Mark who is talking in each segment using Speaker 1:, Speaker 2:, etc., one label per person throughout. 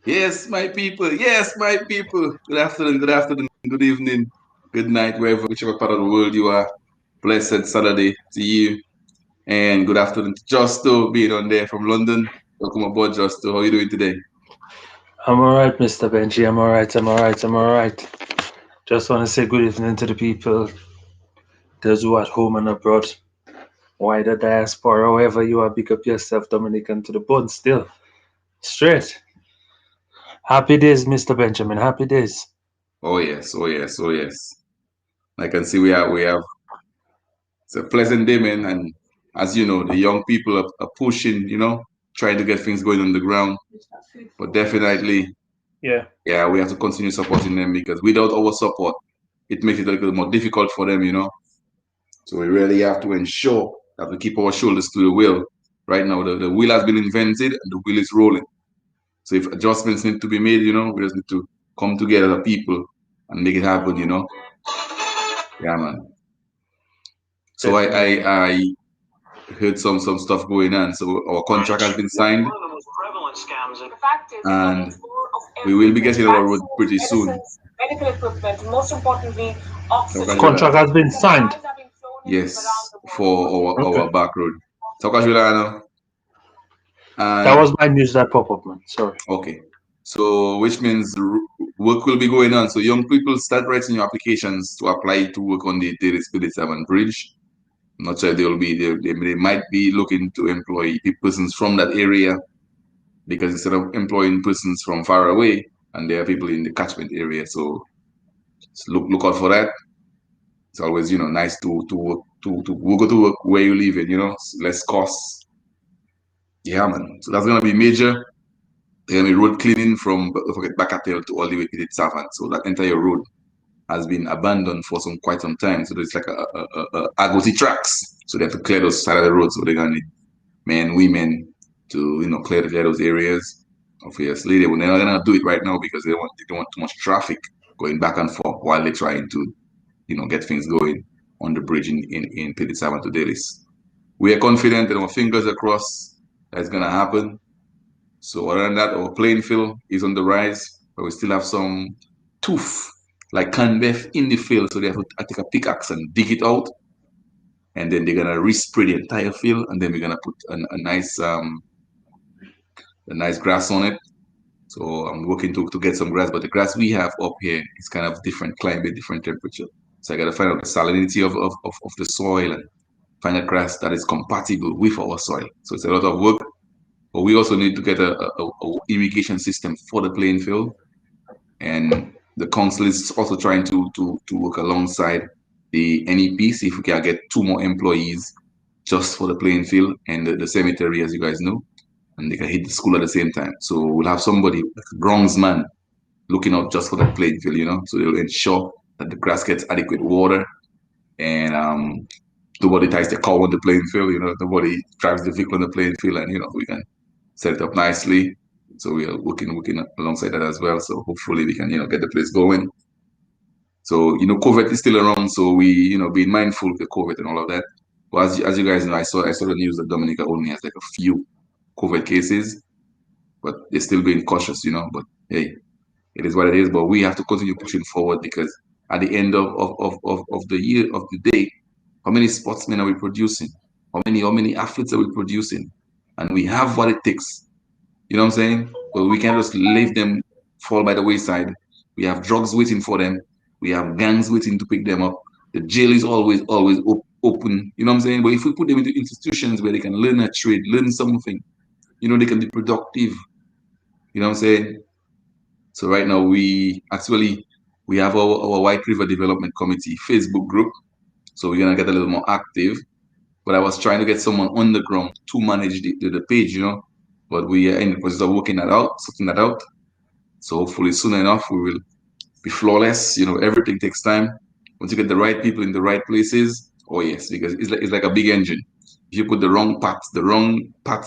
Speaker 1: Yes, my people. Yes, my people. Good afternoon, good evening, good night, whichever part of the world you are. Blessed Saturday to you. And good afternoon to Justo being on there from London. Welcome aboard, Justo. How are you doing today?
Speaker 2: I'm all right, Mr. Benji. I'm all right. I'm all right. I'm all right. Just want to say good evening to the people, those who are at home and abroad, wider diaspora, however you are. Big up yourself, Dominican, to the bone still. Straight. Happy days, Mr. Benjamin. Happy days.
Speaker 1: Oh yes, oh yes, oh yes. I can see we have it's a pleasant day, man. And as you know, the young people are pushing, trying to get things going on the ground. But definitely,
Speaker 2: Yeah.
Speaker 1: yeah, we have to continue supporting them because without our support, it makes it a little more difficult for them. So we really have to ensure that we keep our shoulders to the wheel. Right now, the wheel has been invented and the wheel is rolling. So if adjustments need to be made, we just need to come together as people and make it happen. Yeah, man. So I
Speaker 2: Definitely.
Speaker 1: I, I heard some stuff going on. So our contract has been signed and we will be getting our road pretty soon.
Speaker 3: medical equipment, most importantly, oxygen.
Speaker 2: Contract has been signed.
Speaker 1: Yes, for
Speaker 2: Okay.
Speaker 1: our back road. Tokajulano.
Speaker 2: That
Speaker 1: And
Speaker 2: was my news that pop up, man. Sorry.
Speaker 1: okay. So which means work will be going on. So young people start writing your applications to apply to work on the Delices Bridge. I'm not sure they might be looking to employ persons from that area because instead of employing persons from far away, and there are people in the catchment area. So look out for that. It's always nice to work to go to work where you live in, less costs. Yeah, man. So that's gonna be major. There's gonna be road cleaning from Bakatel to all the way to the Savant. So that entire road has been abandoned for quite some time. So there's like a Agoti tracks. So they have to clear those side of the road. So they're gonna need men, women to clear those areas. Obviously, they're not gonna do it right now because they don't want too much traffic going back and forth while they're trying to get things going on the bridge in Pedisavan to Delis. We are confident that our fingers are crossed that's gonna happen. So other than that, our playing field is on the rise, but we still have some tooth like Canbeth in the field. So they have to take a pickaxe and dig it out, and then they're gonna respray the entire field, and then we're gonna put a nice grass on it. So I'm working to get some grass, but the grass we have up here is kind of different climate, different temperature. So I gotta find out the salinity of the soil and find a grass that is compatible with our soil. So it's a lot of work, but we also need to get a irrigation system for the playing field. And the council is also trying to work alongside the NEP, see if we can get 2 more employees just for the playing field and the cemetery, as you guys know, and they can hit the school at the same time. So we'll have somebody, like a groundsman, looking out just for that playing field. So they'll ensure that the grass gets adequate water and nobody ties the cow on the playing field. Nobody drives the vehicle on the playing field, and we can set it up nicely. So we are working alongside that as well. So hopefully we can get the place going. So COVID is still around, so we being mindful of the COVID and all of that. But as you guys know, I saw the news that Dominica only has like a few COVID cases, but they're still being cautious. But hey, it is what it is. But we have to continue pushing forward because at the end of the year of the day, how many sportsmen are we producing? How many athletes are we producing? And we have what it takes. You know what I'm saying? But we can't just leave them fall by the wayside. We have drugs waiting for them. We have gangs waiting to pick them up. The jail is always open. You know what I'm saying? But if we put them into institutions where they can learn a trade, learn something, they can be productive. You know what I'm saying? So right now we have our White River Development Committee Facebook group. So we're gonna get a little more active. But I was trying to get someone on the ground to manage the page. But we are in the process of working that out, sorting that out. So hopefully soon enough we will be flawless. Everything takes time. Once you get the right people in the right places, oh yes, because it's like a big engine. If you put the wrong parts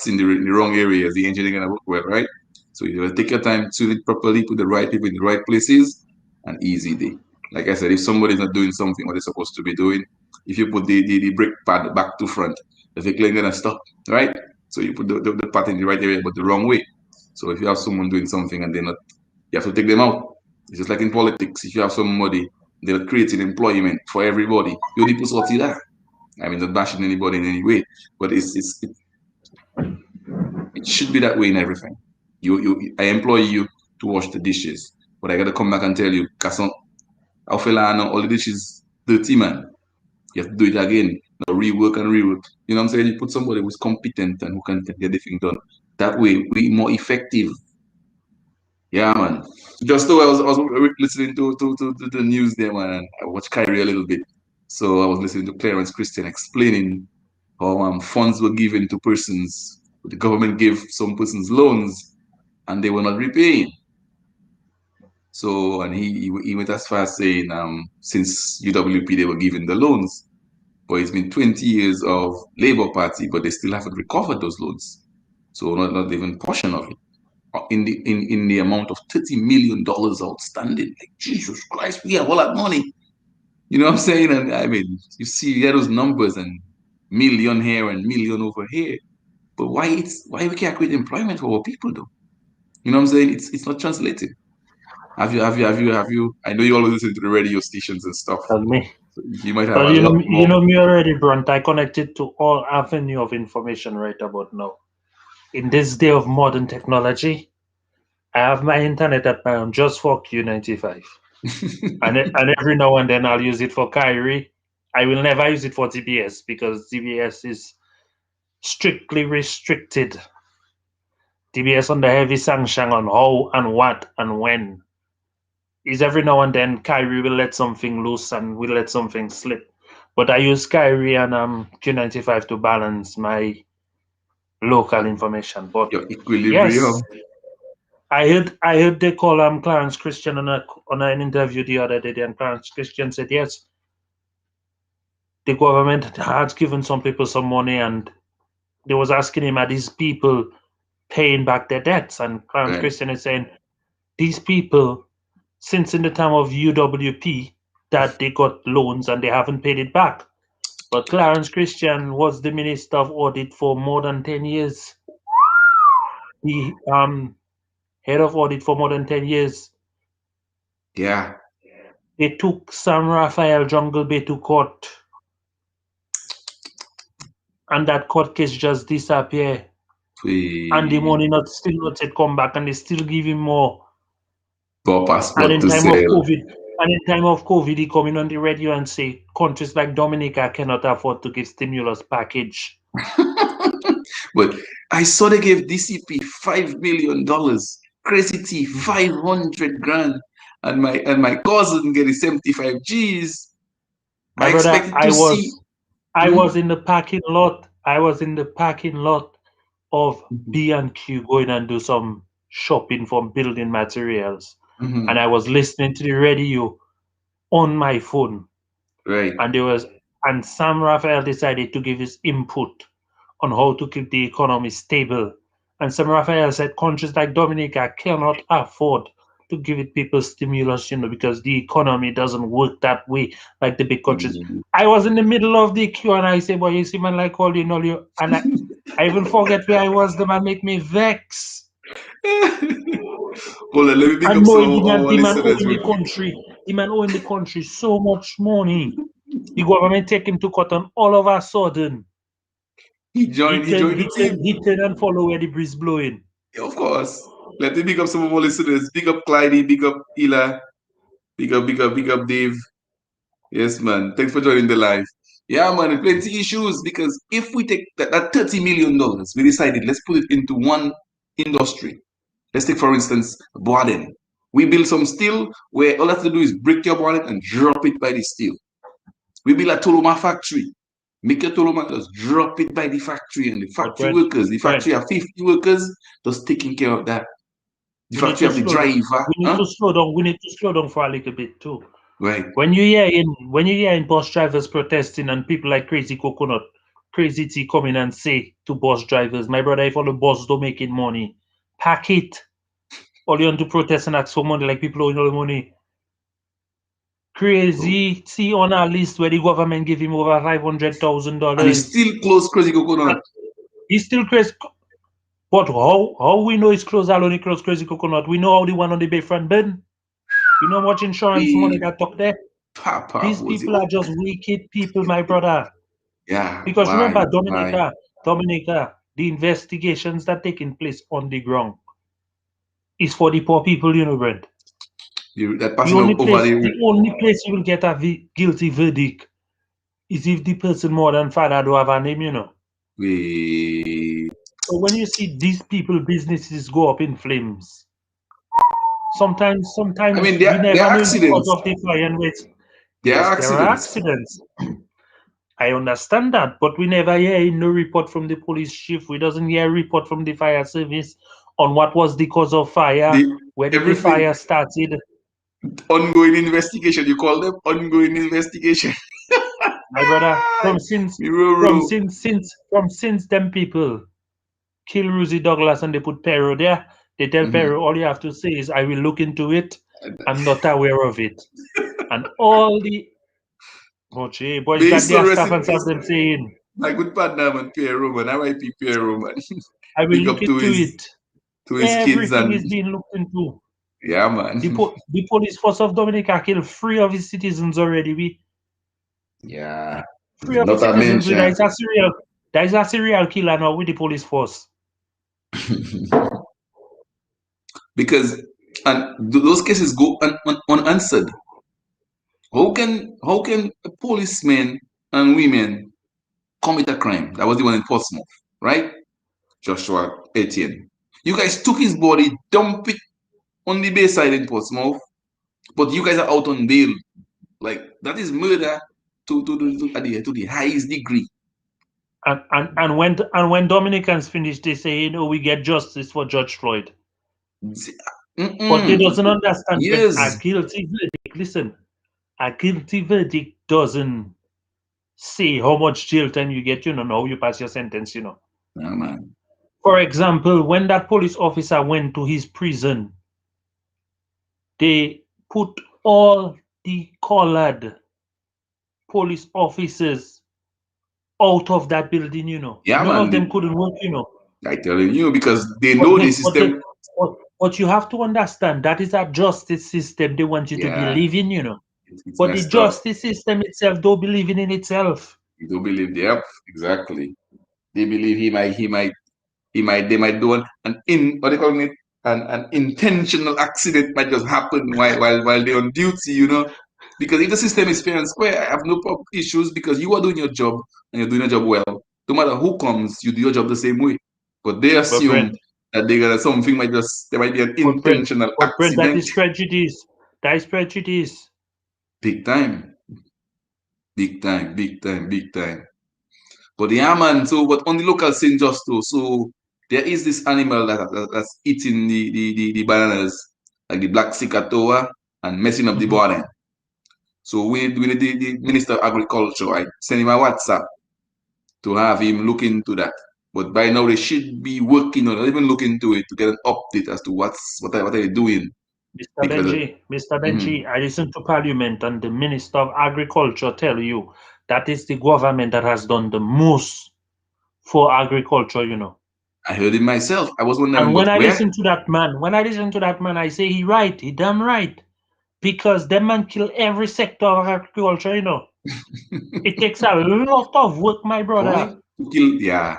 Speaker 1: in the wrong areas, the engine ain't gonna work well, right? So you gotta take your time, tune it properly, put the right people in the right places, and easy day. Like I said, if somebody's not doing something what they're supposed to be doing, if you put the brake pad back to front, the vehicle ain't gonna stop, right? So you put the pad in the right area, but the wrong way. So if you have someone doing something and they're not, you have to take them out. It's just like in politics. If you have somebody, they're creating employment for everybody. You need to sort it out. I mean, not bashing anybody in any way, but it should be that way in everything. I employ you to wash the dishes, but I gotta come back and tell you, Casson, how fella all the dishes dirty, man. You have to do it again. Now rework and rework. You know what I'm saying? You put somebody who's competent and who can get the thing done. That way, we more effective. Yeah, man. Just though I was listening to the news there, man, and I watched Kyrie a little bit. So I was listening to Clarence Christian explaining how funds were given to persons. The government gave some persons loans and they were not repaying. So, and he went as far as saying, since UWP they were giving the loans, but it's been 20 years of Labour Party, but they still haven't recovered those loans. So not even portion of it. In the amount of $30 million outstanding. Like, Jesus Christ, we have all that money. You know what I'm saying? And I mean, you see those numbers and million here and million over here. But why we can't create employment for our people though? You know what I'm saying? It's not translated. Have you? I know you always listen to the radio stations and stuff.
Speaker 2: Tell me.
Speaker 1: So you might have
Speaker 2: Well,
Speaker 1: a lot
Speaker 2: you
Speaker 1: more.
Speaker 2: know me already, Brunt. I connected to all avenue of information right about now. In this day of modern technology, I have my internet at my own just for Q95. And every now and then I'll use it for Kyrie. I will never use it for TBS because TBS is strictly restricted. TBS under heavy sanction on how and what and when. Is every now and then Kyrie will let something loose and will let something slip. But I use Kyrie and Q95 to balance my local information. But
Speaker 1: Your equilibrium.
Speaker 2: yes, I heard they call Clarence Christian on an interview the other day, and Clarence Christian said yes, the government has given some people some money, and they was asking him, are these people paying back their debts? And Clarence
Speaker 1: Right.
Speaker 2: Christian is saying these people, since in the time of UWP, that they got loans and they haven't paid it back. But Clarence Christian was the Minister of Audit for more than 10 years. The head of audit for more than 10 years.
Speaker 1: Yeah.
Speaker 2: They took Sam Raphael Jungle Bay to court. And that court case just disappeared. And the money still not yet come back, and they still give him more. And
Speaker 1: passport
Speaker 2: in
Speaker 1: to
Speaker 2: time of
Speaker 1: sell.
Speaker 2: COVID, he coming on the radio and say countries like Dominica cannot afford to give stimulus package.
Speaker 1: But I saw they gave DCP $5 million. Crazy T 500 grand, and my cousin getting 75 G's.
Speaker 2: My
Speaker 1: I
Speaker 2: brother,
Speaker 1: expected to see.
Speaker 2: I was in the parking lot. I was in the parking lot of B&Q going and do some shopping for building materials.
Speaker 1: Mhm.
Speaker 2: And I was listening to the radio on my phone.
Speaker 1: Right.
Speaker 2: And Sam Raphael decided to give his input on how to keep the economy stable. And Sam Raphael said countries like Dominica cannot afford to give it people stimulus, because the economy doesn't work that way like the big countries. I was in the middle of the queue and I say, boy, you see man like all you, and I even forget where I was, the man make me vex.
Speaker 1: Hold on, let me pick
Speaker 2: And
Speaker 1: up some
Speaker 2: knowing
Speaker 1: of our
Speaker 2: the man
Speaker 1: listeners
Speaker 2: owing
Speaker 1: real
Speaker 2: the
Speaker 1: quick.
Speaker 2: country, the man owing the country so much money. The government take him to court, and all of a sudden
Speaker 1: He joined the team.
Speaker 2: he turn and follow where the breeze blowing.
Speaker 1: Of course. Let me pick up some of our listeners. Big up Clyde, big up Ela, big up Dave. Yes, man. Thanks for joining the live. Yeah, man, plenty issues because if we take that $30 million, we decided let's put it into one industry. Let's take, for instance, boarding. We build some steel where all I have to do is break your bonnet and drop it by the steel. We build a Toloma factory. Make your total man just drop it by the factory and the factory
Speaker 2: Brent,
Speaker 1: workers. The
Speaker 2: Brent,
Speaker 1: factory have 50 workers just taking care of that. The
Speaker 2: we need
Speaker 1: factory
Speaker 2: to
Speaker 1: have the
Speaker 2: slow down.
Speaker 1: driver.
Speaker 2: We need
Speaker 1: Huh?
Speaker 2: to slow down. We need to slow down for a little bit too.
Speaker 1: Right.
Speaker 2: When you hear in bus drivers protesting and people like Crazy Coconut, Crazy T come in and say to bus drivers, my brother, if all the bus don't making money, pack it. All you want to protest and ask for money like people owing all the money. Crazy T on a list where the government give him over
Speaker 1: And
Speaker 2: $500,000.
Speaker 1: it's still close Crazy Coconut.
Speaker 2: He's still crazy. But how we know it's close only close Crazy Coconut? We know how the one on the Bayfront been. You know how much insurance money that took there?
Speaker 1: Papa
Speaker 2: These
Speaker 1: was it?
Speaker 2: people are just wicked people, my brother.
Speaker 1: Yeah.
Speaker 2: Because
Speaker 1: Why?
Speaker 2: remember,
Speaker 1: Why?
Speaker 2: Dominica, the investigations that taking place on the ground is for the poor people, you know, Brent.
Speaker 1: That passing over
Speaker 2: The only place you will get a guilty verdict is if the person more than father do have a name, you know.
Speaker 1: the.
Speaker 2: So when you see these people businesses go up in flames, sometimes
Speaker 1: I mean,
Speaker 2: we
Speaker 1: there
Speaker 2: never
Speaker 1: are
Speaker 2: know the cause
Speaker 1: accidents.
Speaker 2: of the fire and which
Speaker 1: There
Speaker 2: yes,
Speaker 1: are
Speaker 2: there are
Speaker 1: accidents.
Speaker 2: accidents. I understand that, but we never hear no report from the police chief. We doesn't hear a report from the fire service on what was the cause of fire, where did the
Speaker 1: Everything
Speaker 2: fire started.
Speaker 1: ongoing investigation. You call them ongoing investigation.
Speaker 2: My brother, from since
Speaker 1: Miroro.
Speaker 2: them people kill Rosie Douglas and they put Pero there, they tell Pero all you have to say is I will look into it. I'm not aware of it. And all the boys got
Speaker 1: Based on
Speaker 2: their stuff and
Speaker 1: recipes.
Speaker 2: start them saying,
Speaker 1: My good partner, man, Pierre Roman. R.I.P. Pierre Roman.
Speaker 2: I will
Speaker 1: Big
Speaker 2: look
Speaker 1: up to
Speaker 2: into it.
Speaker 1: his kids
Speaker 2: Everything
Speaker 1: and
Speaker 2: is being looked into.
Speaker 1: yeah, man.
Speaker 2: The police force of Dominica killed 3 of his citizens already.
Speaker 1: Yeah.
Speaker 2: 3 of his
Speaker 1: Not a
Speaker 2: citizens.
Speaker 1: mention.
Speaker 2: That is a serial killer now with the police force.
Speaker 1: Because and those cases go unanswered. How can policemen and women commit a crime? That was the one in Portsmouth, right? Joshua Etienne. You guys took his body, dumped it on the bayside in Portsmouth, but you guys are out on bail. Like that is murder to the highest degree.
Speaker 2: And when Dominicans finish, they say, we get justice for Judge Floyd. But they doesn't understand when a
Speaker 1: Yes.
Speaker 2: guilty verdict, listen, a guilty verdict doesn't say how much jail time you get, how you pass your sentence,
Speaker 1: Yeah, man.
Speaker 2: For example, when that police officer went to his prison, they put all the colored police officers out of that building,
Speaker 1: Yeah,
Speaker 2: None of
Speaker 1: man.
Speaker 2: them couldn't work,
Speaker 1: I telling you because they
Speaker 2: But
Speaker 1: know the
Speaker 2: they, but they,
Speaker 1: system.
Speaker 2: but you have to understand that is a justice system they want you to
Speaker 1: Yeah,
Speaker 2: believe in,
Speaker 1: it's
Speaker 2: But the
Speaker 1: messed up.
Speaker 2: justice system itself don't believe in itself.
Speaker 1: You don't believe. Yep, exactly. They believe they might do an in what they call it an intentional accident might just happen while they're on duty. Because if the system is fair and square, I have no issues because you are doing your job and you're doing your job well. No matter who comes, you do your job the same way. But they
Speaker 2: But
Speaker 1: assume
Speaker 2: Brent,
Speaker 1: that there might be an intentional
Speaker 2: that
Speaker 1: accident.
Speaker 2: is prejudice. That is prejudice.
Speaker 1: Big time. Big time, big time, big time. But yeah, man. So, but on the local scene, just though, so there is this animal that's eating the bananas, like the black cicatoa, and messing up the
Speaker 2: Mhm.
Speaker 1: bottom. So we need the Minister of Agriculture. I send him a WhatsApp to have him look into that. But by now they should be working on it, even look into it to get an update as to what are they doing. Because
Speaker 2: Mr. Benji, I listen to Parliament and the Minister of Agriculture tell you that is the government that has done the most for agriculture,
Speaker 1: I heard it myself. I was wondering,
Speaker 2: And
Speaker 1: but
Speaker 2: when I
Speaker 1: where?
Speaker 2: listen to that man, I say he right, he damn right. Because them man kill every sector of agriculture, It takes a lot of work, my
Speaker 1: Boy,
Speaker 2: brother,
Speaker 1: to kill, yeah.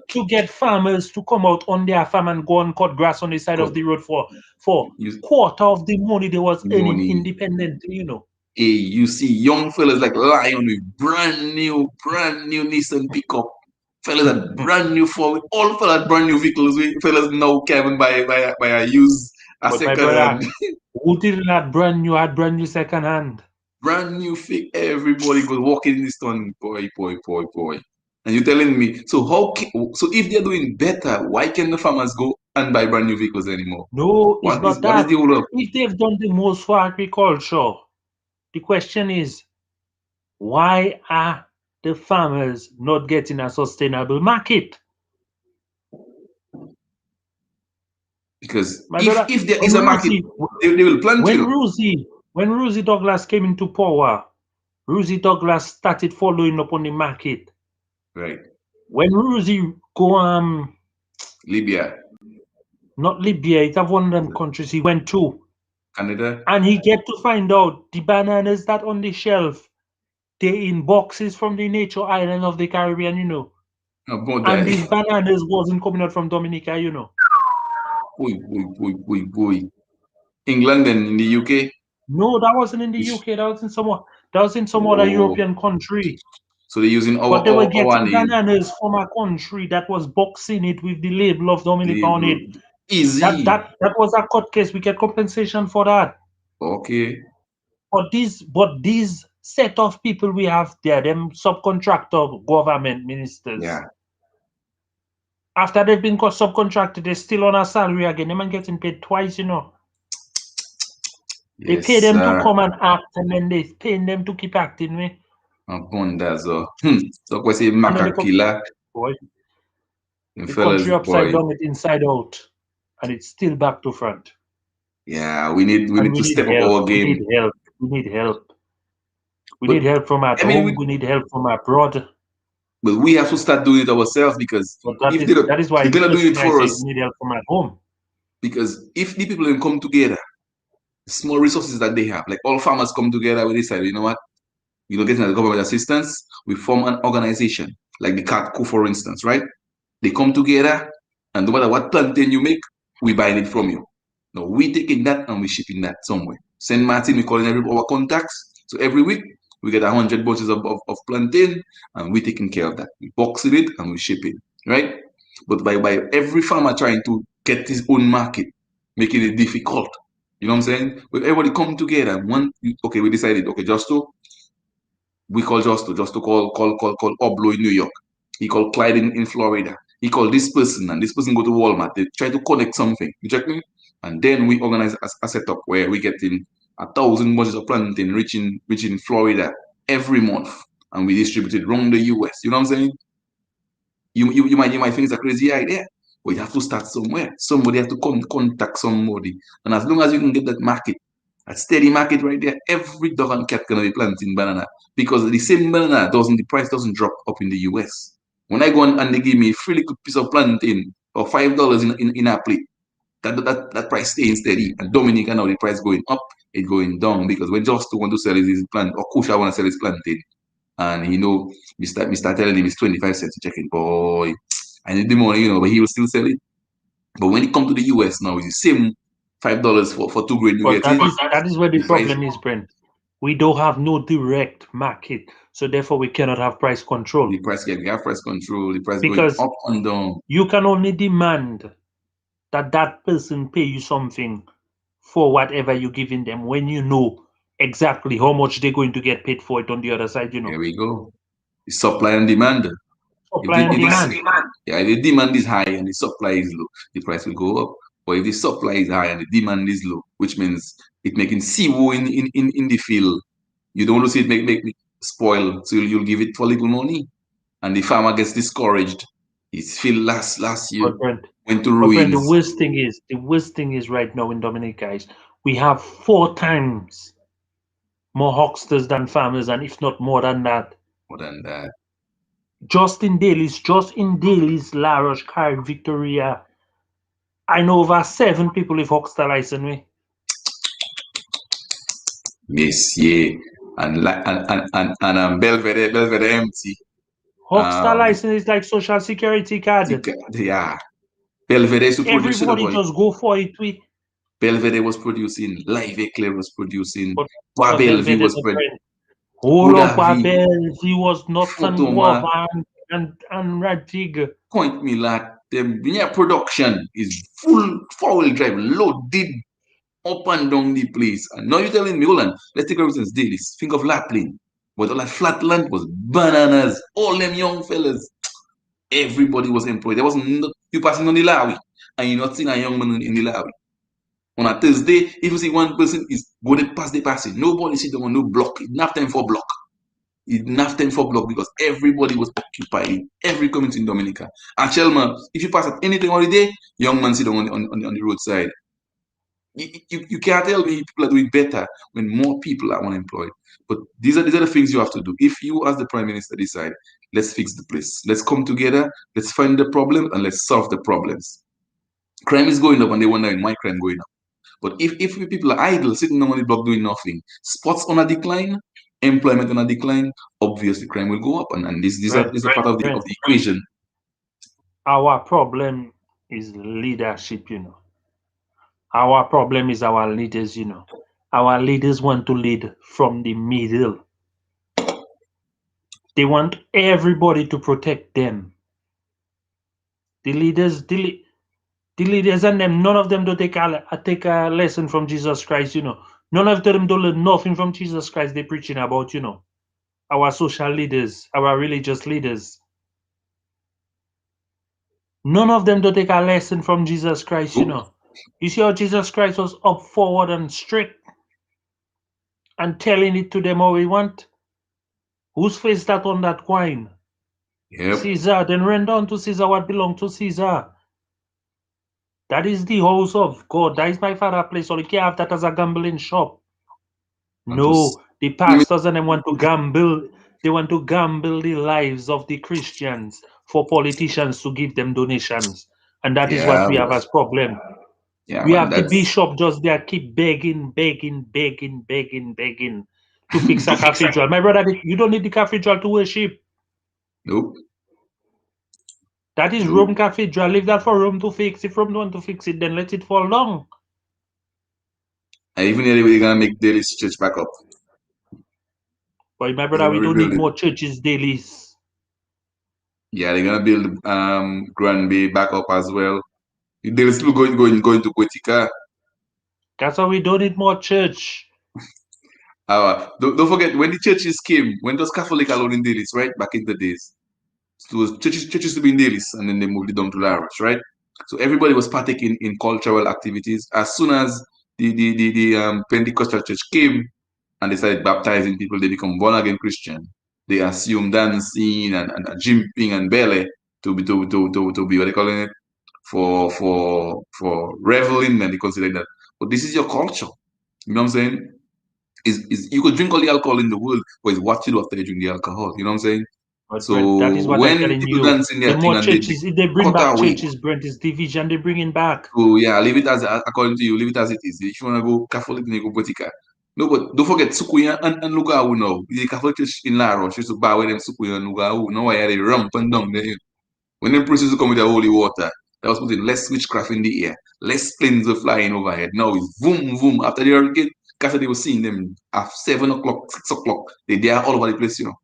Speaker 2: to get farmers to come out on their farm and go and cut grass on the side of
Speaker 1: Cut.
Speaker 2: the road for
Speaker 1: Use
Speaker 2: quarter of the money they was earning
Speaker 1: money.
Speaker 2: independently,
Speaker 1: Hey, you see young fellas like Lion with brand new Nissan pickup. Fellas that brand new for all fellas brand new vehicles. Fellas now can buy a used a
Speaker 2: But my
Speaker 1: second
Speaker 2: brother,
Speaker 1: hand.
Speaker 2: who did not brand new had brand new second hand?
Speaker 1: Brand new fake. Everybody goes walking in this town, boy. And you're telling me, so so if they're doing better, why can the farmers go and buy brand new vehicles anymore?
Speaker 2: No, it's not
Speaker 1: What is
Speaker 2: that.
Speaker 1: the hold up?
Speaker 2: If they've done the most for agriculture, the question is, why are the farmers not getting a sustainable market?
Speaker 1: Because
Speaker 2: My brother,
Speaker 1: if there
Speaker 2: when
Speaker 1: is a market,
Speaker 2: Rosie,
Speaker 1: they will plant
Speaker 2: when
Speaker 1: you.
Speaker 2: Rosie, when Rosie Douglas came into power, Rosie Douglas started following up on the market.
Speaker 1: Right.
Speaker 2: When Rosie go
Speaker 1: Libya,
Speaker 2: not Libya, it's one of them countries he went to,
Speaker 1: Canada.
Speaker 2: and he get to find out the bananas that on the shelf, they in boxes from the nature island of the Caribbean, you know.
Speaker 1: About
Speaker 2: And
Speaker 1: that.
Speaker 2: these bananas wasn't coming out from Dominica, you know.
Speaker 1: Boy. England and in the UK.
Speaker 2: No, that wasn't in the UK. That was in some other
Speaker 1: Oh,
Speaker 2: European country.
Speaker 1: so they're using
Speaker 2: But they were
Speaker 1: our
Speaker 2: getting
Speaker 1: name.
Speaker 2: bananas from a country that was boxing it with the label of Dominica on it.
Speaker 1: Easy.
Speaker 2: That was a court case. We get compensation for that.
Speaker 1: Okay.
Speaker 2: But these set of people we have there, them subcontractor government ministers.
Speaker 1: Yeah.
Speaker 2: After they've been subcontracted, they're still on a salary again. Them and getting paid twice, you know. They
Speaker 1: Yes,
Speaker 2: pay them to
Speaker 1: sir.
Speaker 2: come and act, and then they paying them to keep acting. Me.
Speaker 1: Abundazo. So I say
Speaker 2: And then
Speaker 1: maca killer.
Speaker 2: boy,
Speaker 1: The
Speaker 2: the
Speaker 1: fellas,
Speaker 2: country upside
Speaker 1: boy.
Speaker 2: down, it inside out, and it's still back to front.
Speaker 1: Yeah, we need
Speaker 2: And we
Speaker 1: to
Speaker 2: need
Speaker 1: step up
Speaker 2: help.
Speaker 1: our
Speaker 2: We
Speaker 1: game.
Speaker 2: need help. We need help. We
Speaker 1: But
Speaker 2: need help from at
Speaker 1: I mean,
Speaker 2: home. We need help from abroad.
Speaker 1: but we have to start doing it ourselves because
Speaker 2: But
Speaker 1: if they don't,
Speaker 2: that is why
Speaker 1: if
Speaker 2: the
Speaker 1: they're not
Speaker 2: first
Speaker 1: doing it
Speaker 2: thing I
Speaker 1: for
Speaker 2: say,
Speaker 1: us,
Speaker 2: we need help from at home.
Speaker 1: because if the people don't come together, the small resources that they have, like all farmers come together, we decide, you know what, you know, getting the government assistance, we form an organization, like the CATCO, for instance, right? They come together, and no matter what plantain you make, we buy it from you. Now we taking that and we shipping that somewhere. Saint Martin, we calling every our contacts. So every week we get 100 bunches of plantain, and we taking care of that. We box it and we ship it, right? But by every farmer trying to get his own market, making it difficult. You know what I'm saying? But everybody come together. Okay, we decided, okay, we call Justo call Oblo in New York. He called Clyde in Florida. He called this person, and this person go to Walmart. They try to connect something. You check me? And then we organize a setup where we get in 1,000 bunches of plantain reaching Florida every month. And we distribute it around the US. You know what I'm saying? You might think it's a crazy idea, but you have to start somewhere. Somebody has to contact somebody. And as long as you can get that market, a steady market right there, every dog and cat gonna be planting banana. Because the same banana the price doesn't drop up in the US. When I go and they give me a free little piece of plantain or $5 in a plate, that price staying steady. And Dominica now the price going up, it going down, because when Just want to sell his plant, or Kusha want to sell his plantain, and Mr. telling him it's 25 cents to check it, boy, I need the money, but he will still sell it. But when it comes to the US now, it's the same $5 for 2 grade you
Speaker 2: But
Speaker 1: get in.
Speaker 2: that is where the
Speaker 1: The price,
Speaker 2: problem is, Brent. We don't have no direct market, so therefore we cannot have price control.
Speaker 1: we have price control, the price going
Speaker 2: Because
Speaker 1: up and down.
Speaker 2: you can only demand that person pay you something for whatever you're giving them when you know exactly how much they're going to get paid for it on the other side, you know.
Speaker 1: Here we go. The supply and demand. If
Speaker 2: Supply and demand.
Speaker 1: if the demand is high and the supply is low, the price will go up. But if the supply is high and the demand is low, which means it making zero in the field, you don't want to see it make spoil, so you'll give it for little money, and the farmer gets discouraged. His field last year
Speaker 2: But Brent,
Speaker 1: went to
Speaker 2: but Brent,
Speaker 1: ruins.
Speaker 2: the worst thing is right now in Dominica is we have 4 times more hucksters than farmers, and if not more than that.
Speaker 1: More than that.
Speaker 2: Just in Dailies, La Roche, Carrick, Victoria, I know over 7 people with huckster license. Me.
Speaker 1: Yes, yeah. And Belvedere empty.
Speaker 2: Huckster license is like social security card.
Speaker 1: Yeah. Belvedere used to produce it,
Speaker 2: Everybody
Speaker 1: boy.
Speaker 2: just go for it.
Speaker 1: Belvedere was producing, Live Eclair was producing,
Speaker 2: But
Speaker 1: Guabelvi
Speaker 2: Belvedere,
Speaker 1: was producing,
Speaker 2: hold up,
Speaker 1: Budavi,
Speaker 2: Babel. He was nuts and
Speaker 1: Fotoma,
Speaker 2: guava and Radig.
Speaker 1: Point Milat. The production is full 4-wheel drive, loaded. up and down the place. And now you're telling me, hold on, let's take for instance Delices. Think of Lapland. But all that flat land was bananas. All them young fellas. Everybody was employed. There wasn't you passing on the lorry and you're not seeing a young man in the lorry. On a Thursday, if you see one person is going past the passing, nobody sit down on no block. It's enough time for block. It's enough time for block because everybody was occupied. Every community in Dominica. And Chelma, if you pass at any time of the day, young man sit down on the roadside. You can't tell me people are doing better when more people are unemployed. But these are the things you have to do. If you, as the Prime Minister, decide, let's fix the place, let's come together, let's find the problem, and let's solve the problems. Crime is going up, and they wonder why crime going up. But if people are idle, sitting on the block doing nothing, sports on a decline, employment on a decline, obviously crime will go up, and this is a part of the equation.
Speaker 2: Our problem is leadership, you know. Our problem is our leaders, you know. Our leaders want to lead from the middle. They want everybody to protect them. The leaders and them, none of them don't take a lesson from Jesus Christ, you know. None of them don't learn nothing from Jesus Christ they're preaching about, you know. Our social leaders, our religious leaders. None of them don't take a lesson from Jesus Christ, you know. You see how Jesus Christ was up forward and straight and telling it to them how we want? Whose face that on that coin?
Speaker 1: Yep.
Speaker 2: Caesar, then render unto Caesar what belongs to Caesar. That is the house of God. That is my father's place. So you can't have that as a gambling shop. No, the pastors and them want to gamble. They want to gamble the lives of the Christians for politicians to give them donations. And that is what we have as problem.
Speaker 1: Yeah,
Speaker 2: we have the bishop just there keep begging to fix a cathedral. My brother, you don't need the cathedral to worship.
Speaker 1: Nope.
Speaker 2: That is Rome Cathedral. Leave that for Rome to fix. If Rome don't want to fix it, then let it fall down.
Speaker 1: And even anyway, they're gonna make Delices church back up.
Speaker 2: But my brother, we don't need more churches, Delices.
Speaker 1: Yeah, they're gonna build Grand Bay back up as well. They're still going to Gotika.
Speaker 2: That's why we don't need more church.
Speaker 1: Don't forget when the churches came, when those Catholic alone in Delices, right? Back in the days. So churches to be in Delices and then they moved it down to Laros, right? So everybody was partaking in cultural activities. As soon as the Pentecostal church came and they started baptizing people, they become born again Christian. They assume dancing and jumping and belly to be what they calling it for reveling, and they consider that. But this is your culture. You know what I'm saying? Is you could drink all the alcohol in the world, but it's what you do after you drink the alcohol. You know what I'm saying?
Speaker 2: But
Speaker 1: So
Speaker 2: Brent, that is what
Speaker 1: when
Speaker 2: I'm telling
Speaker 1: people
Speaker 2: you.
Speaker 1: dance in their
Speaker 2: The
Speaker 1: thing
Speaker 2: more
Speaker 1: and
Speaker 2: churches, if they bring
Speaker 1: cut
Speaker 2: back
Speaker 1: away.
Speaker 2: churches, Brent, is division. They bring it back.
Speaker 1: So yeah, leave it as according to you. Leave it as it is. If you wanna go Catholic, then you go Botica. No, but don't forget Sukuya and Lugawu now. The Catholic church in Laros used to bow with them Sukuya and Lugawu. Now why are they rampant down there? When them priests come with the holy water, that was putting less witchcraft in the air, less planes were flying overhead. Now it's boom, boom. After the hurricane, after they were seeing them at 7 o'clock, 6 o'clock, they are all over the place, you know.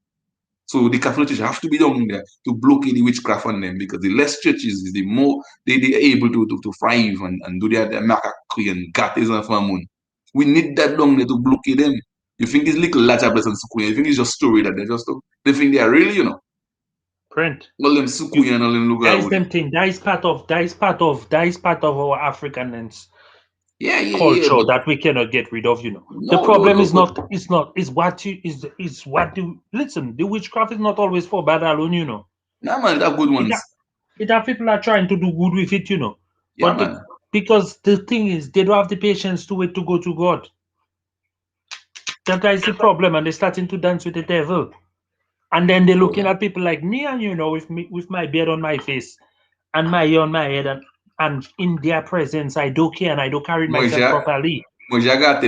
Speaker 1: So the Catholic Church have to be down there to blockade the witchcraft on them, because the less churches, the more they are able to thrive and do their macaque and gates and famun. We need that down there to blockade them. You think these little latter blessings, you think it's just story that they think they are really, you know.
Speaker 2: Print.
Speaker 1: All them Sukuya and all them
Speaker 2: That is them thing. That is part of our Africanness culture that we cannot get rid of. You know, the problem is what listen. The witchcraft is not always for bad alone. You know.
Speaker 1: Nah, man, that good ones.
Speaker 2: It have people are trying to do good with it. You know.
Speaker 1: Yeah,
Speaker 2: but
Speaker 1: man.
Speaker 2: Because the thing is, they don't have the patience to wait to go to God. That is the problem, and they're starting to dance with the devil. And then they're looking at people like me and you know, with my beard on my face and my hair on my head, and in their presence, I don't care and I don't carry myself properly.
Speaker 1: But
Speaker 2: myself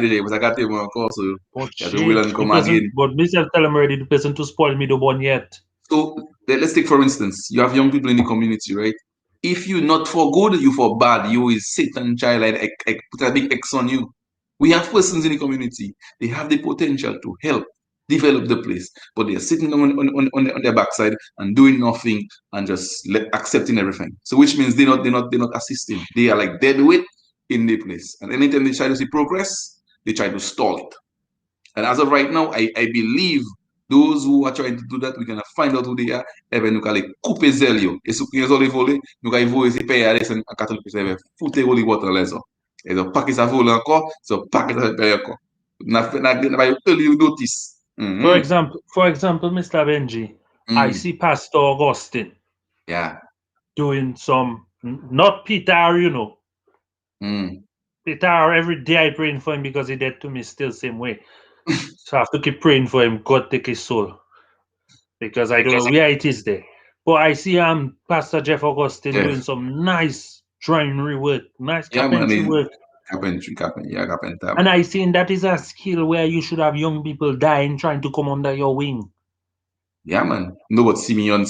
Speaker 2: tell them already the person to spoil me the one yet.
Speaker 1: So let's take for instance, you have young people in the community, right? If you not for good, you for bad, you is Satan child and put a big X on you. We have persons in the community, they have the potential to help develop the place, but they're sitting on their backside and doing nothing and just accepting everything. So which means they're not assisting. They are like dead weight in the place. And anytime they try to see progress, they try to stall it. And as of right now, I believe those who are trying to do that, we're going to find out who they are. Even nous allons couper zélio. Et ce qui est volé, nous allons voler ces pays à l'essence à 4%. Foutre les votes les gens. Et donc, pas que ça vole encore, c'est pas que ça paye encore. N'a pas eu notice.
Speaker 2: For example, Mr. Benji, I see Pastor Augustine.
Speaker 1: Yeah.
Speaker 2: Doing some, not Peter, you know. Peter, every day I praying for him because he dead to me still same way. So I have to keep praying for him. God take his soul. Because I don't know where it is there. But I see Pastor Jeff Augustine doing some nice joinery work, nice carpentry work.
Speaker 1: Carpentry.
Speaker 2: And I think that is a skill where you should have young people dying trying to come under your wing.
Speaker 1: Yeah, man. No, but Simeon,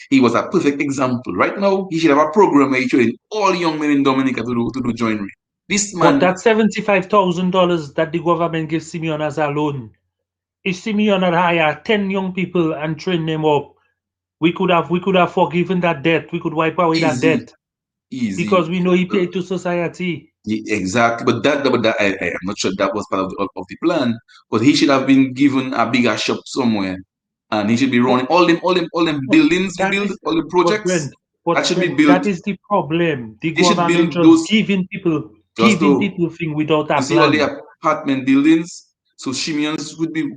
Speaker 1: he was a perfect example. Right now, he should have a program where he train all young men in Dominica to do joinery. This man.
Speaker 2: But that $75,000 that the government gives Simeon as a loan, if Simeon had hired 10 young people and trained them up, we could have forgiven that debt. We could wipe away that debt.
Speaker 1: Easy.
Speaker 2: Because we know he paid to society.
Speaker 1: Exactly. But that I am not sure that was part of the plan. But he should have been given a bigger shop somewhere. And he should be running all them buildings we build, all the projects.
Speaker 2: That should be built. That is the problem. The government just giving people things without a plan.
Speaker 1: See all the apartment buildings. So Shimeon's would be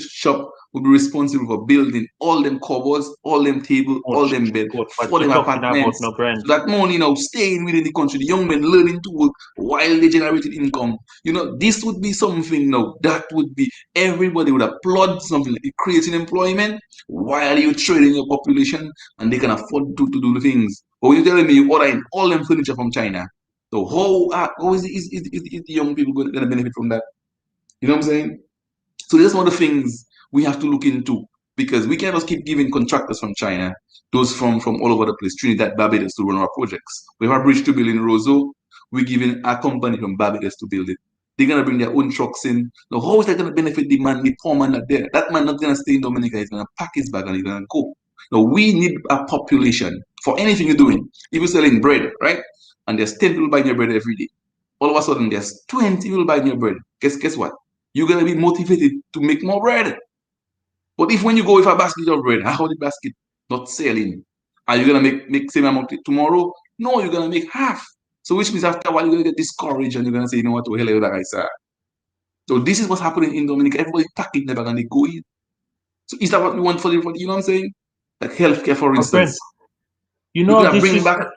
Speaker 1: shop would be responsible for building all them cupboards, all them tables, all them beds, all them apartments. So that money now staying within the country, the young men learning to work while they generated income. You know, this would be something now that would be everybody would applaud something like creating employment while you're training your population and they can afford to do the things. But when you're telling me you order all them furniture from China, so how is the young people going to benefit from that? You know what I'm saying? So that's one of the things we have to look into because we cannot keep giving contractors from China, those from all over the place, Trinidad, Barbados to run our projects. We have a bridge to build in Roseau. We're giving a company from Barbados to build it. They're going to bring their own trucks in. Now, how is that going to benefit the poor man not there? That man not going to stay in Dominica. He's going to pack his bag and he's going to go. Now, we need a population for anything you're doing. If you're selling bread, right? And there's 10 people buying your bread every day. All of a sudden, there's 20 people buying your bread. Guess what? You're going to be motivated to make more bread. But if when you go with a basket of bread, how the basket not selling? Are you going to make same amount tomorrow? No, you're going to make half. So which means after a while, you're going to get discouraged and you're going to say, you know what, hell are guys are. So this is what's happening in Dominica. Everybody packing their bag and they go in. So is that what we want for the, you know what I'm saying? Like healthcare, for instance.
Speaker 2: You know, this
Speaker 1: bring back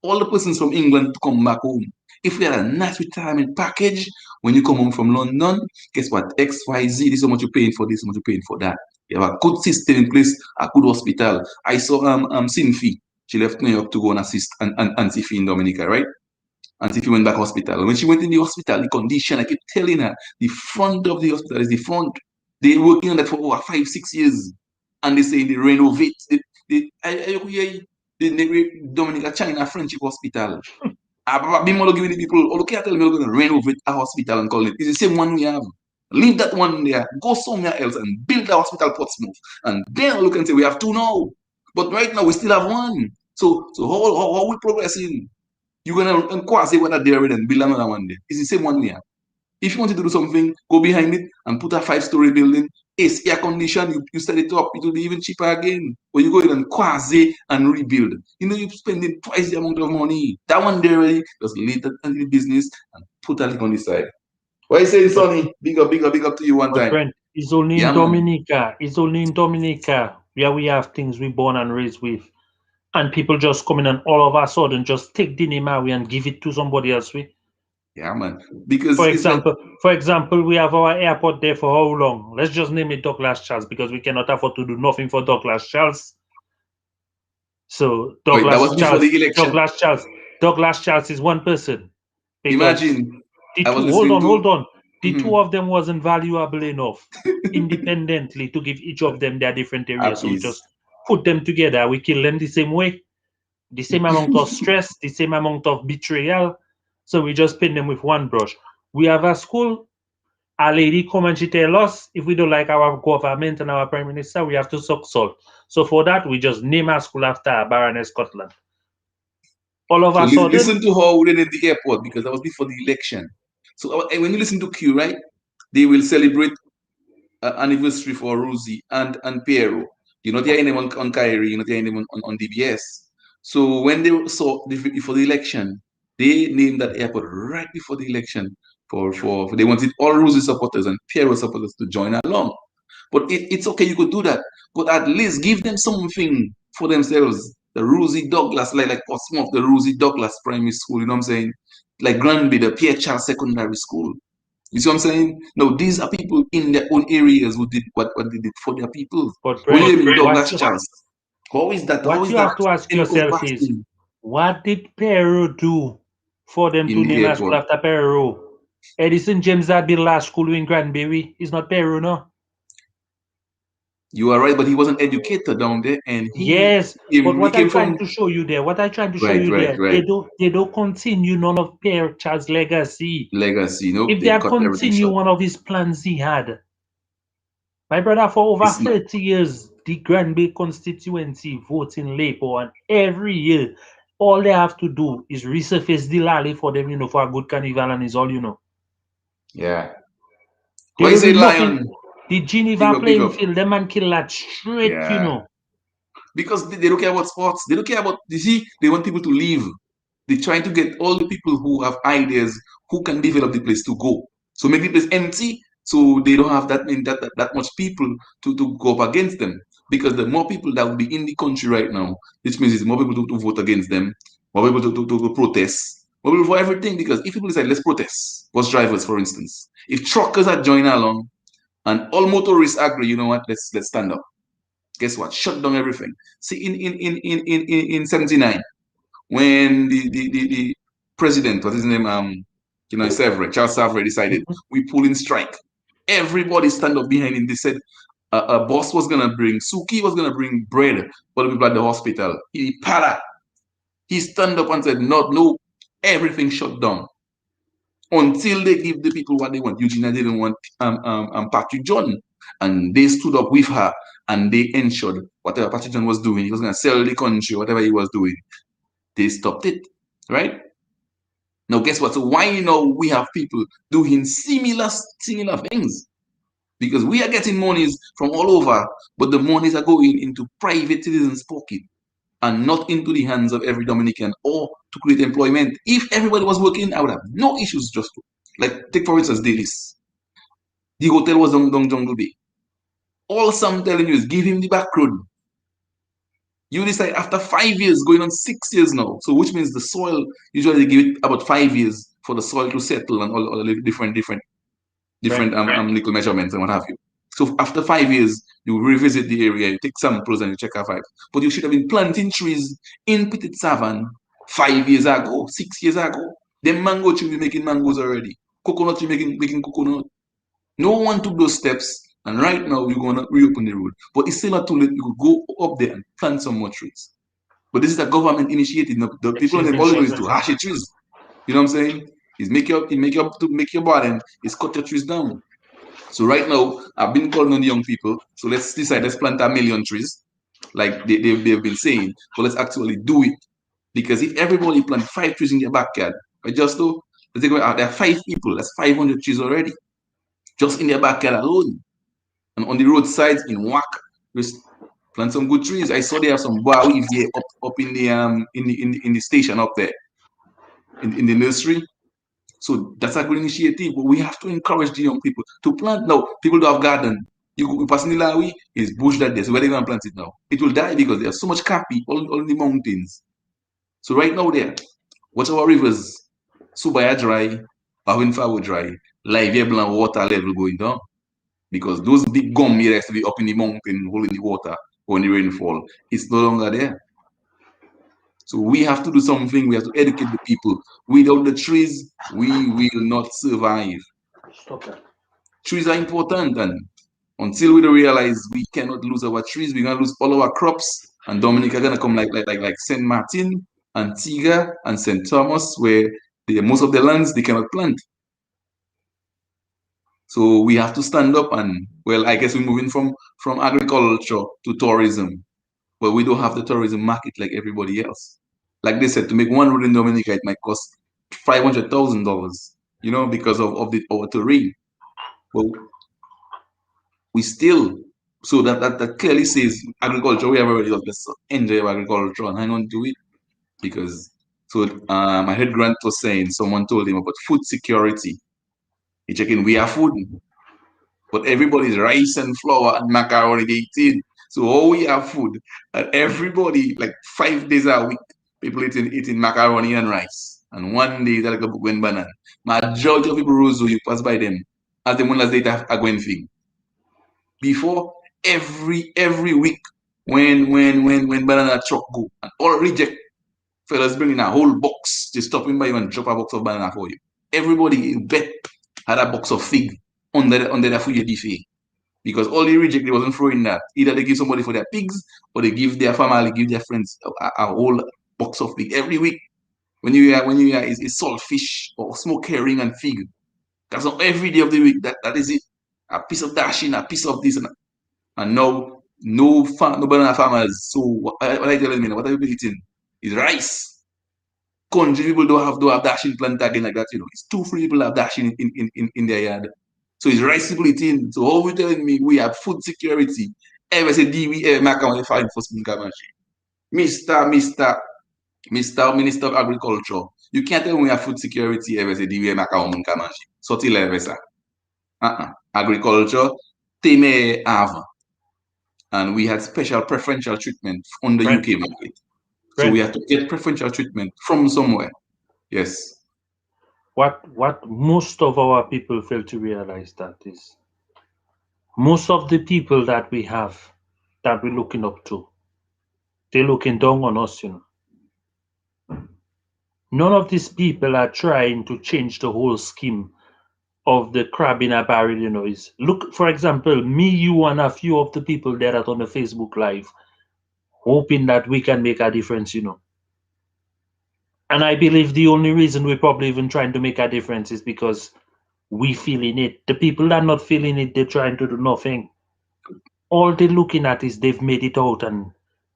Speaker 1: all the persons from England to come back home. If we had a nice retirement package, when you come home from London, guess what? XYZ, this is how much you're paying for this, how much you're paying for that. You have a good system in place, a good hospital. I saw Sinfi. She left New York to go and assist Auntie Fee in Dominica, right? Auntie Fee went back hospital. When she went in the hospital, the condition, I keep telling her, the front of the hospital is the front. They're working on that for over 5-6 years. And they say they renovate. The Dominica China Friendship Hospital. I've been giving the people, okay, I tell me we're going to renovate a hospital and call it. It's the same one we have. Leave that one there, go somewhere else and build a hospital Portsmouth. And then look and say we have two now. But right now we still have one. So how we progressing? You're going to inquire, say whether they're ready and build another one there. It's the same one we have. If you want to do something, go behind it and put a 5-story building. AC air condition, you set it up, it will be even cheaper again. Or you go in and quasi and rebuild. You know, you're spending twice the amount of money. That one there already, just leave that in the business and put that on the side. What are you saying, Sonny? Big up to you one time.
Speaker 2: Friend, it's only in Dominica. It's only in Dominica where we have things we born and raised with. And people just come in and all of a sudden just take the name away and give it to somebody else with.
Speaker 1: Yeah, man. Because
Speaker 2: for example, we have our airport there for how long? Let's just name it Douglas Charles because we cannot afford to do nothing for Douglas Charles. So Douglas Charles is one person.
Speaker 1: Imagine.
Speaker 2: Hold on. The two of them wasn't valuable enough independently to give each of them their different areas. So we just put them together. We kill them the same way. The same amount of stress, the same amount of betrayal. So we just paint them with one brush. We have a school, a lady come and she tell us if we don't like our government and our prime minister, we have to suck salt. So for that, we just name our school after Baroness Scotland. All of
Speaker 1: So
Speaker 2: a sudden,
Speaker 1: listen to how they did the airport, because that was before the election. So when you listen to Q, right, they will celebrate anniversary for Rosie and Piero. You're not hearing them on Kyrie, you're not hearing them on DBS. So when they saw before the election, they named that airport right before the election for they wanted all Rosie supporters and Piero supporters to join along. But it's okay, you could do that. But at least give them something for themselves. The Rosie Douglas, like Portsmouth, the Rosie Douglas Primary School, you know what I'm saying? Like Granby, the Pierre Charles Secondary School. You see what I'm saying? No, these are people in their own areas who did what they did for their people.
Speaker 2: but
Speaker 1: When you
Speaker 2: Brent,
Speaker 1: live in
Speaker 2: what
Speaker 1: Douglas
Speaker 2: you,
Speaker 1: Charles, how is that? How
Speaker 2: what
Speaker 1: is
Speaker 2: you
Speaker 1: that
Speaker 2: have to ask yourself is,
Speaker 1: encompassing
Speaker 2: what did Peru do for them
Speaker 1: in
Speaker 2: to
Speaker 1: the
Speaker 2: name a school
Speaker 1: airport?
Speaker 2: after Peru? Edison James had built last school in Granbury. It's not Peru, no?
Speaker 1: You are right, but he wasn't educated down there, and
Speaker 2: Yes, but
Speaker 1: he
Speaker 2: what I'm
Speaker 1: came
Speaker 2: trying
Speaker 1: from
Speaker 2: to show you there, what I'm trying to show
Speaker 1: right,
Speaker 2: you
Speaker 1: right,
Speaker 2: there,
Speaker 1: right.
Speaker 2: they don't continue none of Pierre Charles' legacy.
Speaker 1: Legacy. Nope,
Speaker 2: If they
Speaker 1: they
Speaker 2: had
Speaker 1: cut everything
Speaker 2: continued
Speaker 1: short.
Speaker 2: one of his plans he had, my brother, for over
Speaker 1: It's not.
Speaker 2: 30 years, the Granby constituency voting Labour, and every year, all they have to do is resurface the Lally for them, for a good carnival, and is all you know.
Speaker 1: Yeah.
Speaker 2: They
Speaker 1: Why you
Speaker 2: don't
Speaker 1: say
Speaker 2: do nothing.
Speaker 1: lion?
Speaker 2: The
Speaker 1: Big
Speaker 2: Geneva
Speaker 1: up, big
Speaker 2: playing
Speaker 1: up.
Speaker 2: field, them man kill that straight.
Speaker 1: Yeah. Because they don't care about sports. They don't care about, you see, they want people to leave. They're trying to get all the people who have ideas, who can develop the place to go. So make the place empty, so they don't have that much people to go up against them. Because the more people that will be in the country right now, which means it's more people to vote against them, more people to protest, more people for everything. Because if people decide, let's protest, bus drivers, for instance, if truckers are joining along and all motorists agree, you know what, let's stand up. Guess what? Shut down everything. See, in 79, when the president, what is his name, Charles Savre decided
Speaker 2: Mhm.
Speaker 1: we pull in strike. Everybody stand up behind him. They said a boss was gonna bring Suki was gonna bring bread for the people at the hospital. He stand up and said, no, no, everything shut down until they give the people what they want. Eugenia didn't want Patrick John, and they stood up with her and they ensured whatever Patrick John was doing, he was gonna sell the country, whatever he was doing, they stopped it, right? Now, guess what? So why we have people doing similar things? Because we are getting monies from all over, but the monies are going into private citizens' pocket and not into the hands of every Dominican or to create employment. If everybody was working, I would have no issues. Just like take for instance Delices. The hotel was on Jungle Bay. All I'm telling you is give him the back road. You decide after 5 years, going on 6 years now. So which means the soil usually they give it about 5 years for the soil to settle and all the different
Speaker 2: Right.
Speaker 1: little measurements and what have you. So after 5 years, you revisit the area, you take samples and you check our vibes. But you should have been planting trees in Petit Savan 5 years ago, 6 years ago. Them mango tree be making mangoes already. Coconut tree making coconut. No one took those steps, and right now we're gonna reopen the road. But it's still not too late. You could go up there and plant some more trees. But this is a government initiative. The people in the policy is to hash the trees. You know what I'm saying? Is make your burden is cut your trees down. So right now, I've been calling on the young people. So let's decide, let's plant 1,000,000 trees, like they've been saying, but let's actually do it. Because if everybody plant 5 trees in their backyard, right, just though, let's take out there are 5 people, that's 500 trees already, just in their backyard alone. And on the roadsides in WAC, just plant some good trees. I saw they have some bar leaves here up in the station up there, in the nursery. So that's a good initiative, but we have to encourage the young people to plant now. People don't have garden. You personally, Lawi is bush that there. So where they gonna plant it now? It will die because there's so much cappy all in the mountains. So right now there, watch our rivers. Subaya dry, Bawinfa dry, Livia Blanc water level going down. Because those big gum here has to be up in the mountain, holding the water when the rainfall. It's no longer there. So we have to do something. We have to educate the people. Without the trees, we will not survive.
Speaker 2: Stop that.
Speaker 1: Trees are important, and until we realize we cannot lose our trees, we're gonna lose all our crops. And Dominica gonna come like Saint Martin, Antigua, and Saint Thomas, where most of the lands they cannot plant. So we have to stand up and well, I guess we're moving from agriculture to tourism, but we don't have the tourism market like everybody else. Like they said, to make one road in Dominica, it might cost $500,000, because of the terrain. Well, we still, so that clearly says agriculture, we have already let's enjoy agriculture and hang on to it. Because, so I heard Grant was saying, someone told him about food security. He checking, we have food, but everybody's rice and flour and macaroni they eating. So all we have food, and everybody, like 5 days a week, people eating macaroni and rice. And one day they're like a going banana. Majority of people rose, you pass by them as the one as they have a going thing. Before every week when banana truck go and all reject, fellas bring in a whole box, just stop him by you and drop a box of banana for you. Everybody bet had a box of fig under the food buffet. Because all they reject, they wasn't throwing that. Either they give somebody for their pigs, or they give their family, give their friends a whole box of fig every week. When you hear is saltfish or smoked herring and fig. That's not every day of the week. That is it. A piece of dashing, a piece of this, and now no banana farmers. So what are you telling me? What are you eating? It's rice. Country people don't have dashing plant again like that. It's too free people have dashing in their yard. So it's rice people eating. So how you telling me we have food security? Ever say we make a fine for Mr. Minister of Agriculture. You can't tell me we have food security ever say we make a so till ever say. Agriculture, they may have. And we had special preferential treatment on the UK market. So we had to get preferential treatment from somewhere. Yes.
Speaker 2: What most of our people fail to realize that is most of the people that we have that we're looking up to, they're looking down on us, None of these people are trying to change the whole scheme of the crab in a barrel, is look, for example, me, you, and a few of the people there that on the Facebook Live, hoping that we can make a difference, And I believe the only reason we're probably even trying to make a difference is because we feeling it. The people that are not feeling it, they're trying to do nothing. All they're looking at is they've made it out and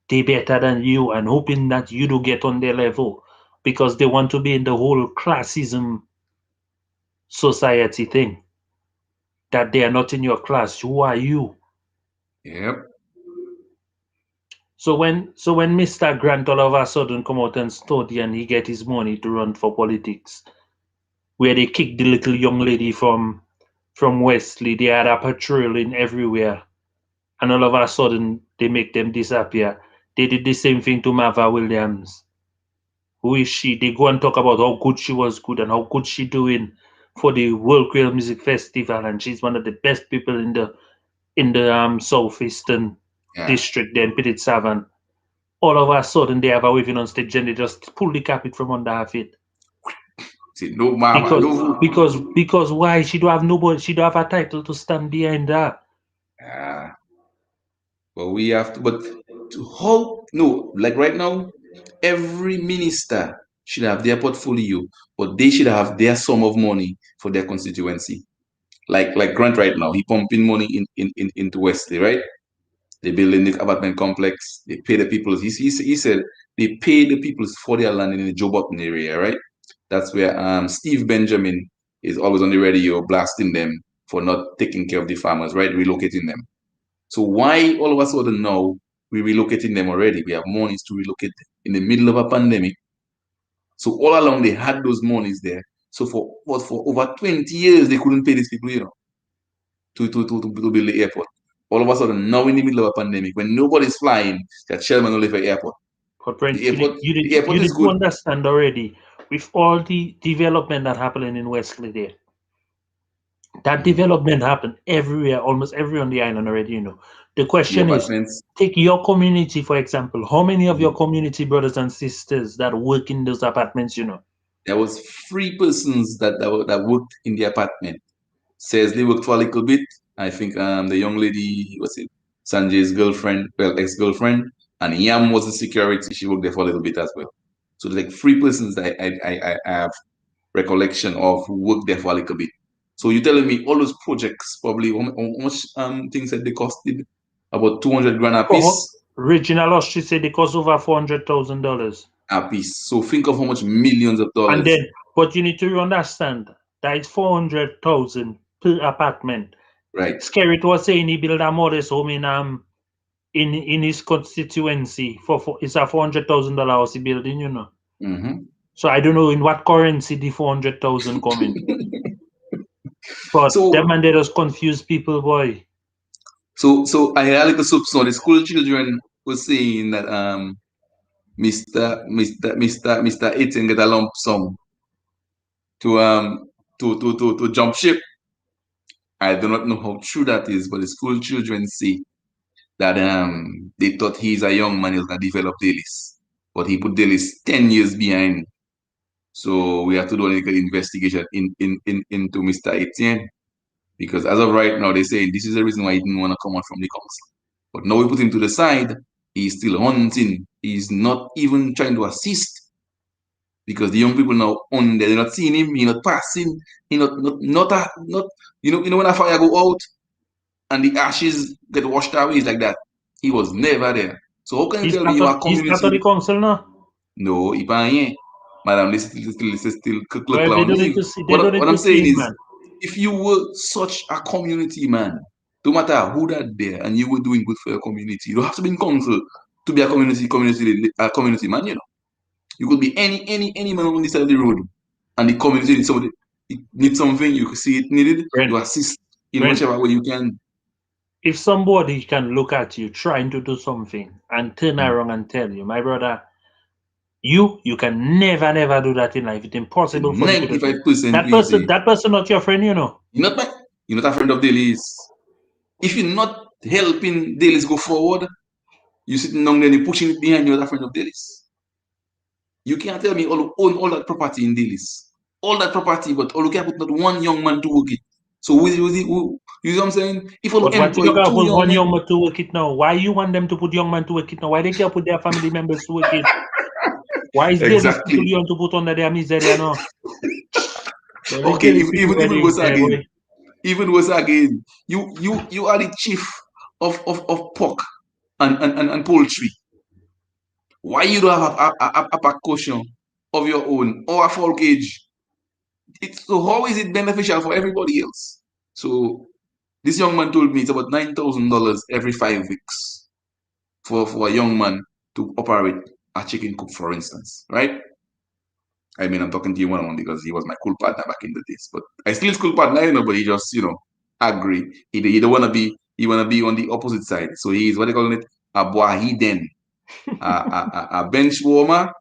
Speaker 2: they're better than you and hoping that you do get on their level because they want to be in the whole classism society thing. That they are not in your class. Who are you?
Speaker 1: Yep.
Speaker 2: So when Mr. Grant all of a sudden come out and study and he get his money to run for politics, where they kick the little young lady from Wesley, they had a patrolling everywhere, and all of a sudden they make them disappear. They did the same thing to Marva Williams. Who is she? They go and talk about how good she was good and how good she doing for the World Queer Music Festival, and she's one of the best people in the southeastern district there in Petit Savan. All of a sudden they have a waving on stage and they just pull the carpet from under her feet.
Speaker 1: See, no mama,
Speaker 2: because why? She don't have nobody, she don't have a title to stand behind her.
Speaker 1: But we have to, but how, no, like right now, every minister should have their portfolio, but they should have their sum of money for their constituency. Like Grant right now, he pumping money into Wesley, right? They building the apartment complex. They pay the people. He said they pay the people for their land in the Joe Button area, right? That's where Steve Benjamin is always on the radio blasting them for not taking care of the farmers, right? Relocating them. So why all of a sudden now we're relocating them already? We have monies to relocate them in the middle of a pandemic. So all along they had those monies there. So for over 20 years they couldn't pay these people, to build the airport. All of a sudden, now in the middle of a pandemic, when nobody's flying, that Sherman only for airport.
Speaker 2: But Brent, the airport is good. Understand already with all the development that happening in Wesley there. That development happened everywhere, almost everywhere on the island already, The question is, take your community, for example. How many of your community brothers and sisters that work in those apartments,
Speaker 1: There was 3 persons that worked in the apartment. Says they worked for a little bit. I think the young lady, what's it, Sanjay's girlfriend, well, ex-girlfriend, and Yam was the security. She worked there for a little bit as well. So there's like 3 persons that I have recollection of who worked there for a little bit. So you're telling me all those projects probably how much things that they costed? About 200 grand a piece.
Speaker 2: Regional Austria said they cost over $400,000.
Speaker 1: a piece. So think of how much millions of
Speaker 2: And
Speaker 1: dollars.
Speaker 2: then, but you need to understand that it's 400,000 per apartment.
Speaker 1: Right.
Speaker 2: Skerritt was saying he built a modest home in his constituency for it's a $400,000 house he building, you know.
Speaker 1: Mm-hmm.
Speaker 2: So I don't know in what currency the 400,000 coming. But them
Speaker 1: So
Speaker 2: and they just confuse people, boy.
Speaker 1: so I had like a sub so the school children was saying that Mr. Eaton get a lump sum to to jump ship. I do not know how true that is, but the school children say that they thought he's a young man, he was gonna develop Delices. But he put Delices 10 years behind. So we have to do a little investigation into Mr. Etienne. Because as of right now, they're saying this is the reason why he didn't want to come out from the council. But now we put him to the side, he's still hunting. He's not even trying to assist because the young people now on there, they're not seeing him, he's not passing, he not you know when a fire go out and the ashes get washed away, it's like that. He was never there. So how can you
Speaker 2: He's
Speaker 1: tell me
Speaker 2: part
Speaker 1: you
Speaker 2: of
Speaker 1: are
Speaker 2: he's part of
Speaker 1: community?
Speaker 2: the council now.
Speaker 1: No, il pas rien. Madam, this is still
Speaker 2: But if they
Speaker 1: clown
Speaker 2: don't need
Speaker 1: leave.
Speaker 2: to see they don't need
Speaker 1: What
Speaker 2: to
Speaker 1: I'm
Speaker 2: see
Speaker 1: saying
Speaker 2: him,
Speaker 1: is,
Speaker 2: man.
Speaker 1: if you were such a community man, no matter who that there, and you were doing good for your community, you don't have to be in council to be a community man. You know, you could be any man on this side of the road, and the community needs somebody, it needs something. You could see it needed,
Speaker 2: Brent,
Speaker 1: you assist in
Speaker 2: Brent,
Speaker 1: whichever way you can.
Speaker 2: if somebody can look at you trying to do something and turn
Speaker 1: Mm.
Speaker 2: around and tell you, my brother, you can never do that in life. It's impossible for you to do it.
Speaker 1: 95% will say,
Speaker 2: That person not your friend, you know.
Speaker 1: you're not a friend of Delices. If you're not helping Delices go forward, you sitting down there and pushing it behind you as a friend of Delices. You can't tell me all own all that property in Delices. All that property, but all you can put not one young man to work it. So you know what I'm saying? If you
Speaker 2: But what you
Speaker 1: employ
Speaker 2: gonna
Speaker 1: two
Speaker 2: put
Speaker 1: young
Speaker 2: one
Speaker 1: men,
Speaker 2: young man to work it now? Why you want them to put young man to work it now? Why they can't put their family members to work it? Why is there these people
Speaker 1: exactly.
Speaker 2: you want to put under their miseria now? Well, let's
Speaker 1: Okay,
Speaker 2: get these people where
Speaker 1: even
Speaker 2: they
Speaker 1: worse
Speaker 2: there,
Speaker 1: again.
Speaker 2: boy.
Speaker 1: Even worse again. You are the chief of pork and poultry. Why you don't have a percussion of your own or a folk age? So how is it beneficial for everybody else? So this young man told me it's about $9,000 every 5 weeks for a young man to operate a chicken coop, for instance, right? I mean, I'm talking to you one on one because he was my cool partner back in the days. But I still is cool partner, you know, but he just, agree. He don't wanna be on the opposite side. So he's what they call it, a boahiden, a bench warmer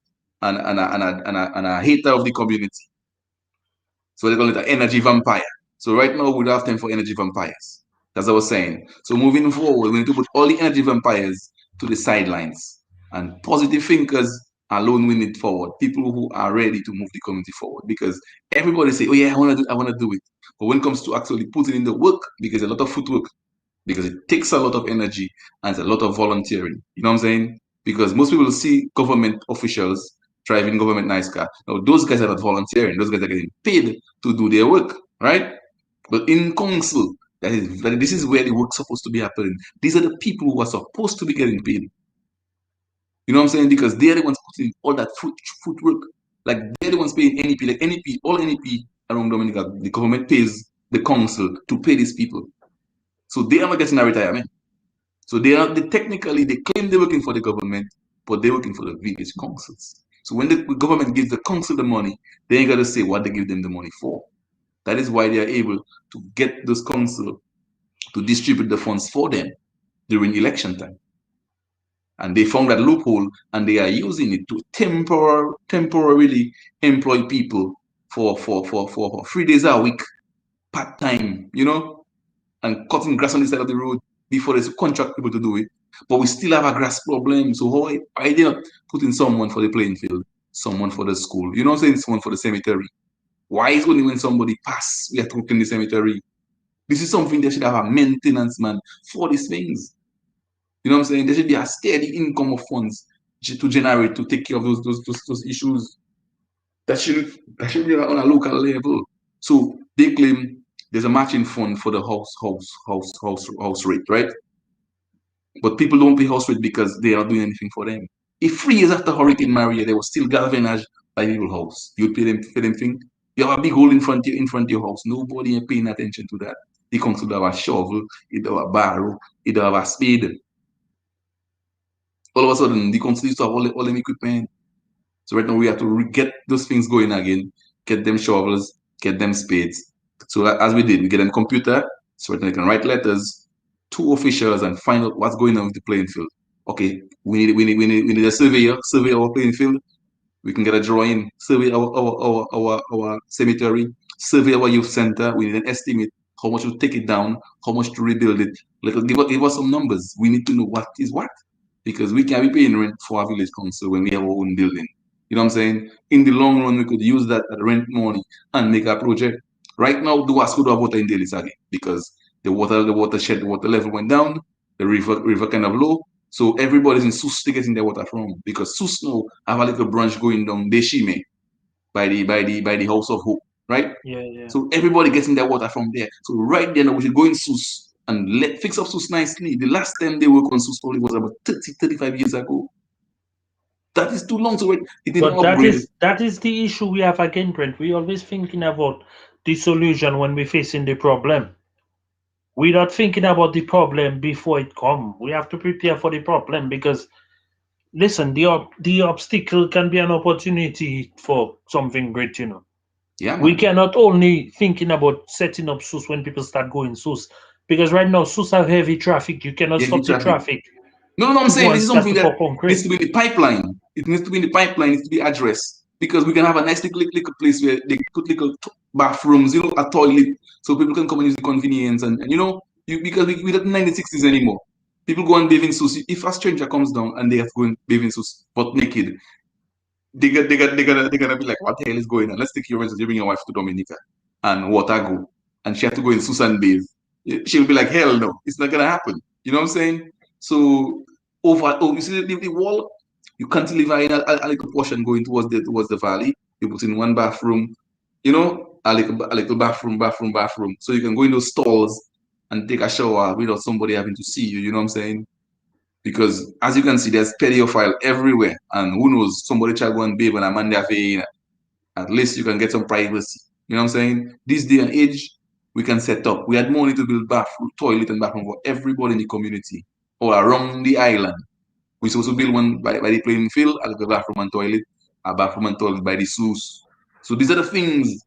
Speaker 1: and a hater of the community. So they call it an energy vampire. So right now we don't have time for energy vampires. That's what I was saying. So moving forward, we need to put all the energy vampires to the sidelines. And positive thinkers alone win it forward. People who are ready to move the community forward. Because everybody say, oh yeah, I wanna do it. But when it comes to actually putting in the work, because a lot of footwork, because it takes a lot of energy and a lot of volunteering. You know what I'm saying? Because most people see government officials driving government nice car. Now those guys are not volunteering; those guys are getting paid to do their work, right? But in council, this is where the work's supposed to be happening. These are the people who are supposed to be getting paid. You know what I'm saying? Because they're the ones putting all that footwork. Like they're the ones paying NEP, like NEP, all NEP around Dominica, the government pays the council to pay these people. So they are not getting a retirement. So technically they claim they're working for the government, but they're working for the village councils. So when the government gives the council the money, they ain't got to say what they give them the money for. That is why they are able to get those council to distribute the funds for them during election time. And they found that loophole and they are using it to temporarily employ people for 3 days a week, part time, and cutting grass on the side of the road before they contract people to do it. But we still have a grass problem. So why they not putting someone for the playing field, someone for the school? You know what I'm saying? Someone for the cemetery. Why is only when somebody pass we have to clean the cemetery? This is something they should have a maintenance man for these things. You know what I'm saying? There should be a steady income of funds to generate to take care of those issues. That should be on a local level. So they claim there's a matching fund for the house rate, right? But people don't pay house rate because they are not doing anything for them. If 3 years after Hurricane Maria, they were still galvanized by people's house, you'd pay them thing. You have a big hole in front of your house. Nobody ain't paying attention to that. He comes to have a shovel, he do have a barrow, he do have a spade. All of a sudden, the comes to have all them equipment. So right now we have to get those things going again, get them shovels, get them spades. So as we did, we get them computer, so right now they can write letters to officials and find out what's going on with the playing field. Okay, we need a surveyor, survey our playing field. We can get a drawing, survey our cemetery, survey our youth center. We need an estimate how much to take it down, how much to rebuild it. Like give us some numbers. We need to know what is what. Because we can't be paying rent for our village council when we have our own building. You know what I'm saying? In the long run, we could use that rent money and make a project. Right now, do us could have water in Delices again because the watershed, the water level went down, the river kind of low. So everybody's in Sus to getting their water from because Sus now have a little branch going down Deshime by the House of Hope, right?
Speaker 2: Yeah.
Speaker 1: So everybody getting their water from there. So right there now we should go in Sus and fix up Sus nicely. The last time they worked on Sus probably was about 30, 35 years ago. That is too long. So it didn't
Speaker 2: But that
Speaker 1: upgrade.
Speaker 2: is the issue we have again, Brent. We always thinking about the solution when we're facing the problem. We're not thinking about the problem before it come. We have to prepare for the problem because listen, the obstacle can be an opportunity for something great, you know.
Speaker 1: Yeah,
Speaker 2: We
Speaker 1: man.
Speaker 2: cannot only thinking about setting up SUS when people start going SUS because right now SUS have heavy traffic. You cannot
Speaker 1: Heavy
Speaker 2: stop the
Speaker 1: traffic.
Speaker 2: traffic
Speaker 1: No, I'm
Speaker 2: to go
Speaker 1: saying
Speaker 2: and
Speaker 1: this is
Speaker 2: start
Speaker 1: something
Speaker 2: to
Speaker 1: that
Speaker 2: pour
Speaker 1: needs
Speaker 2: concrete.
Speaker 1: to be in the pipeline. It needs to be in the pipeline. It needs to be addressed because we can have a nice little place where they put little bathrooms, a toilet, so people can come and use the convenience. And because we don't 1960s anymore. People go and bathe in sus. If a stranger comes down and they have to go and bathe in sus, but naked, they're gonna be like, what the hell is going on? Let's take your instance, you bring your wife to Dominica and water go, and she had to go in Susan bathe. She'll be like, hell no, it's not gonna happen. You know what I'm saying? So you see the wall, you cantilever in a little portion going towards the valley. You put in one bathroom, a little bathroom. So you can go in those stalls and take a shower without somebody having to see you. You know what I'm saying? Because as you can see, there's pedophile everywhere, and who knows, somebody try go and bathe and a man there for at least you can get some privacy. You know what I'm saying? This day and age, we can set up. We had money to build bathroom, toilet, and bathroom for everybody in the community or around the island. We supposed to build one by the playing field, a bathroom and toilet by the SUS. So these are the things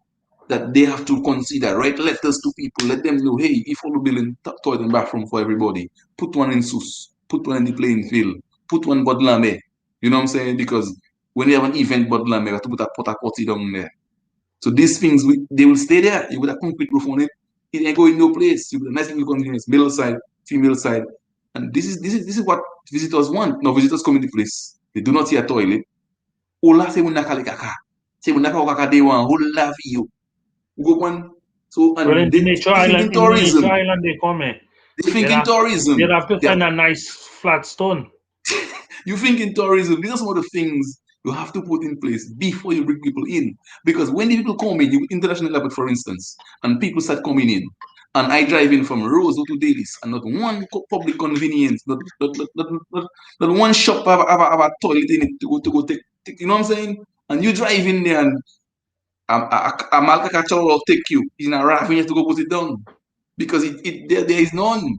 Speaker 1: that they have to consider. Write letters to people, let them know, hey, if we're building toilet and bathroom for everybody, put one in SUS, put one in the playing field, put one Bodlame. You know what I'm saying? Because when you have an event Bodlame, you have to put a porta potty down there. So these things, they will stay there. You with a concrete roof on it. It ain't going no place. You with a nice little convenience, male side, female side. And this is what visitors want. Now visitors come in the place. They do not see a toilet. Ola se muna kali kaka. Se muna kaka they want whole love you. Go one. So
Speaker 2: Well,
Speaker 1: and they think in
Speaker 2: In the nature
Speaker 1: tourism.
Speaker 2: island, they come in.
Speaker 1: They think in
Speaker 2: They'll
Speaker 1: tourism.
Speaker 2: have to
Speaker 1: They
Speaker 2: find a nice flat stone.
Speaker 1: You think in tourism, these are some of the things you have to put in place before you bring people in. Because when the people come in, you international airport, for instance, and people start coming in, and I drive in from Rose to Dailies, and not one public convenience, not one shop have a toilet in it to go take, you know what I'm saying? And you drive in there, and a Malka catcher will take you in a raft, and you have to go put it down because there is none.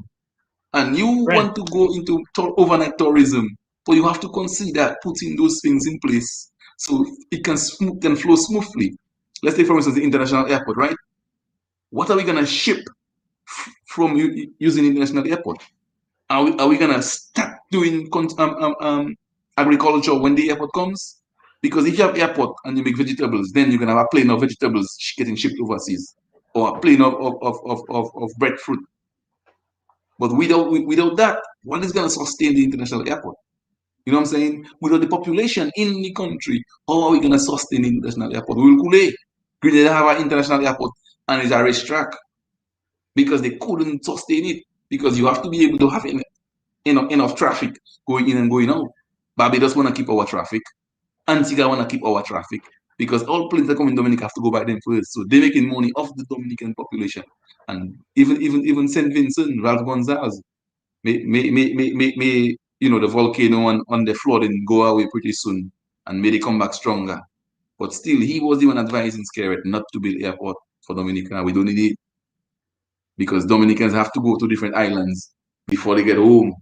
Speaker 1: And you
Speaker 2: Brent,
Speaker 1: want to go into overnight tourism, but you have to consider putting those things in place so it can flow smoothly. Let's take, for instance, the international airport, right? What are we going to ship from using international airport? Are we going to start doing agriculture when the airport comes? Because if you have airport and you make vegetables, then you can have a plane of vegetables getting shipped overseas or a plane of breadfruit. But without that, what is going to sustain the international airport? You know what I'm saying? Without the population in the country, how are we going to sustain the international airport? We will Kule. Grenada have an international airport and it's a racetrack because they couldn't sustain it because you have to be able to have enough traffic going in and going out. Barbados want to keep our traffic. Antigua want to keep our traffic because all planes that come in Dominica have to go by them first. So they're making money off the Dominican population. And even St. Vincent, Ralph Gonzalez, may the volcano on the flooding go away pretty soon and maybe come back stronger. But still, he was the one advising Skerrit not to build airport for Dominica. We don't need it because Dominicans have to go to different islands before they get home.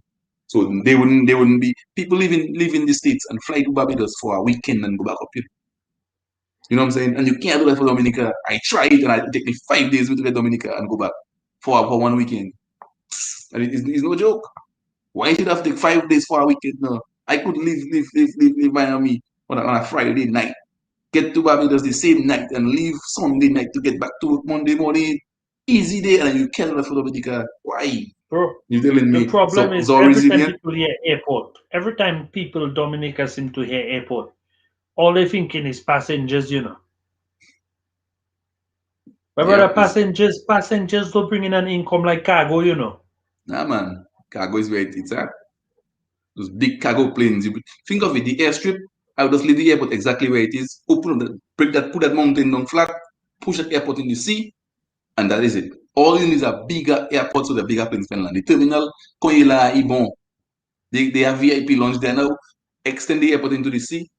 Speaker 1: So they wouldn't be people live in the States and fly to Barbados for a weekend and go back up here. You know what I'm saying? And you can't do that for Dominica. I tried and it took me 5 days to get Dominica and go back for 1 weekend. And it's no joke. Why should I have to take 5 days for a weekend? No. I could leave Miami on a Friday night, get to Barbados the same night, and leave Sunday night to get back to work Monday morning. Easy day, and you can't do that for Dominica. Why?
Speaker 2: Bro,
Speaker 1: You telling me?
Speaker 2: the problem is
Speaker 1: so
Speaker 2: every
Speaker 1: resilient?
Speaker 2: time people hear airport, every time people Dominica seem to hear airport, all they thinking is passengers, you know. But brother, passengers don't bring in an income like cargo, you know.
Speaker 1: Nah, man. Cargo is where it's at. Those big cargo planes. You think of it, the airstrip. I would just leave the airport exactly where it is. Open up put that mountain down flat, push that airport in the sea, and that is it. All you need is a bigger airport so the bigger planes can land. The terminal, Koila, Ibon, they have VIP launch there now. Extend the airport into the sea,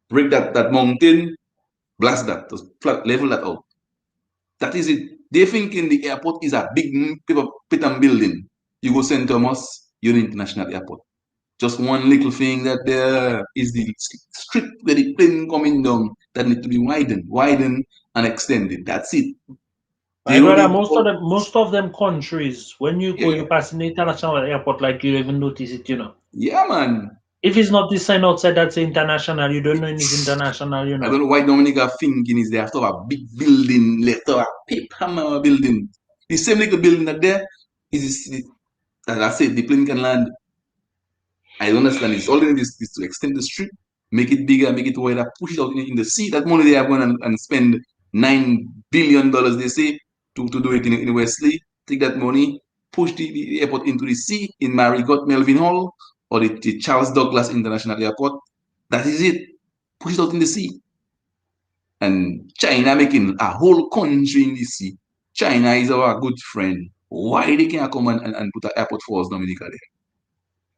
Speaker 1: break that mountain, blast that, just flat, level that out. That is it. They thinking the airport is a big paper building. You go St. Thomas, you're an international airport. Just one little thing that there is the strip where the plane coming down that need to be widened and extended. That's it.
Speaker 2: My brother, most of them countries, when you go, you pass in the international airport like you even notice it, you know.
Speaker 1: Yeah, man.
Speaker 2: If it's not this sign outside that's international, you don't know it's international, you know.
Speaker 1: I don't know why Dominica thinking is they have to have a big building, later a paper hammer building. The same little building that there is, as I said, the plane can land. I don't understand. It's all they need is to extend the strip, make it bigger, make it wider, push it out in the sea. That money they are going and spend $9 billion, they say, to do it in Wesley. Take that money, push the airport into the sea in Marigot, Melvin Hall, or the Charles Douglas International Airport. That is it. Push it out in the sea. And China making a whole country in the sea. China is our good friend. Why they can't come and put an airport for us, Dominica, there?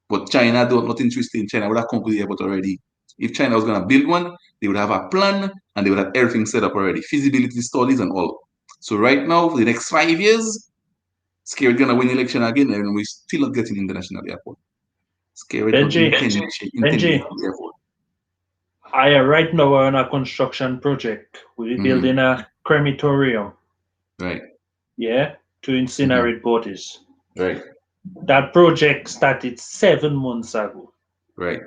Speaker 1: But China not interested in China would have come to the airport already. If China was going to build one, they would have a plan and they would have everything set up already, feasibility studies and all. So right now, for the next 5 years, Skerrit going to win election again, and we're still not getting international airport. Skerrit
Speaker 2: Benji,
Speaker 1: airport.
Speaker 2: I right now we're on a construction project. We're building a crematorium.
Speaker 1: Right.
Speaker 2: Yeah, to incinerate bodies.
Speaker 1: Right.
Speaker 2: That project started 7 months ago.
Speaker 1: Right.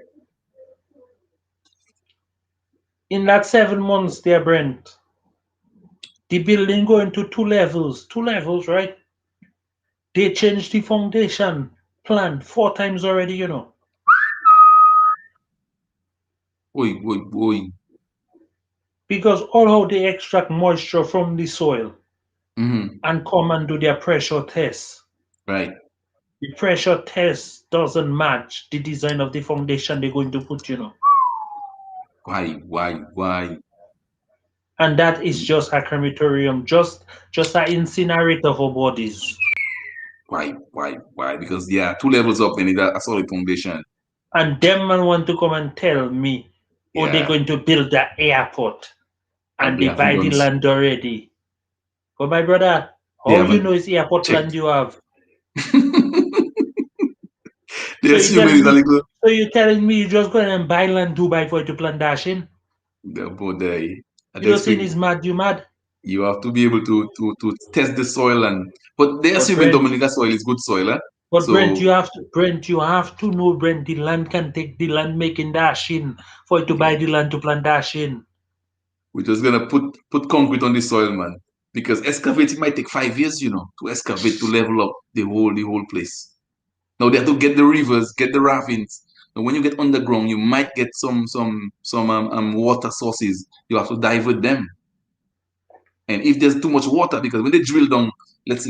Speaker 2: In that 7 months there, Brent, the building going to 2 levels. 2 levels, right? They changed the foundation plan 4 times already, you know.
Speaker 1: Oi.
Speaker 2: Because all how they extract moisture from the soil and come and do their pressure tests.
Speaker 1: Right.
Speaker 2: The pressure test doesn't match the design of the foundation they're going to put, you know.
Speaker 1: Why?
Speaker 2: And that is just a crematorium, just an incinerator for bodies.
Speaker 1: Why? Because 2 levels up and it's a solid foundation.
Speaker 2: And them man want to come and tell me, they're going to build the airport and they buy the land already. But my brother, all you know is airport land you have. So you're telling me you're just going and buy land Dubai for it to plant dash in?
Speaker 1: You
Speaker 2: don't think it's mad, you mad?
Speaker 1: You have to be able to test the soil but they assuming Dominica soil is good soil,
Speaker 2: But so, Brent, you have to know, Brent, the land can take the land making dash in for it to buy the land to plant dash in.
Speaker 1: We're just gonna put concrete on the soil, man. Because excavating might take 5 years, you know, to excavate to level up the whole place. Now they have to get the rivers, get the ravines. And when you get underground, you might get some water sources. You have to divert them. And if there's too much water, because when they drill down, let's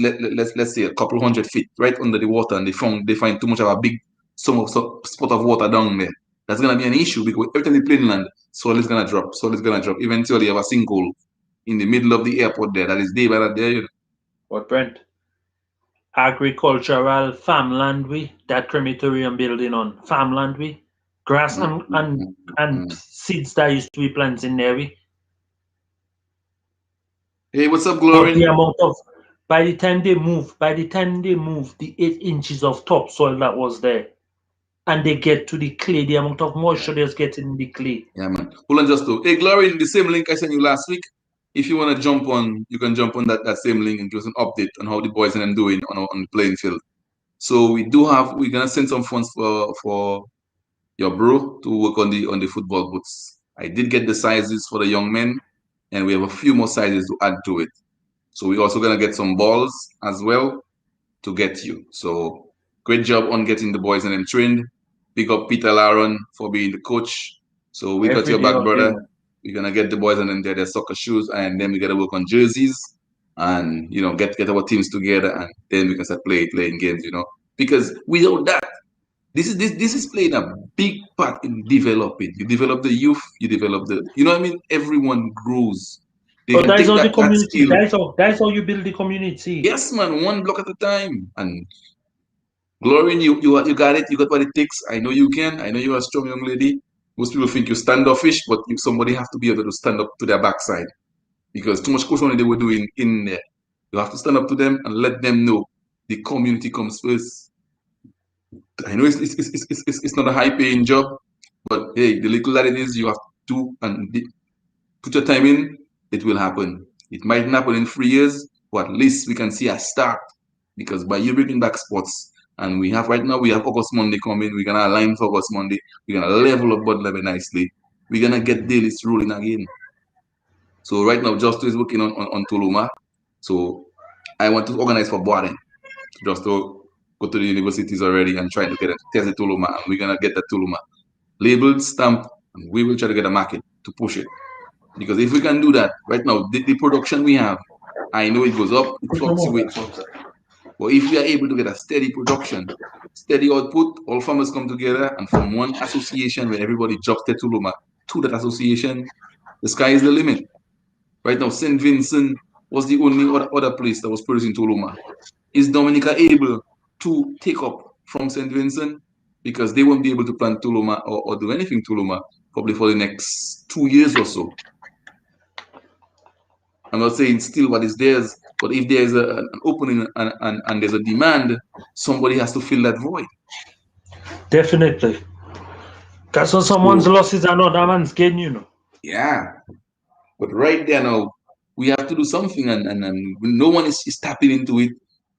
Speaker 1: say a couple 100 feet right under the water, and they find too much of a big spot of water down there, that's gonna be an issue because every time they plane land, soil is gonna drop. Eventually, you have a sinkhole in the middle of the airport there that is day by day.
Speaker 2: But Brent, agricultural farmland we that crematorium building on farmland we grass
Speaker 1: Mm,
Speaker 2: and
Speaker 1: mm,
Speaker 2: and
Speaker 1: mm,
Speaker 2: and
Speaker 1: mm.
Speaker 2: seeds that used to be planted in there we.
Speaker 1: Hey, what's up,
Speaker 2: But the
Speaker 1: Glorin?
Speaker 2: amount of by the time they move the 8 inches of topsoil that was there and they get to the clay, the amount of
Speaker 1: Yeah,
Speaker 2: moisture that's getting in the clay.
Speaker 1: yeah, man. Hold on just to. Hey, Glorin, the same link I sent you last week. If you want to jump on, you can jump on that same link and give us an update on how the boys and them doing on the playing field. So we're gonna send some funds for your bro to work on the football boots. I did get the sizes for the young men, and we have a few more sizes to add to it. So we're also gonna get some balls as well to get you. So great job on getting the boys and them trained. Big up Peter Laron for being the coach. So we got
Speaker 2: Every
Speaker 1: your
Speaker 2: day
Speaker 1: back,
Speaker 2: out there,
Speaker 1: brother.
Speaker 2: man.
Speaker 1: We're gonna get the boys and them their soccer shoes, and then we gotta work on jerseys, and get our teams together, and then we can start playing games. Because without that, this is playing a big part in developing. You develop the youth, you develop the what I mean. Everyone grows. They
Speaker 2: But
Speaker 1: can
Speaker 2: that is
Speaker 1: take
Speaker 2: how the
Speaker 1: that
Speaker 2: community.
Speaker 1: skill.
Speaker 2: That's how you build the community.
Speaker 1: Yes, man, one block at a time. And Glory, you got it. You got what it takes. I know you can. I know you're a strong young lady. Most people think you standoffish, but somebody have to be able to stand up to their backside because too much caution they were doing in there. You have to stand up to them and let them know the community comes first. I know it's not a high paying job, but hey, the little that it is, you have to do and put your time in, it will happen. It might not happen in 3 years, but at least we can see a start. Because by you bringing back sports, and we have right now, we have August Monday coming, we're gonna align for August Monday, we're gonna level up Bud Level nicely. We're gonna get Delices rolling again. So right now, Justo is working on Tuluma. So I want to organize for Boaden. Just to go to the universities already and try to get a test the Tuluma, and we're gonna get that Tuluma labeled, stamped, and we will try to get a market to push it. Because if we can do that right now, the production we have, I know it goes up, it fluctuates. But if we are able to get a steady production, steady output, all farmers come together and from one association where everybody drops their Tuluma to that association, the sky is the limit. Right now, St. Vincent was the only other place that was producing Tuluma. Is Dominica able to take up from St. Vincent? Because they won't be able to plant Tuluma or do anything Tuluma probably for the next 2 years or so. I'm not saying still what is theirs, but if there's an opening and there's a demand, somebody has to fill that void.
Speaker 2: Definitely. Because when someone's
Speaker 1: So,
Speaker 2: loss is another man's gain,
Speaker 1: yeah. But right there now, we have to do something, and no one is tapping into it.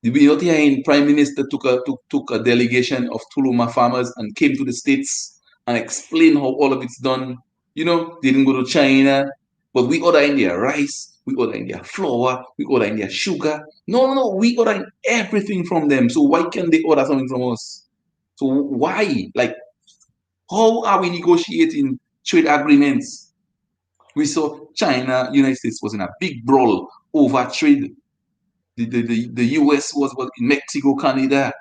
Speaker 1: The out here in Prime Minister took a delegation of Tuluma farmers and came to the States and explained how all of it's done. They didn't go to China, but we order in their rice, we order in their flour, we order in their sugar. No, we order in everything from them. So why can't they order something from us? So why? Like, how are we negotiating trade agreements? We saw China, United States was in a big brawl over trade. The US was in Mexico, Canada.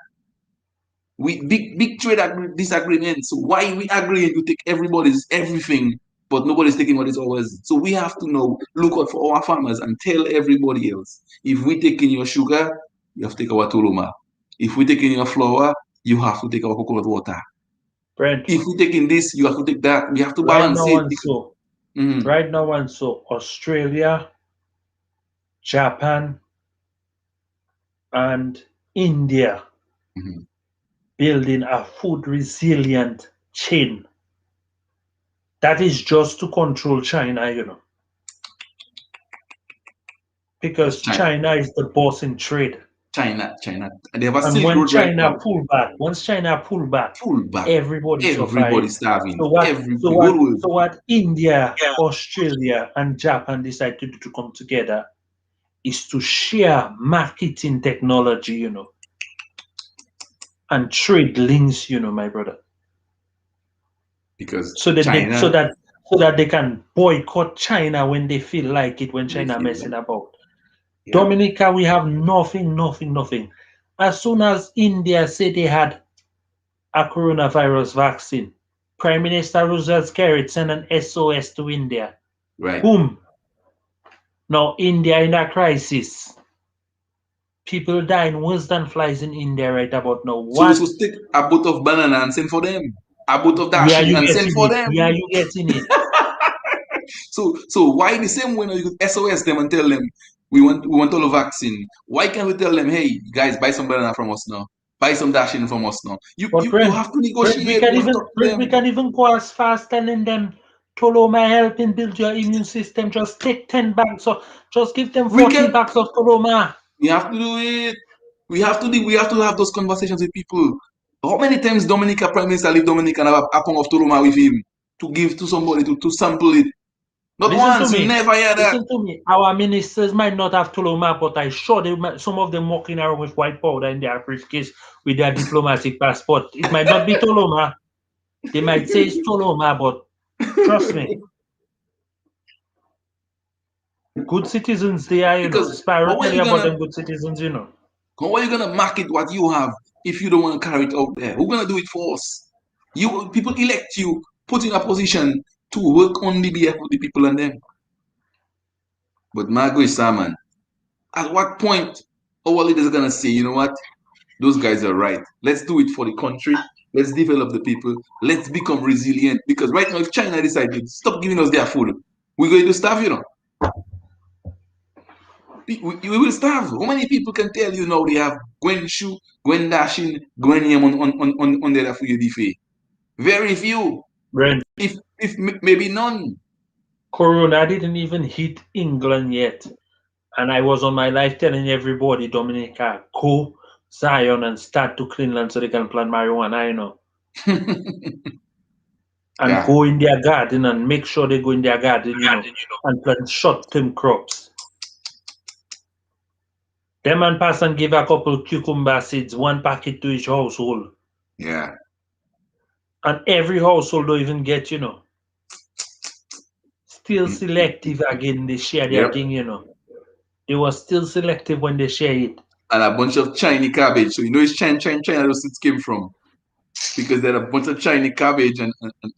Speaker 1: We big trade disagreements. So why we agreeing to take everybody's everything, but nobody's taking what is ours? So we have to know, look out for our farmers and tell everybody else. If we take in your sugar, you have to take our tuluma. If we take in your flour, you have to take our coconut water.
Speaker 2: Brent,
Speaker 1: If we take in this, you have to take that. We have to
Speaker 2: right
Speaker 1: balance
Speaker 2: now
Speaker 1: it.
Speaker 2: and so,
Speaker 1: Mhm.
Speaker 2: right now and so, Australia, Japan, and India
Speaker 1: Mhm.
Speaker 2: building a food resilient chain. That is just to control China.
Speaker 1: That's
Speaker 2: Because
Speaker 1: China.
Speaker 2: China is the boss in trade.
Speaker 1: China. And they have a
Speaker 2: And
Speaker 1: Silk
Speaker 2: when
Speaker 1: Road right
Speaker 2: China
Speaker 1: now.
Speaker 2: pull back, once China pull back,
Speaker 1: Pull back.
Speaker 2: everybody suffer.
Speaker 1: Everybody's starving.
Speaker 2: So what so
Speaker 1: Everybody.
Speaker 2: what
Speaker 1: Whole
Speaker 2: so what India, Australia, and Japan decide to do to come together is to share marketing technology, and trade links, my brother.
Speaker 1: because
Speaker 2: So that they so
Speaker 1: China,
Speaker 2: that so that they can boycott China when they feel like it when
Speaker 1: they
Speaker 2: China
Speaker 1: feel like,
Speaker 2: messing about.
Speaker 1: yeah,
Speaker 2: Dominica, we have nothing, nothing, nothing. As soon as India said they had a coronavirus vaccine, Prime Minister Roosevelt carried sent an SOS to India.
Speaker 1: right.
Speaker 2: Boom. Now India in a crisis. People dying worse than flies in India right about now.
Speaker 1: So we
Speaker 2: What?
Speaker 1: should take a boat of banana and send for them. A boat of
Speaker 2: Where
Speaker 1: dashing
Speaker 2: you
Speaker 1: and send
Speaker 2: getting
Speaker 1: for
Speaker 2: it?
Speaker 1: them.
Speaker 2: Where you getting it?
Speaker 1: So why the same way now you could SOS them and tell them we want all the vaccine? Why can't we tell them, hey guys, buy some banana from us now, buy some dashing from us now? You
Speaker 2: But
Speaker 1: you, you
Speaker 2: Brent,
Speaker 1: have to
Speaker 2: Brent, we
Speaker 1: negotiate.
Speaker 2: can
Speaker 1: You have to
Speaker 2: even
Speaker 1: talk to
Speaker 2: Brent, we
Speaker 1: them.
Speaker 2: can even go as fast telling them Toloma helping build your immune system. Just take 10 bags or just give them
Speaker 1: We
Speaker 2: 40
Speaker 1: can.
Speaker 2: bags of Toloma.
Speaker 1: We have to do it. We have to have those conversations with people. How many times Dominica Prime Minister leave Dominica and have a pound of Turuma with him to give to somebody to sample it? Not
Speaker 2: Listen to
Speaker 1: once. You
Speaker 2: me.
Speaker 1: never hear that.
Speaker 2: Listen to me. Our ministers might not have Toloma, but I sure some of them walking around with white powder in their briefcase with their diplomatic passport. It might not be Toloma. They might say it's Toloma, but trust me, good citizens they are,
Speaker 1: Because
Speaker 2: Sparrow
Speaker 1: how are
Speaker 2: tell
Speaker 1: you
Speaker 2: you about
Speaker 1: gonna
Speaker 2: them good citizens.
Speaker 1: how are you gonna market what you have if you don't want to carry it out there? Who's gonna do it for us? You people elect you, put in a position to work on the behalf of the people and them. But Margaret Salmon, at what point our leaders are gonna say, you know what? Those guys are right. Let's do it for the country. Let's develop the people. Let's become resilient. Because right now, if China decides to stop giving us their food, we're going to starve, you know. We will starve. How many people can tell you now they have Gwen Shu, Gwen Dashin, Gwen Yam on their food? Very few.
Speaker 2: Brent,
Speaker 1: If maybe none.
Speaker 2: Corona didn't even hit England yet. And I was on my life telling everybody, Dominica, go Zion and start to Cleanland so they can plant marijuana, and
Speaker 1: Yeah.
Speaker 2: go in their garden and make sure they go in their garden, and plant short-term crops. Them and pass and give a couple cucumber seeds, one packet to each household.
Speaker 1: Yeah.
Speaker 2: And every household don't even get. Still selective again, they share their
Speaker 1: Yep.
Speaker 2: thing. They were still selective when they share it.
Speaker 1: And a bunch of Chinese cabbage. So you know it's China those seeds came from. Because there are a bunch of Chinese cabbage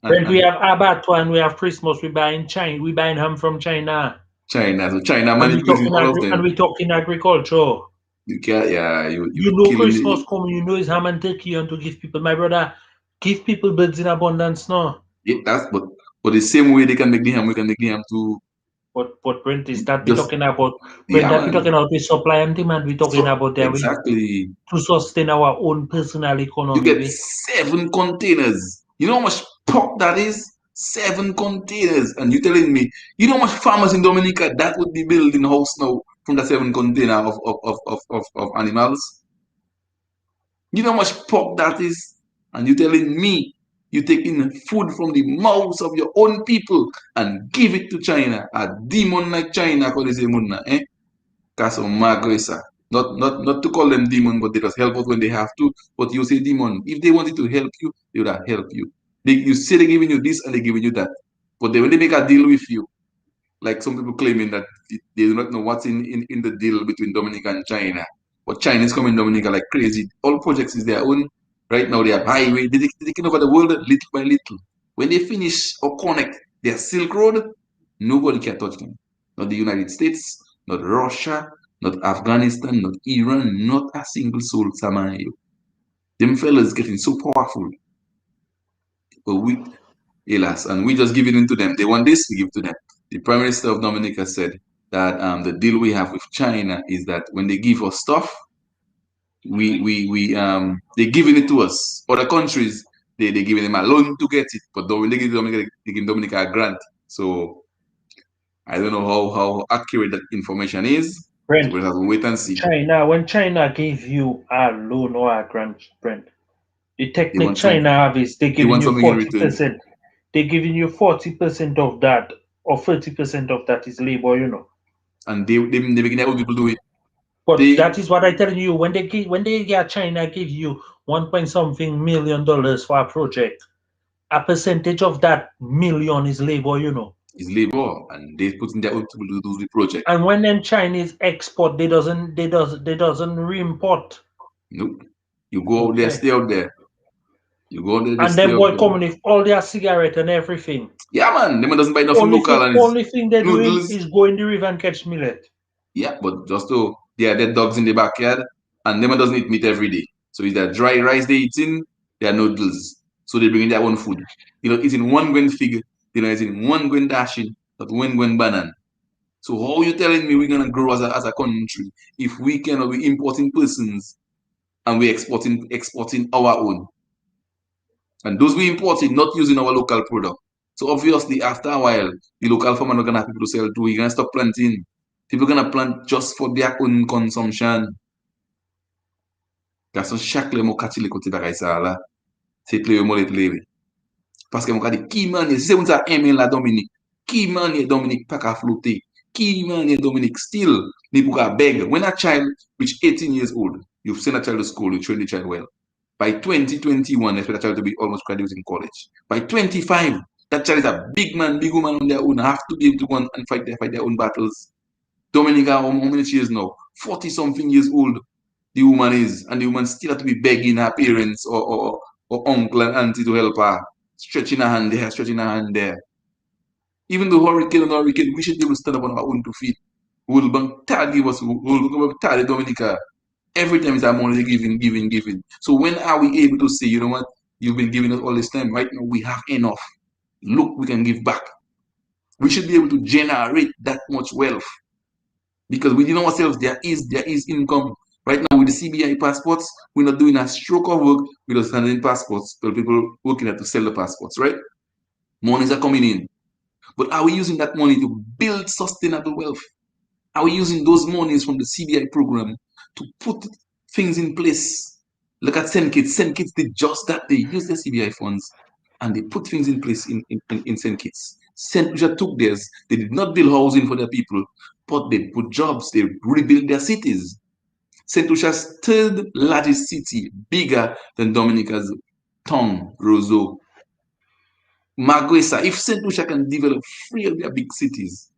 Speaker 2: When we have abattoir and we have Christmas, we buying China, we buying ham from China.
Speaker 1: China. So China
Speaker 2: And we
Speaker 1: manipulating
Speaker 2: talking
Speaker 1: all of them.
Speaker 2: agriculture.
Speaker 1: You can't, yeah, you
Speaker 2: You know
Speaker 1: killing
Speaker 2: Christmas
Speaker 1: the.
Speaker 2: coming, you know it's ham and turkey and to give people. My brother, give people birds in abundance now.
Speaker 1: Yeah, but the same way they can make the ham, we can make the ham too.
Speaker 2: But Brent, is that we
Speaker 1: Just
Speaker 2: talking about when
Speaker 1: yeah,
Speaker 2: that we
Speaker 1: man.
Speaker 2: talking about the supply and demand, we talking
Speaker 1: So
Speaker 2: about that we
Speaker 1: exactly.
Speaker 2: to sustain our own personal
Speaker 1: You
Speaker 2: economy.
Speaker 1: get 7 containers. You know how much pork that is? 7 containers. And you telling me, you know how much farmers in Dominica that would be building house now from the 7 container of animals? You know how much pork that is? And you telling me you taking food from the mouths of your own people and give it to China. A demon like China, call this demon, eh? Caso Magresa. Not to call them demon, but they just help out when they have to. But you say demon. If they wanted to help you, they would have helped you. You say they're giving you this and they're giving you that. But when they make a deal with you, like some people claiming that they do not know what's in the deal between Dominica and China. But China is coming Dominica like crazy. All projects is their own. Right now they have highway. They're taking over the world little by little. When they finish or connect their Silk Road, nobody can touch them. Not the United States, not Russia, not Afghanistan, not Iran, not a single soul, Samayo. Them fellas getting so powerful. But hélas, and we just give it into them. They want this, we give to them. The Prime Minister of Dominica said that the deal we have with China is that when they give us stuff, they're giving it to us. Other countries, they're giving them a loan to get it, but when they give Dominica, they give Dominica a grant. So I don't know how accurate that information is. So
Speaker 2: Brent,
Speaker 1: we'll have to wait and see.
Speaker 2: when China gave you a loan or a grant, Brent, the
Speaker 1: They
Speaker 2: technique
Speaker 1: want some.
Speaker 2: China have is they
Speaker 1: They
Speaker 2: giving
Speaker 1: want
Speaker 2: you
Speaker 1: something in
Speaker 2: forty
Speaker 1: return.
Speaker 2: percent. They giving you 40% of that, or 30% of that is labor.
Speaker 1: And they making other people do it.
Speaker 2: But
Speaker 1: They
Speaker 2: that is what I telling you. When they get China give you 1 point something million dollars for a project, a percentage of that million is labor.
Speaker 1: is labor, and they putting their own people to do the project.
Speaker 2: And when them Chinese export, they doesn't re-import.
Speaker 1: Nope. You go out there,
Speaker 2: Okay.
Speaker 1: stay out there. You go out there,
Speaker 2: And
Speaker 1: just stay
Speaker 2: them
Speaker 1: out
Speaker 2: boy
Speaker 1: there.
Speaker 2: coming with all their cigarette and everything.
Speaker 1: Yeah, man. Them doesn't buy nothing
Speaker 2: Only
Speaker 1: local
Speaker 2: thing,
Speaker 1: and it's
Speaker 2: only thing they're doing
Speaker 1: noodles.
Speaker 2: is go in the river and catch millet.
Speaker 1: Yeah, but just to They are dead dogs in the backyard, and them doesn't eat meat every day. So it's that dry rice they eating, their noodles. So they bring in their own food. Eating one grain fig, eating one grain dashing, but one grain banana. So how you telling me we're gonna grow as a country if we cannot be importing persons and we exporting our own? And those we importing not using our local product. So obviously after a while, the local farmer not gonna have people to sell to. We're gonna stop planting. People gonna plant just for their own consumption. Gason chak le mou kati le kote bagay sa la, se tle yo mou let lewe. Paske mou kade ki manye, si se moun sa emen la Dominique, ki manye Dominique pa ka flote, ki manye Dominique still ni pou ka beg. When a child reach 18 years old, you send a child to school, you train the child well. By 2021, expect a child to be almost graduating college. By 25, that child is a big man, big woman on their own, have to be able to go and fight their own battles. Dominica, how many years now? 40 something years old the woman is, and the woman still have to be begging her parents or uncle and auntie to help her, stretching her hand there, stretching her hand there. Even though hurricane, we should be able to stand up on our own 2 feet. We'll be tired give us, we'll tired Dominica. Every time it's our money giving. So when are we able to say, you know what, you've been giving us all this time, right now we have enough. Look, we can give back. We should be able to generate that much wealth. Because within ourselves, there is income. Right now, with the CBI passports, we're not doing a stroke of work. We're just handing passports to people working at to sell the passports, right? Monies are coming in. But are we using that money to build sustainable wealth? Are we using those monies from the CBI program to put things in place? Look at Send Kids. Send Kids did just that. They used the CBI funds and they put things in place in Send Kids. St. Lucia took theirs. They did not build housing for their people, but they put jobs. They rebuilt their cities. St. Lucia's third largest city, bigger than Dominica's town, Roseau. Marguesa, if St. Lucia can develop 3 of their big cities,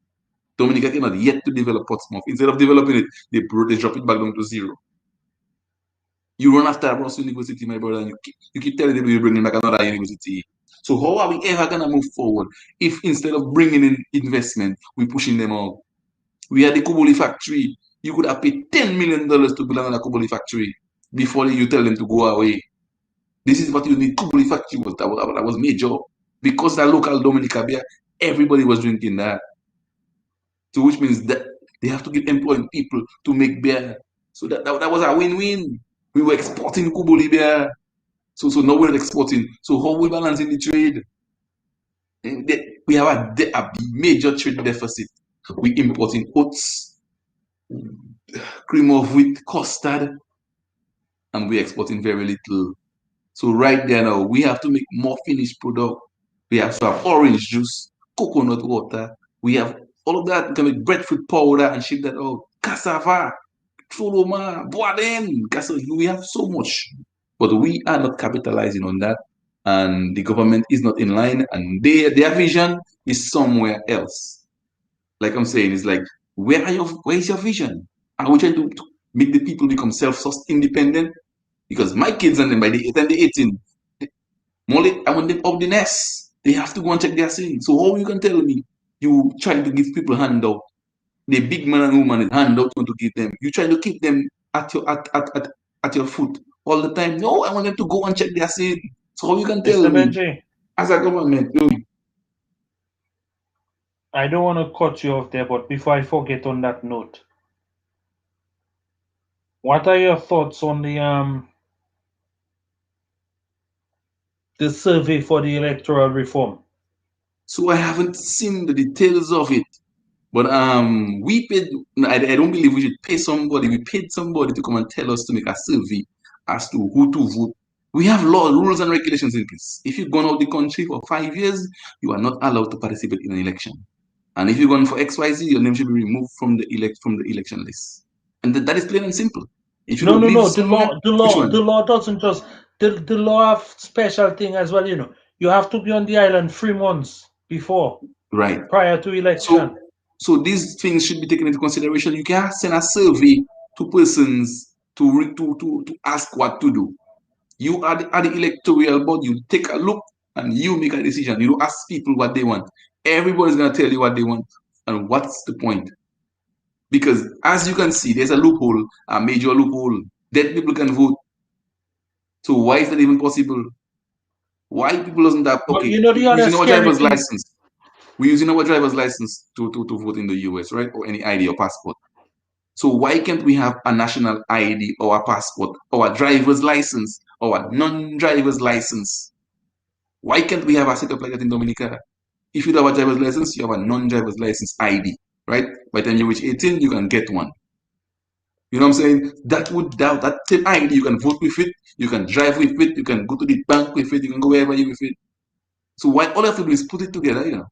Speaker 1: Dominica cannot yet to develop Portsmouth. Instead of developing it, they drop it back down to 0. You run after Ross University, my brother, and you keep telling them you're bringing back another university. So how are we ever going to move forward if instead of bringing in investment, we're pushing them out? We had the Kubuli factory. You could have paid $10 million to build another Kubuli factory before you tell them to go away. This is what you need. Kubuli factory that was major. Because that local Dominica beer, everybody was drinking that. So which means that they have to keep employing people to make beer. So that was a win-win. We were exporting Kubuli beer. So now we're exporting. So how we balancing the trade? We have a major trade deficit. We importing oats, cream of wheat, custard, and we're exporting very little. So right there now, we have to make more finished product. We have to have orange juice, coconut water. We have all of that. We can make breadfruit powder and ship that out. Cassava, Troloma, Boaden. We have so much. But we are not capitalizing on that. And the government is not in line. And their vision is somewhere else. Like I'm saying, it's like, where is your vision? Are we trying to make the people become self-independent? Because my kids and them by the 18, Molly, I want them up the nest. They have to go and check their sin. So how you can tell me you trying to give people handout? The big man and woman handout want to give them. You trying to keep them at your foot all the time. No, I want them to go and check their sin. So how you can tell
Speaker 2: Mr.
Speaker 1: me
Speaker 2: Benji,
Speaker 1: as a government?
Speaker 2: I don't want to cut you off there, but before I forget on that note, what are your thoughts on the survey for the electoral reform?
Speaker 1: So I haven't seen the details of it, but we paid. I don't believe we should pay somebody. We paid somebody to come and tell us to make a survey as to who to vote. We have law, rules, and regulations in place. If you've gone out the country for 5 years, you are not allowed to participate in an election. And if you're going for XYZ, your name should be removed from the election list. And that is plain and simple. If you
Speaker 2: No.
Speaker 1: somewhere,
Speaker 2: The law doesn't just the law have special thing as well. You have to be on the island 3 months before,
Speaker 1: right,
Speaker 2: prior to election.
Speaker 1: So these things should be taken into consideration. You can send a survey to persons to ask what to do. You are the electoral board. You take a look and you make a decision. You don't ask people what they want. Everybody's gonna tell you what they want, and what's the point? Because as you can see, there's a loophole, a major loophole. Dead people can vote. So why is that even possible? Why people doesn't have,
Speaker 2: But
Speaker 1: okay,
Speaker 2: you know the
Speaker 1: we're
Speaker 2: other
Speaker 1: using our
Speaker 2: scary
Speaker 1: driver's
Speaker 2: thing.
Speaker 1: license. We're using our driver's license to vote in the US, right? Or any ID or passport. So why can't we have a national ID or a passport or a driver's license or a non-driver's license? Why can't we have a setup like that in Dominica? If you have a driver's license, you have a non-driver's license ID, right? By the time you reach 18, you can get one. You know what I'm saying? That same ID, you can vote with it, you can drive with it, you can go to the bank with it, you can go wherever you with it. So why all you have to do is put it together, you know?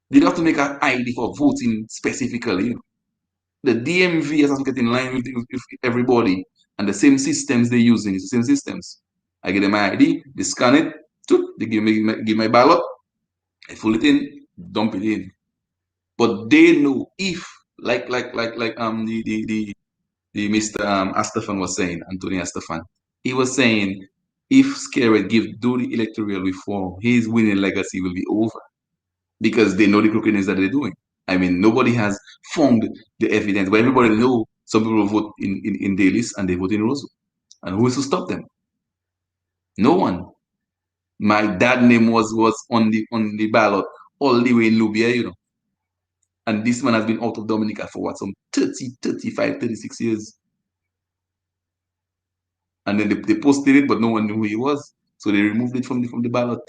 Speaker 1: You don't have to make an ID for voting specifically, you know? The DMV has to get in line with everybody, and the same systems they're using is the same systems. I get them my ID, they scan it, they give my ballot, I fill it in, dump it in. But they know if, the Mr. Astafan was saying, Anthony Astafan, he was saying, if Skerrit do the electoral reform, his winning legacy will be over because they know the crookedness that they're doing. I mean, nobody has found the evidence, but everybody know some people vote in Delices and they vote in Roseau. And who is to stop them? No one. My dad name was on the ballot all the way in Lubia, you know. And this man has been out of Dominica for what, some 30, 35, 36 years. And then they posted it, but no one knew who he was. So they removed it from the ballot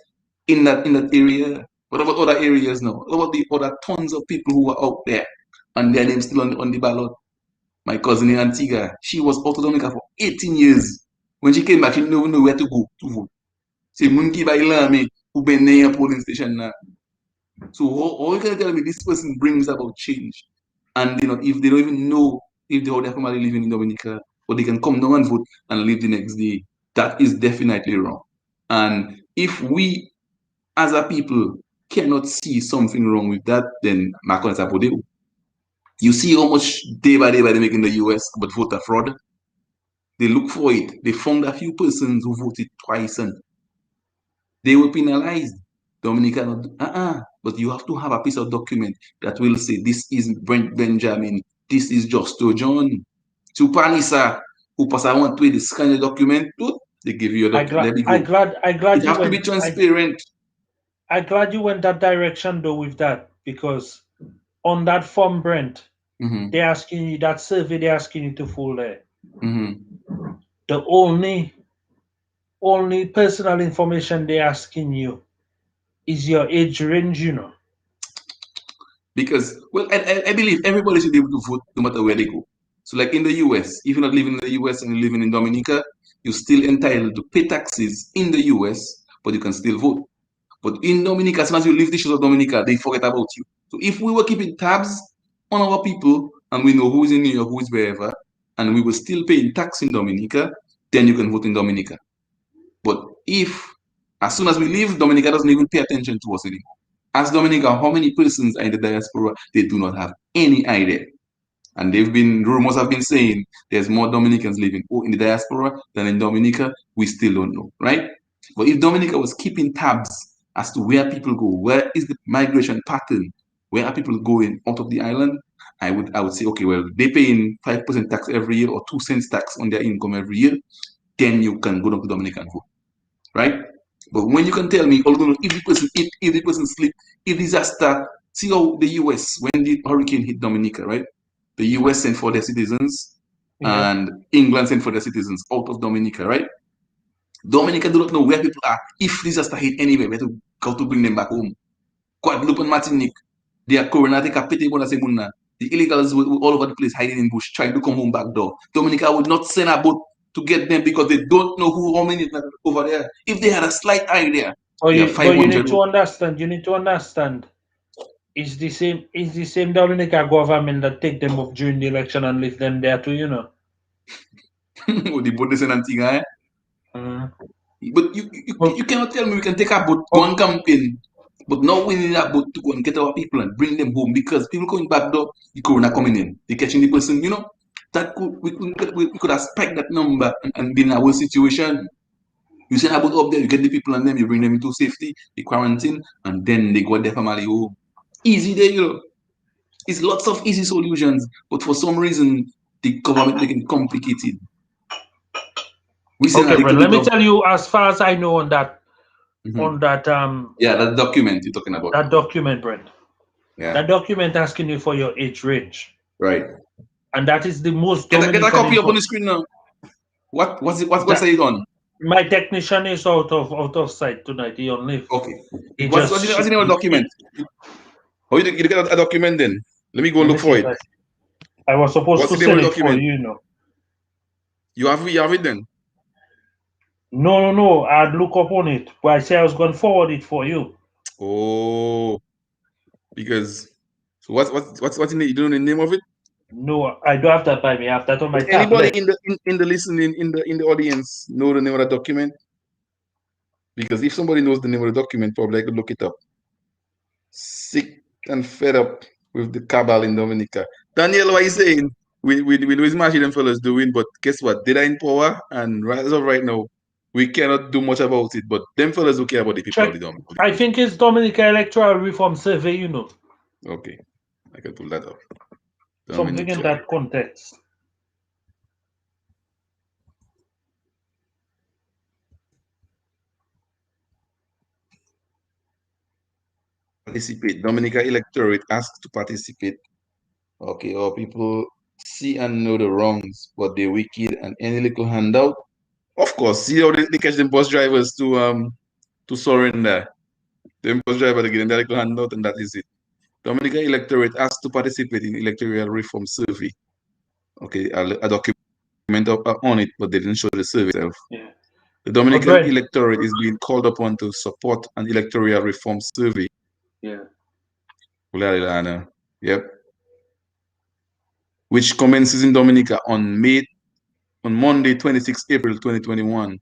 Speaker 1: in that area. What about other areas now? What about the other tons of people who were out there and their names still on the ballot? My cousin in Antigua, she was out of Dominica for 18 years. When she came back, she didn't even know where to go to vote. Say, Munki Bailame, who been near a polling station now. So all you can tell me, this person brings about change. And you know, if they don't even know if they their family living in Dominica, or they can come down and vote and leave the next day, that is definitely wrong. And if we as a people cannot see something wrong with that, then Macron Sapodeo. You see how much day by they make in the US about voter fraud. They look for it. They found a few persons who voted twice and they were penalized. Dominica, but you have to have a piece of document that will say this is Brent Benjamin, this is Justo John. To Panisa, who pass I want to this kind of document, they give you a
Speaker 2: I
Speaker 1: document.
Speaker 2: glad
Speaker 1: Let me
Speaker 2: I
Speaker 1: go.
Speaker 2: glad I
Speaker 1: It
Speaker 2: glad you
Speaker 1: have to be
Speaker 2: went
Speaker 1: transparent.
Speaker 2: I glad you went that direction though with that because on that form, Brent,
Speaker 1: Mm-hmm.
Speaker 2: they're asking you that survey they're asking you to fill there.
Speaker 1: Mm-hmm.
Speaker 2: The only personal information they're asking you is your age range, you know.
Speaker 1: Because, well, I believe everybody should be able to vote no matter where they go. So, like in the US, if you're not living in the US and you're living in Dominica, you're still entitled to pay taxes in the US, but you can still vote. But in Dominica, as soon as you leave the shores of Dominica, they forget about you. So, if we were keeping tabs on our people and we know who is in New York, who is wherever, and we were still paying tax in Dominica, then you can vote in Dominica. But if, as soon as we leave, Dominica doesn't even pay attention to us anymore. Ask Dominica how many persons are in the diaspora, they do not have any idea. And rumors have been saying there's more Dominicans living in the diaspora than in Dominica. We still don't know, right? But if Dominica was keeping tabs as to where people go, where is the migration pattern, where are people going out of the island, I would say, okay, well, they paying 5% tax every year or 2 cents tax on their income every year, then you can go down to Dominican vote, right? But when you can tell me, although if the person sleep, if disaster, see how the US when the hurricane hit Dominica, right? The US sent for their citizens,
Speaker 2: Yeah.
Speaker 1: and England sent for their citizens out of Dominica, right? Dominica do not know where people are. If disaster hit anywhere, we have to go to bring them back home. Guadeloupe and Martinique, they are Corona, the illegals were all over the place hiding in bush, trying to come home back door. Dominica would not send a boat to get them because they don't know how many are over there. If they had a slight idea, they have
Speaker 2: But you
Speaker 1: 500.
Speaker 2: need to understand. You need to understand. It's the same. It's the same Dominica government that take them off during the election and leave them there too. You know.
Speaker 1: The boat is in Antigua.
Speaker 2: Mm.
Speaker 1: But you
Speaker 2: But,
Speaker 1: cannot tell me we can take a boat, go
Speaker 2: but
Speaker 1: and campaign, but now we need a boat to go and get our people and bring them home because people coming back door, the corona coming in, they catching the person, that we could have spiked that number and been in a worse situation. You send a boat up there, you get the people and them, you bring them into safety, the quarantine, and then they go their family home. Easy there. It's lots of easy solutions, but for some reason the government making it complicated. We send a
Speaker 2: Okay,
Speaker 1: little
Speaker 2: friend. Let
Speaker 1: bit
Speaker 2: me
Speaker 1: of
Speaker 2: tell you, as far as I know on
Speaker 1: Mhm.
Speaker 2: that
Speaker 1: Yeah, that document you're talking about.
Speaker 2: that document, Brent.
Speaker 1: Yeah,
Speaker 2: That document asking you for your age range,
Speaker 1: right.
Speaker 2: and that is the most
Speaker 1: Get a
Speaker 2: Dominican
Speaker 1: copy up on
Speaker 2: info.
Speaker 1: the screen now. What's it? What's
Speaker 2: That
Speaker 1: it on?
Speaker 2: my technician is out of sight tonight. He on leave.
Speaker 1: Okay.
Speaker 2: He
Speaker 1: What's
Speaker 2: just
Speaker 1: the name of the document? Oh, you get a document then? Let me go and
Speaker 2: let me
Speaker 1: look
Speaker 2: see
Speaker 1: for
Speaker 2: if
Speaker 1: it.
Speaker 2: I was supposed
Speaker 1: What's
Speaker 2: to
Speaker 1: the name of
Speaker 2: send
Speaker 1: the
Speaker 2: it for
Speaker 1: document?
Speaker 2: you, you know.
Speaker 1: You have it then?
Speaker 2: No. I'd look up on it, but I say I was going to forward it for you.
Speaker 1: Oh, because so what's in the, you don't know the name of it?
Speaker 2: No, I don't have that by me. I have that on my
Speaker 1: Does anybody
Speaker 2: tablet.
Speaker 1: in the listening in the audience know the name of the document? Because if somebody knows the name of the document, probably I could look it up. Sick and fed up with the cabal in Dominica. Daniel, what are you saying? We know it's them fellas doing, but guess what? They're in power, and as of right now, we cannot do much about it. But them fellas who care about the people of
Speaker 2: Check.
Speaker 1: the Dominica.
Speaker 2: I think it's Dominica Electoral Reform Survey, you know.
Speaker 1: Okay, I can pull that up.
Speaker 2: Something in
Speaker 1: Dominica.
Speaker 2: that context.
Speaker 1: Participate. Dominica electorate asked to participate. Okay, all people see and know the wrongs, but they're wicked and any little handout. Of course, see how they catch them bus drivers to surrender. The bus driver to get them that little handout, and that is it. Dominica electorate asked to participate in electoral reform survey. Okay, a document on it, but they didn't show the survey itself.
Speaker 2: Yeah.
Speaker 1: The
Speaker 2: But
Speaker 1: Dominican
Speaker 2: Brent,
Speaker 1: electorate is being called upon to support an electoral reform survey.
Speaker 2: yeah.
Speaker 1: Yep. Which commences in Dominica on Monday, 26 April 2021.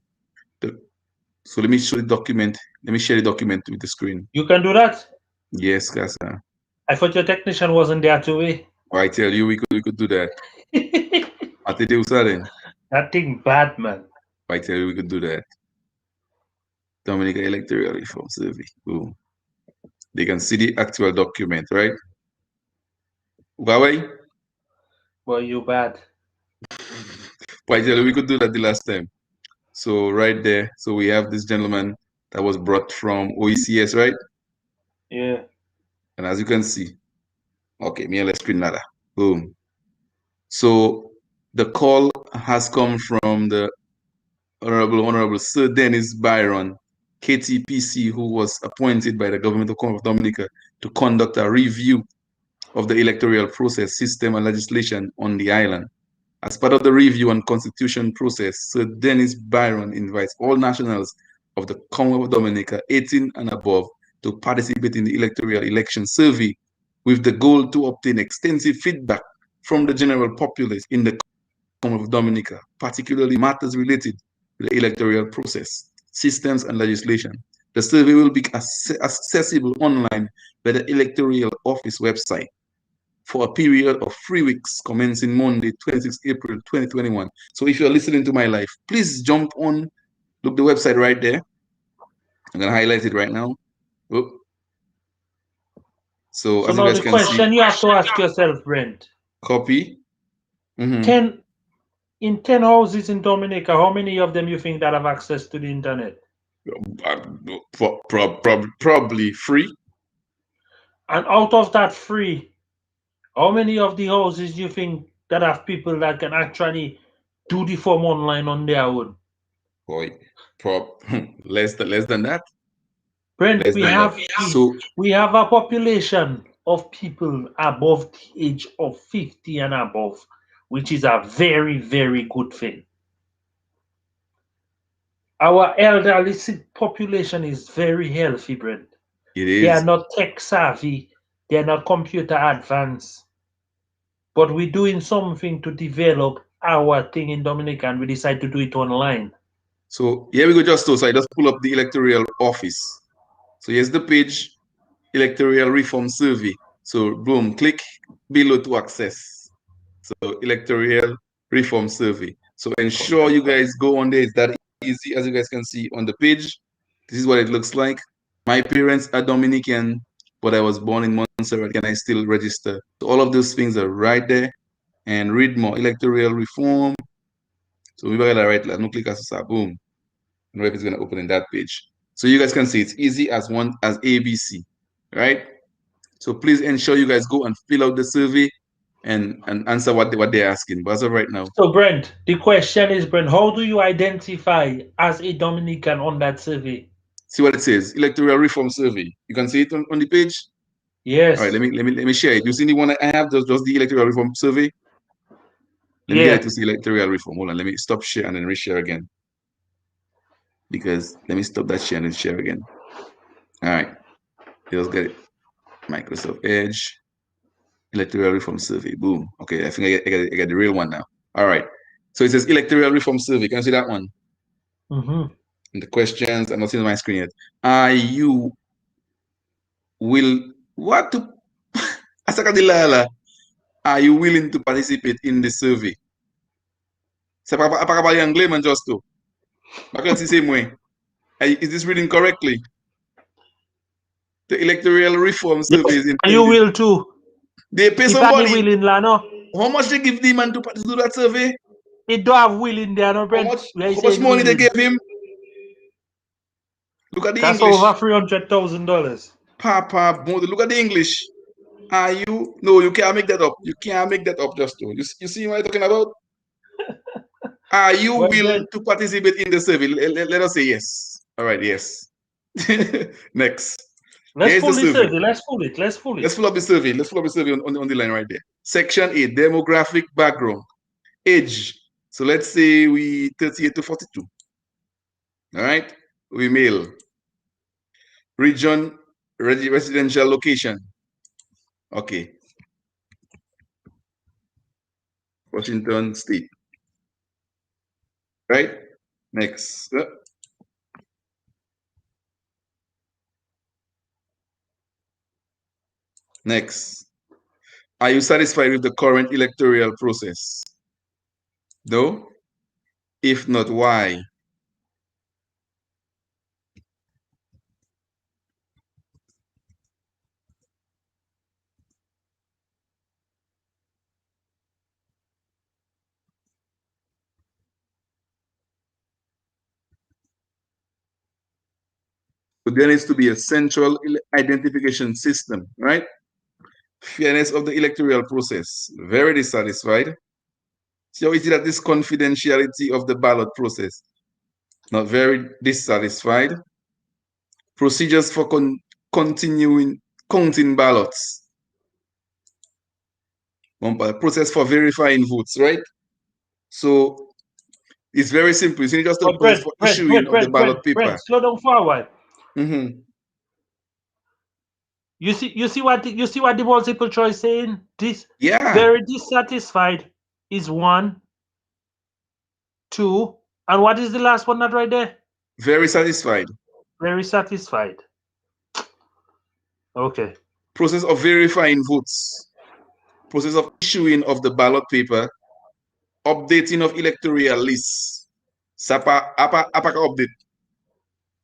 Speaker 1: So let me show the document. Let me share the document with the screen.
Speaker 2: You can do that?
Speaker 1: Yes, Casa.
Speaker 2: I thought your technician wasn't there to wait.
Speaker 1: I tell you, we could do that. I tell you, then.
Speaker 2: That thing bad, man.
Speaker 1: I tell you, we could do that. Dominica electoral reform survey. Boom. They can see the actual document, right? Why?
Speaker 2: Boy, you bad.
Speaker 1: I tell you, we could do that the last time. So right there, so we have this gentleman that was brought from OECS, right?
Speaker 2: Yeah.
Speaker 1: And as you can see, okay, me let's screen nada. Boom. So the call has come from the Honorable Sir Dennis Byron, KTPC, who was appointed by the government of Dominica to conduct a review of the electoral process, system, and legislation on the island. As part of the review and constitution process, Sir Dennis Byron invites all nationals of the Commonwealth of Dominica 18 and above to participate in the electoral election survey with the goal to obtain extensive feedback from the general populace in the Commonwealth of Dominica, particularly matters related to the electoral process, systems, and legislation. The survey will be accessible online by the electoral office website for a period of 3 weeks commencing Monday, 26 April 2021. So if you're listening to my life, please jump on, look the website right there. I'm going to highlight it right now. Oop. So
Speaker 2: So
Speaker 1: as you
Speaker 2: now
Speaker 1: guys
Speaker 2: the
Speaker 1: can see,
Speaker 2: question you have to ask yourself, Brent.
Speaker 1: copy.
Speaker 2: 10 in 10 houses in Dominica, how many of them you think that have access to the internet?
Speaker 1: Probably free.
Speaker 2: And out of that free, how many of the houses you think that have people that can actually do the form online on their own?
Speaker 1: Boy, less than that.
Speaker 2: Brent,
Speaker 1: Less than that. So
Speaker 2: we have a population of people above the age of 50 and above, which is a very, very good thing. Our elderly population is very healthy, Brent.
Speaker 1: it
Speaker 2: They are
Speaker 1: is.
Speaker 2: not tech savvy, they are not computer advanced. But we're doing something to develop our thing in Dominica and we decide to do it online.
Speaker 1: So here we go, so I just pull up the electoral office. So here's the page, electoral reform survey. So boom, click below to access. So electoral reform survey. So ensure you guys go on there. It's that easy, as you guys can see on the page. This is what it looks like. My parents are Dominican. but I was born in Montserrat. Can I still register? So all of those things are right there. And read more. Electoral reform. So we gotta write like no click as boom. And web is gonna open in that page. So you guys can see it's easy as ABC, right? So please ensure you guys go and fill out the survey and answer what they're asking. But as of right now.
Speaker 2: So Brent, the question is, Brent, how do you identify as a Dominican on that survey?
Speaker 1: See what it says, electoral reform survey. You can see it on the page.
Speaker 2: Yes.
Speaker 1: All right, let me share it. You see the one I have, just the electoral reform survey. Let me get it to see electoral reform. Hold on, let me stop share and then reshare again. Because let me stop that share and then share again. All right, let's get it. Microsoft Edge, electoral reform survey. Boom. Okay, I think I get the real one now. All right. So it says electoral reform survey. Can you see that one?
Speaker 2: Mm-hmm.
Speaker 1: And the questions, I'm not seeing my screen yet. Are you are you willing to participate in the survey? Apakah balik Anglais Manchester? Bakit the same way? Is this reading correctly? The electoral reform survey is intended.
Speaker 2: You will too.
Speaker 1: They pay somebody. How much they give the man to do that survey?
Speaker 2: He don't have will in there, no, Brent.
Speaker 1: How much money they gave him? Look at the
Speaker 2: That's
Speaker 1: English.
Speaker 2: That's over $300,000.
Speaker 1: Papa, look at the English. Are you? No, you can't make that up. You can't make that up, just to. You see what I'm talking about? Are you willing to participate in the survey? Let us say yes. All right, yes. Next.
Speaker 2: Let's pull the survey. Let's pull it. Let's pull it.
Speaker 1: Let's pull up the survey. Let's pull up the survey on the line right there. Section 8, demographic background. Age. So let's say we 38 to 42. All right. We male. Region, residential location. Okay. Washington State. Right? Next. Next. Are you satisfied with the current electoral process? No? If not, why? So there needs to be a central identification system, right? Fairness of the electoral process. Very dissatisfied. So is it that this confidentiality of the ballot process? Not very dissatisfied. Procedures for continuing counting ballots. Process for verifying votes, right? So it's very simple. You just a process for issuing of the ballot paper.
Speaker 2: Slow down forward.
Speaker 1: Mm-hmm.
Speaker 2: You see what the multiple choice saying? This very dissatisfied is 1, 2, and what is the last one that right there?
Speaker 1: Very satisfied.
Speaker 2: Very satisfied. Okay.
Speaker 1: Process of verifying votes. Process of issuing of the ballot paper. Updating of electoral lists. Apaka update.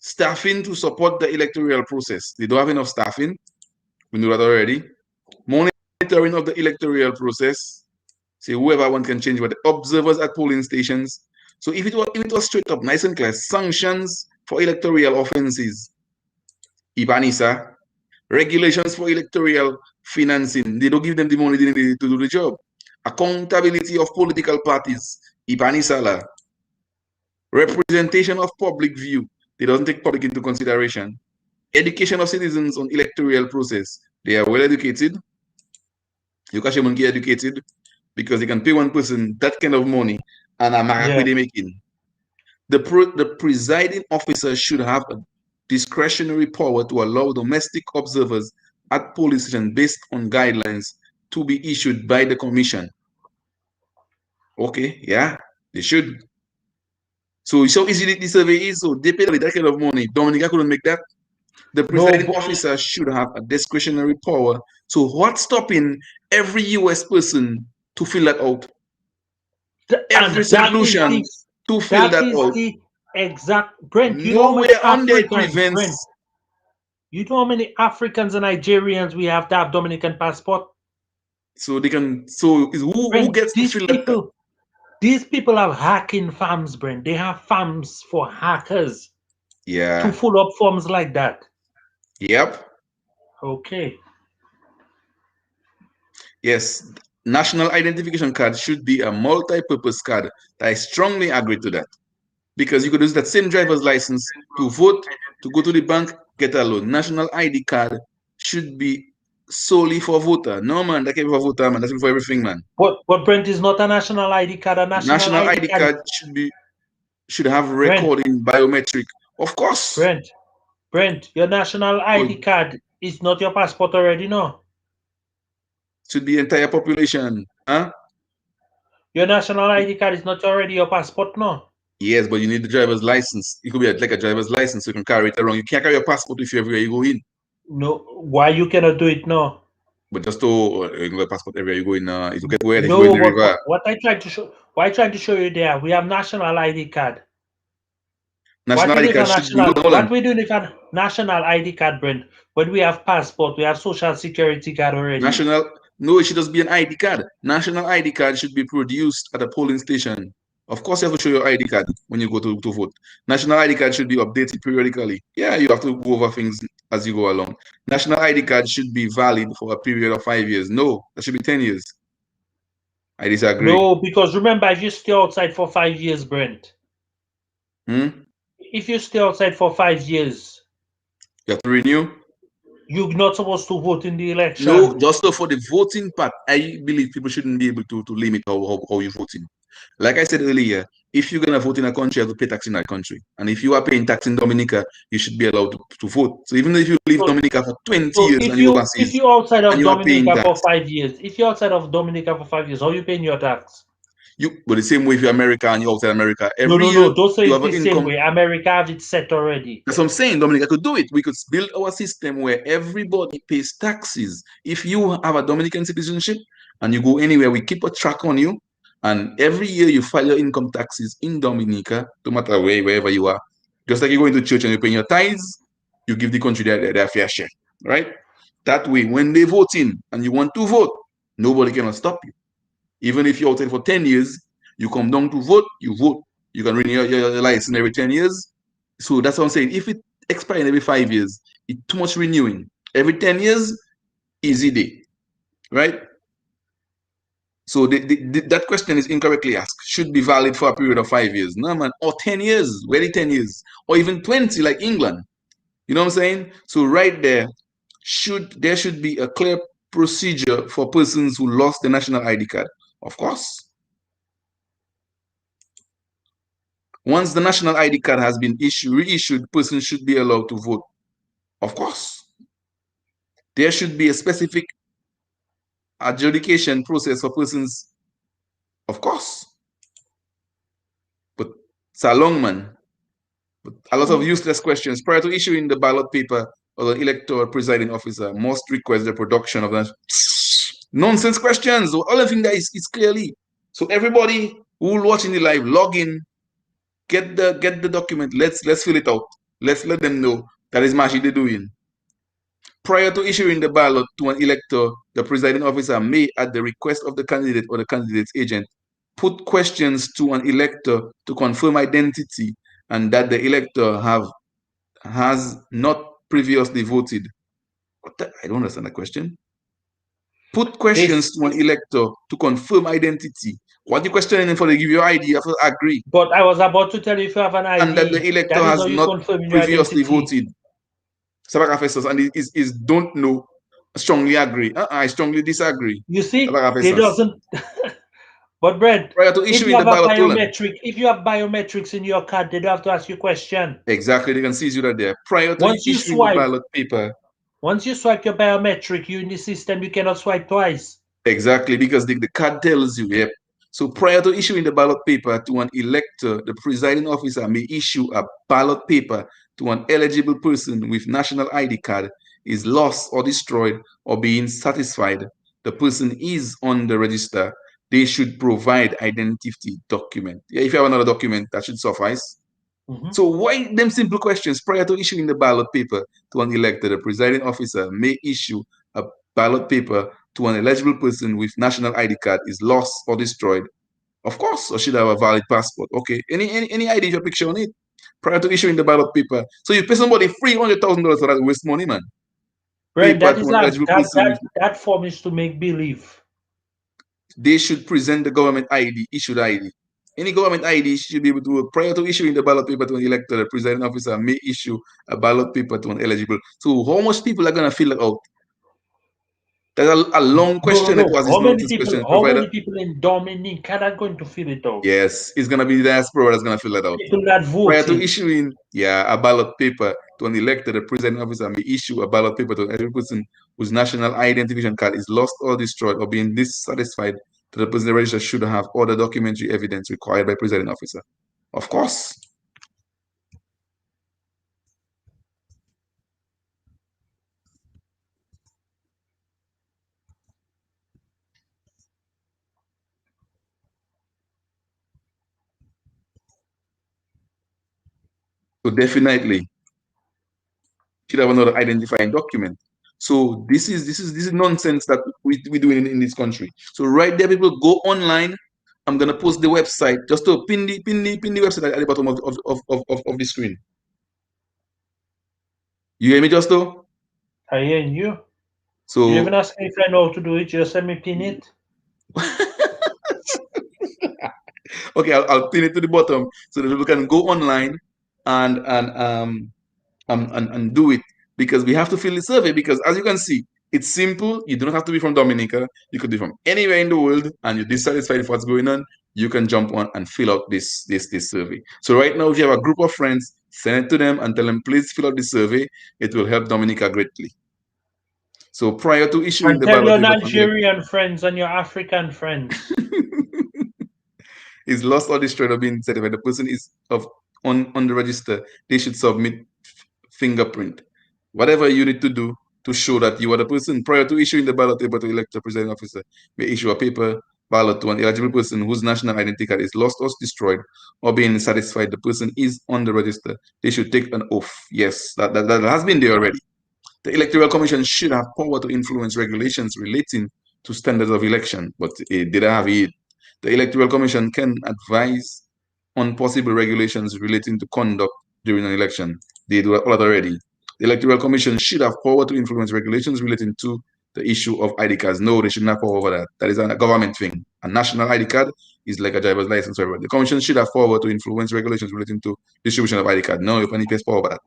Speaker 1: Staffing to support the electoral process. They don't have enough staffing. We know that already. Monitoring of the electoral process. Say whoever one can change, but the observers at polling stations. So if it was straight up, nice and clear, sanctions for electoral offenses. Ibanisa. Regulations for electoral financing. They don't give them the money they need to do the job. Accountability of political parties. Ibanisala. Representation of public view. They don't take public into consideration. Education of citizens on electoral process. They are well educated. You can get educated because they can pay one person that kind of money and a mark they making. The presiding officer should have a discretionary power to allow domestic observers at polling stations based on guidelines to be issued by the commission. Okay, yeah, they should. So easy the survey is, so they pay that kind of money. Dominica couldn't make that. The presiding officer should have a discretionary power. So what's stopping every US person to fill that out? Every solution to fill that out.
Speaker 2: The exact Brent, you
Speaker 1: nowhere on there prevents.
Speaker 2: You know how many Africans and Nigerians we have to have Dominican passport?
Speaker 1: So they can. So is who
Speaker 2: Brent,
Speaker 1: gets to fill that?
Speaker 2: these people have hacking farms, Brent. They have farms for hackers to
Speaker 1: Yeah.
Speaker 2: fill up forms like that.
Speaker 1: Yep.
Speaker 2: Okay.
Speaker 1: Yes. National identification card should be a multi-purpose card. I strongly agree to that. Because you could use that same driver's license to vote, to go to the bank, get a loan. National ID card should be solely for voter. No man, that can be for voter, man. That's for everything, man.
Speaker 2: But Brent is not a national ID card. A national
Speaker 1: National
Speaker 2: ID
Speaker 1: ID
Speaker 2: card is
Speaker 1: card should have
Speaker 2: Brent.
Speaker 1: record in biometric. Of course.
Speaker 2: Brent. Brent, your national
Speaker 1: But
Speaker 2: ID card is not your passport already, no?
Speaker 1: should be entire population. Huh?
Speaker 2: Your national ID card is not already your passport, no?
Speaker 1: Yes, but you need the driver's license. It could be like a driver's license, so you can carry it around. You can't carry your passport with you everywhere you go in.
Speaker 2: No, why you cannot do it now?
Speaker 1: But just to you know, passport everywhere you go in, it will get wet if you go in
Speaker 2: No,
Speaker 1: the river.
Speaker 2: what I tried to show, what I tried to show you there, we have national ID card. What
Speaker 1: National
Speaker 2: we do
Speaker 1: ID
Speaker 2: with a
Speaker 1: card should be,
Speaker 2: national,
Speaker 1: hold on.
Speaker 2: what we do with a national ID card, Brent? When we have passport, we have social security card already.
Speaker 1: No, it should just be an ID card. National ID card should be produced at a polling station. Of course, you have to show your ID card when you go to vote. National ID card should be updated periodically. Yeah, you have to go over things as you go along. National ID card should be valid for a period of 5 years. No, that should be 10 years. I disagree.
Speaker 2: No, because remember, if you stay outside for 5 years, Brent, if you stay outside for 5 years,
Speaker 1: You have to renew.
Speaker 2: you're not supposed to vote in the
Speaker 1: No,
Speaker 2: election.
Speaker 1: just so for the voting part, I believe people shouldn't be able to limit how you're voting. Like I said earlier, if you're gonna vote in a country, you have to pay tax in that country. And if you are paying tax in Dominica, you should be allowed to vote. So even if you live in
Speaker 2: So,
Speaker 1: Dominica for 20
Speaker 2: so
Speaker 1: years
Speaker 2: if
Speaker 1: and you
Speaker 2: if
Speaker 1: overseas
Speaker 2: you're outside
Speaker 1: and
Speaker 2: of
Speaker 1: you are paying
Speaker 2: Dominica
Speaker 1: tax,
Speaker 2: for 5 years, if you're outside of Dominica for 5 years, how you paying your tax?
Speaker 1: but the same way if you're America and you're outside America,
Speaker 2: No,
Speaker 1: every
Speaker 2: no,
Speaker 1: year
Speaker 2: no. Don't say
Speaker 1: you
Speaker 2: it's
Speaker 1: have
Speaker 2: the
Speaker 1: an
Speaker 2: same
Speaker 1: income.
Speaker 2: way. America have it set already.
Speaker 1: That's what I'm saying. Dominica could do it. We could build our system where everybody pays taxes. If you have a Dominican citizenship and you go anywhere, we keep a track on you. And every year you file your income taxes in Dominica, no matter wherever you are. Just like you go into church and you pay your tithes, you give the country their fair share, right? That way, when they vote in and you want to vote, nobody can stop you. Even if you're outside for 10 years, you come down to vote, you vote. You can renew your license every 10 years. So that's what I'm saying. If it expires every 5 years, it's too much renewing. Every 10 years, easy day, right? So that question is incorrectly asked. Should be valid for a period of 5 years. No, man. Or 10 years. Very 10 years. Or even 20, like England. You know what I'm saying? So right there, there should be a clear procedure for persons who lost the national ID card. Of course. Once the national ID card has been reissued, persons should be allowed to vote. Of course. There should be a specific adjudication process for persons. Of course. But it's a long man. But a lot of useless questions. Prior to issuing the ballot paper, or the electoral presiding officer must request the production of that. Nonsense questions. All of that is clearly. So everybody who watching the live, log in, get the document. Let's fill it out. Let's let them know that is Mashi they doing. Prior to issuing the ballot to an elector, the presiding officer may, at the request of the candidate or the candidate's agent, put questions to an elector to confirm identity and that the elector has not previously voted. I don't understand the question. Put questions to an elector to confirm identity. What you questioning for? They give you ID, you have to agree.
Speaker 2: But I was about to tell you if you have an ID,
Speaker 1: And that the elector
Speaker 2: that is
Speaker 1: has
Speaker 2: how you
Speaker 1: not
Speaker 2: confirm your
Speaker 1: previously
Speaker 2: identity.
Speaker 1: voted. And is don't know, strongly agree. I strongly disagree.
Speaker 2: You see, it doesn't. But Brent,
Speaker 1: prior to
Speaker 2: if you
Speaker 1: issuing
Speaker 2: have
Speaker 1: the
Speaker 2: a
Speaker 1: ballot,
Speaker 2: if you have biometrics in your card, they don't have to ask you a question.
Speaker 1: exactly, they can seize you right there. Prior to
Speaker 2: Once you
Speaker 1: issuing the
Speaker 2: swipe,
Speaker 1: ballot paper,
Speaker 2: once you swipe your biometric, you in the system, you cannot swipe twice.
Speaker 1: exactly, because the card tells you, yep. So prior to issuing the ballot paper to an elector, the presiding officer may issue a ballot paper to an eligible person with national ID card is lost or destroyed or being satisfied the person is on the register. They should provide identity document. Yeah, if you have another document, that should suffice. So why them simple questions? Prior to issuing the ballot paper to an elected, the presiding officer may issue a ballot paper to an eligible person with national ID card is lost or destroyed. Of course, or should have a valid passport. Okay, any ID with your picture on it prior to issuing the ballot paper. So you pay somebody $300,000 for that waste money, man.
Speaker 2: Right,
Speaker 1: Paper
Speaker 2: that
Speaker 1: to
Speaker 2: is
Speaker 1: an eligible person.
Speaker 2: that form is to make believe.
Speaker 1: They should present the government ID, issued ID. Any government ID should be able to, prior to issuing the ballot paper to an elected, the presiding officer may issue a ballot paper to an eligible. So how much people are going to fill it out? That's a long question
Speaker 2: No.
Speaker 1: to ask this nonsense question,
Speaker 2: How
Speaker 1: provider.
Speaker 2: many people in Dominica are going to fill it out?
Speaker 1: Yes, it's going to be the diaspora that's going to fill it out.
Speaker 2: People that
Speaker 1: Prior to
Speaker 2: voting.
Speaker 1: issuing, a ballot paper to an elected, the presiding officer may issue a ballot paper to every person whose national identification card is lost or destroyed or being dissatisfied that the person register should have all the documentary evidence required by presiding officer. Of course. So definitely should have another identifying document. So this is nonsense that we do in this country. So right there, people go online. I'm gonna post the website just to pin the website at the bottom of the screen. You hear me, Justo?
Speaker 2: I hear you.
Speaker 1: So
Speaker 2: You even ask me if I know how to do it, just let me pin it.
Speaker 1: okay, I'll pin it to the bottom so that people can go online and do it, because we have to fill the survey, because as you can see, it's simple. You don't have to be from Dominica. You could be from anywhere in the world, and you're dissatisfied with what's going on, you can jump on and fill out this survey. So right now, if you have a group of friends, send it to them and tell them, please fill out the survey. It will help Dominica greatly. So prior to issuing
Speaker 2: And
Speaker 1: the
Speaker 2: tell
Speaker 1: ballot
Speaker 2: your
Speaker 1: paper,
Speaker 2: Nigerian friends and your African friends.
Speaker 1: is lost or destroyed or being certified, the person is on the register, they should submit fingerprint. Whatever you need to do to show that you are the person. Prior to issuing the ballot paper to elect a presiding officer, may issue a paper ballot to an eligible person whose national identity card is lost or destroyed or being satisfied the person is on the register. They should take an oath. Yes, that has been there already. The Electoral Commission should have power to influence regulations relating to standards of election, but it didn't have it. The Electoral Commission can advise on possible regulations relating to conduct during an election. They do that already. The Electoral Commission should have power to influence regulations relating to the issue of ID cards. No, they shouldn't have power over that. That is a government thing. A national ID card is like a driver's license. The Commission should have power to influence regulations relating to distribution of ID card. No, you can't power over that.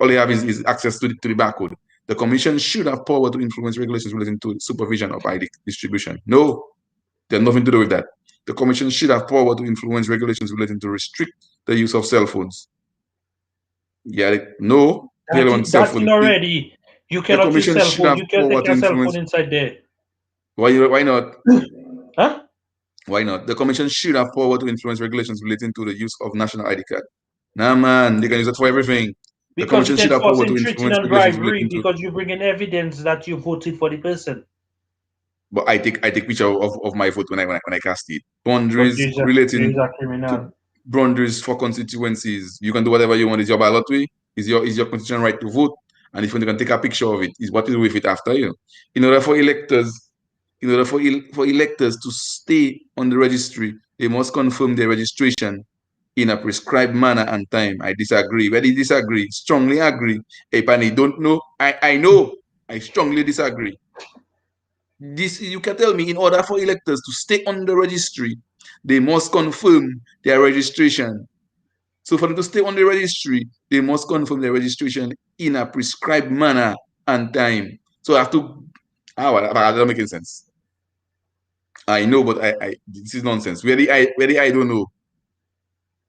Speaker 1: All you have is access to the barcode. The Commission should have power to influence regulations relating to supervision of ID distribution. No, they have nothing to do with that. The Commission should have power to influence regulations relating to restrict the use of cell phones. Yeah, no, they don't want cell
Speaker 2: That's in
Speaker 1: phone.
Speaker 2: already. You
Speaker 1: The
Speaker 2: cannot use
Speaker 1: Commission
Speaker 2: cell
Speaker 1: should
Speaker 2: phone.
Speaker 1: have
Speaker 2: You can
Speaker 1: power
Speaker 2: take
Speaker 1: to
Speaker 2: your cell
Speaker 1: influence.
Speaker 2: phone inside there.
Speaker 1: Why not?
Speaker 2: Huh?
Speaker 1: Why not? The Commission should have power to influence regulations relating to the use of national ID card. Nah, man, they can use it for everything. The
Speaker 2: Because you
Speaker 1: Commission
Speaker 2: can
Speaker 1: should have
Speaker 2: force
Speaker 1: power to
Speaker 2: in cheating
Speaker 1: influence
Speaker 2: and
Speaker 1: regulations
Speaker 2: bribery
Speaker 1: relating to.
Speaker 2: because you bring in evidence that you voted for the person.
Speaker 1: But I take picture of my vote when I cast it.
Speaker 2: But
Speaker 1: Boundaries
Speaker 2: you're
Speaker 1: relating
Speaker 2: a criminal.
Speaker 1: to boundaries for constituencies. You can do whatever you want. It's your ballot way. Is your constitutional right to vote. And if you can take a picture of it, is what you do with it after you. In order for electors, for electors to stay on the registry, they must confirm their registration in a prescribed manner and time. I disagree. Where they disagree, strongly agree. If I don't know, I know. I strongly disagree. This you can tell me, in order for electors to stay on the registry, they must confirm their registration. So for them to stay on the registry, they must confirm their registration in a prescribed manner and time. So I have to. That doesn't make any sense. I know, but this is nonsense. Where the I don't know.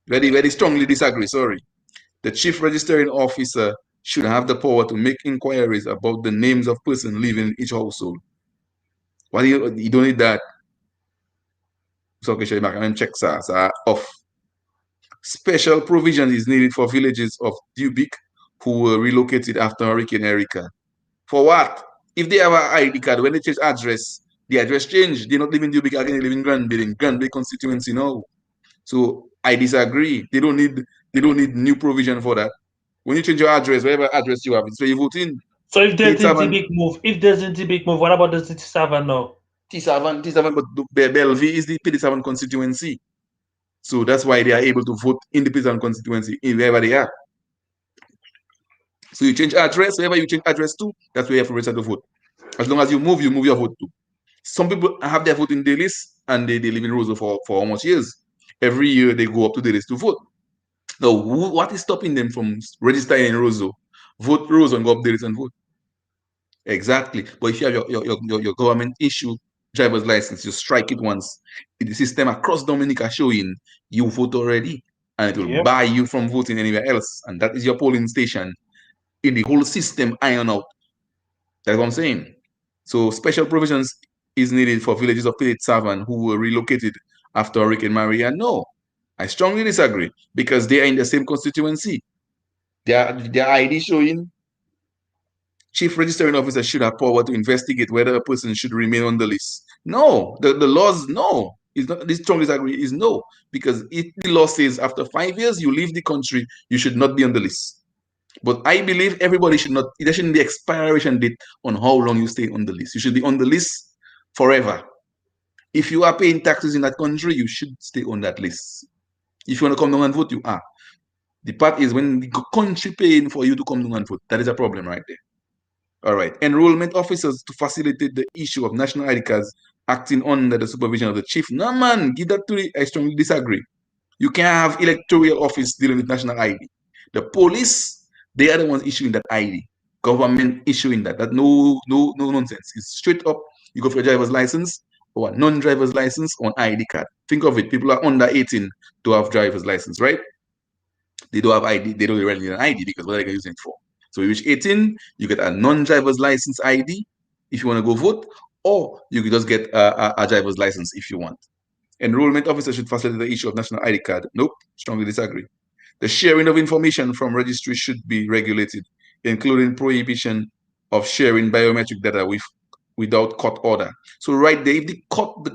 Speaker 1: Very strongly disagree. Sorry. The chief registering officer should have the power to make inquiries about the names of persons living in each household. Why you don't need that? So okay, show you back and check off. Special provision is needed for villages of Dubic who were relocated after Hurricane Erika. For what? If they have an ID card, when they change address, the address changed. They're not living in Dubic again, they live in Granby constituency now. So I disagree. They don't need new provision for that. When you change your address, whatever address you have, it's where you vote in.
Speaker 2: So if there's a
Speaker 1: T7,
Speaker 2: big move, what about the T7 now?
Speaker 1: T7, but Bellevue is the P7 constituency. So that's why they are able to vote in the P7 constituency wherever they are. So you change address, wherever you change address to, that's where you have to register to vote. As long as you move your vote to. Some people have their vote in Delices and they live in Roseau for almost years. Every year they go up to Delices to vote. Now, what is stopping them from registering in Roseau? Vote Roseau and go up Delices and vote. Exactly. But if you have your government issue driver's license, you strike it once. The system across Dominica showing you vote already, and it will
Speaker 2: Yep.
Speaker 1: buy you from voting anywhere else. And that is your polling station in the whole system iron out. That's what I'm saying. So special provisions is needed for villages of P7 who were relocated after Hurricane Maria. No, I strongly disagree because they are in the same constituency. Their ID showing chief registering officer should have power to investigate whether a person should remain on the list. No, the laws, no. It's not this strong disagree is no. Because if the law says after 5 years you leave the country, you should not be on the list. But I believe everybody should not, there shouldn't be expiration date on how long you stay on the list. You should be on the list forever. If you are paying taxes in that country, you should stay on that list. If you want to come down and vote, you are. The part is when the country paying for you to come down and vote. That is a problem right there. All right. Enrollment officers to facilitate the issue of national ID cards acting under the supervision of the chief. No, man, give that to it. I strongly disagree. You can't have electoral office dealing with national ID. The police, they are the ones issuing that ID. Government issuing that. That no nonsense. It's straight up. You go for a driver's license or a non-driver's license or an ID card. Think of it. People are under 18 to have driver's license, right? They don't have ID. They don't really need an ID because what are they using it for? So you reach 18, you get a non-driver's license ID if you want to go vote, or you can just get a driver's license if you want. Enrollment officers should facilitate the issue of national ID card. Nope, strongly disagree. The sharing of information from registry should be regulated, including prohibition of sharing biometric data without court order. So right there, if the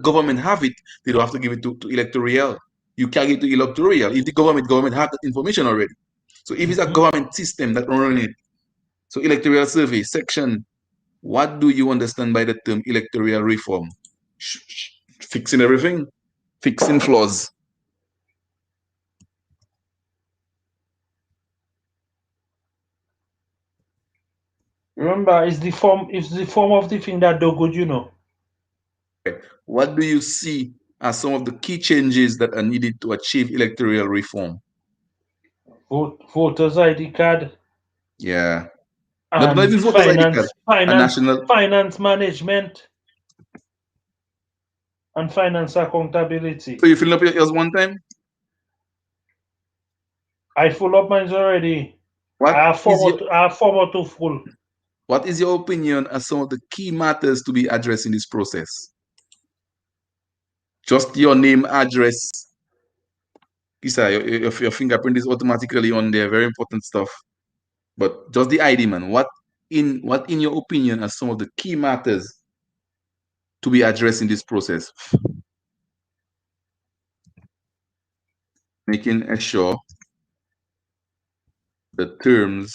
Speaker 1: government have it, they don't have to give it to electoral. You carry it to electoral. If the government have that information already. So if it's a government system that running it, so electoral survey section, what do you understand by the term electoral reform? Fixing everything, fixing flaws.
Speaker 2: Remember, it's the form of the thing that do good,
Speaker 1: What do you see as some of the key changes that are needed to achieve electoral reform?
Speaker 2: Voters ID card
Speaker 1: Yeah. Not
Speaker 2: and
Speaker 1: even voters ID card. A national.
Speaker 2: finance management and finance accountability.
Speaker 1: So you fill up yours one time?
Speaker 2: I full up mine already.
Speaker 1: What
Speaker 2: I have
Speaker 1: is your
Speaker 2: four more to full.
Speaker 1: what is your opinion as some of the key matters to be addressed in this process? Just your name, address. Kisa, your fingerprint is automatically on there. Very important stuff. But just the ID, man. What in your opinion are some of the key matters to be addressed in this process? Making sure the terms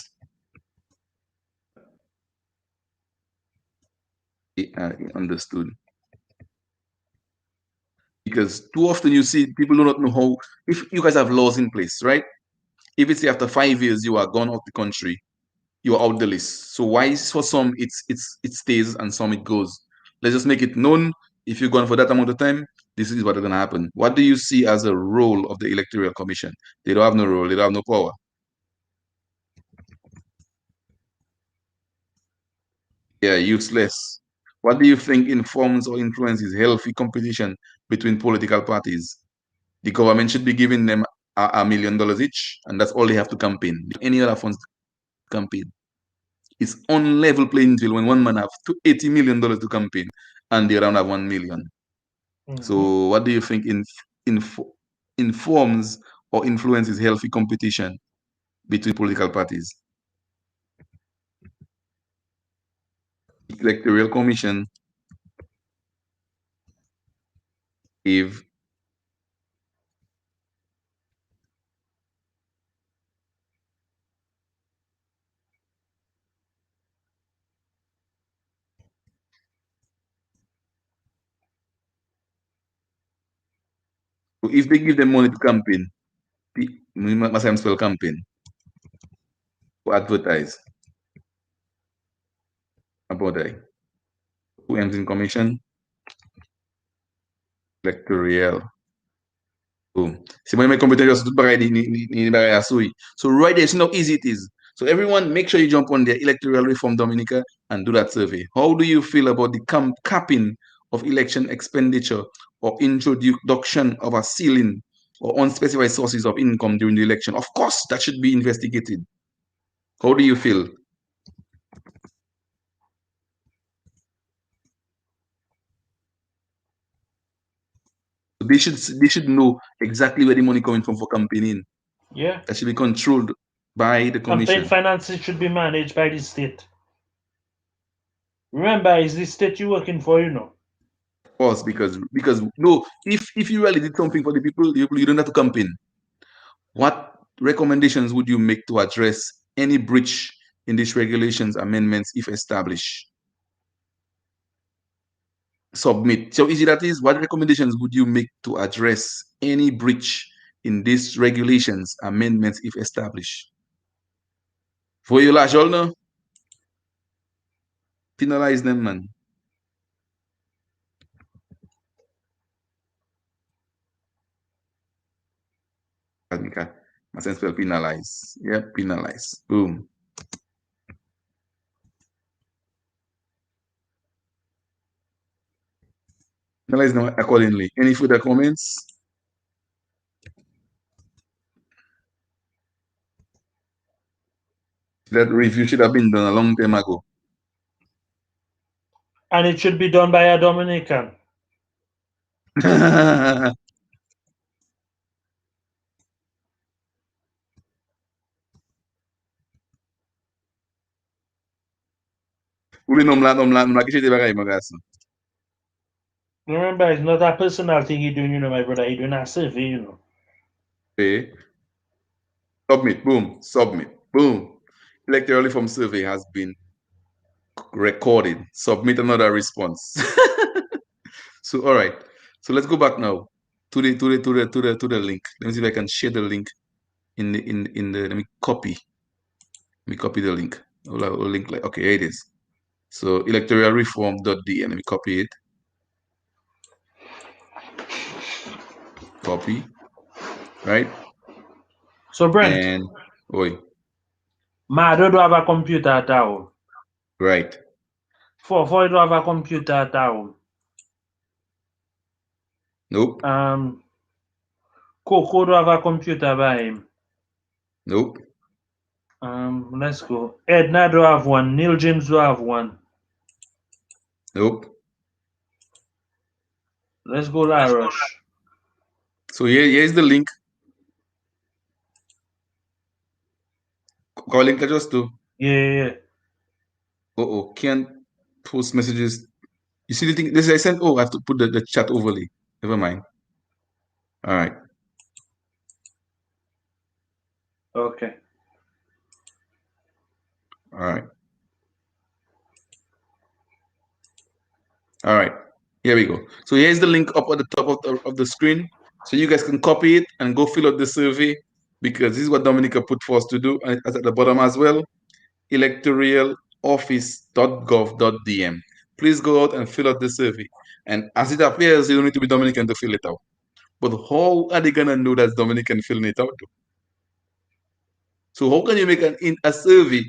Speaker 1: are understood. Because too often you see people do not know how, if you guys have laws in place, right? If it's after 5 years you are gone out the country, you are out the list. So why for some it stays and some it goes? Let's just make it known. If you're gone for that amount of time, this is what is gonna happen. What do you see as a role of the Electoral Commission? They don't have no role, they don't have no power. Yeah, useless. What do you think informs or influences healthy competition between political parties? The government should be giving them $1 million each, and that's all they have to campaign. Any other funds to campaign. It's on level playing field when one man have $80 million to campaign and the other one have 1 million. So what do you think informs or influences healthy competition between political parties? Electoral Commission if So if they give them money to campaign, must have spell campaign to advertise about that. Who ends in commission? Electoral. Boom. See when my computer just so right there, see how easy it is. So everyone, make sure you jump on the electoral reform Dominica and do that survey. How do you feel about the capping of election expenditure or introduction of a ceiling or unspecified sources of income during the election? Of course, that should be investigated. How do you feel? They should know exactly where the money coming from for campaigning.
Speaker 2: Yeah.
Speaker 1: That should be controlled by the commission.
Speaker 2: Campaign finances should be managed by the state. Remember, it's the state you're working for, you know.
Speaker 1: Of course, because no, if you really did something for the people, you don't have to campaign. What recommendations would you make to address any breach in these regulations amendments if established? Submit. So easy that is. What recommendations would you make to address any breach in these regulations amendments if established? For you, last all no? Penalize them, man. My sense will penalize. Yeah, penalize. Boom. Penalize them accordingly. Any further comments? That review should have been done a long time ago.
Speaker 2: And it should be done by a Dominican.
Speaker 1: Remember,
Speaker 2: it's not a personal thing you're doing, you know, my brother. You're doing a survey, you know.
Speaker 1: okay. Submit, boom, submit, boom. Electoral reform survey has been recorded. Submit another response. So, all right. So let's go back now to the link. Let me see if I can share the link in the let me copy. Let me copy the link. Link like okay, here it is. So electoralreform.dm. Let me copy it. Copy. Right?
Speaker 2: So Brent.
Speaker 1: And oi.
Speaker 2: Ma don't have a computer at home.
Speaker 1: Right.
Speaker 2: For you don't have a computer at home.
Speaker 1: Nope.
Speaker 2: Coco don't have a computer by him.
Speaker 1: Nope.
Speaker 2: Let's go. Edna don't have one. Neil James don't have one.
Speaker 1: Nope.
Speaker 2: Let's go La Roche.
Speaker 1: So here's the link. Call link just to.
Speaker 2: Yeah.
Speaker 1: Can't post messages. You see the thing? This I sent. Oh, I have to put the chat overlay. Never mind. All right.
Speaker 2: Okay.
Speaker 1: All right. All right. Here we go. So here's the link up at the top of the screen. So you guys can copy it and go fill out the survey because this is what Dominica put for us to do. And it's at the bottom as well. electoraloffice.gov.dm. Please go out and fill out the survey. And as it appears, you don't need to be Dominican to fill it out. But how are they gonna know that's Dominican filling it out? So how can you make a survey?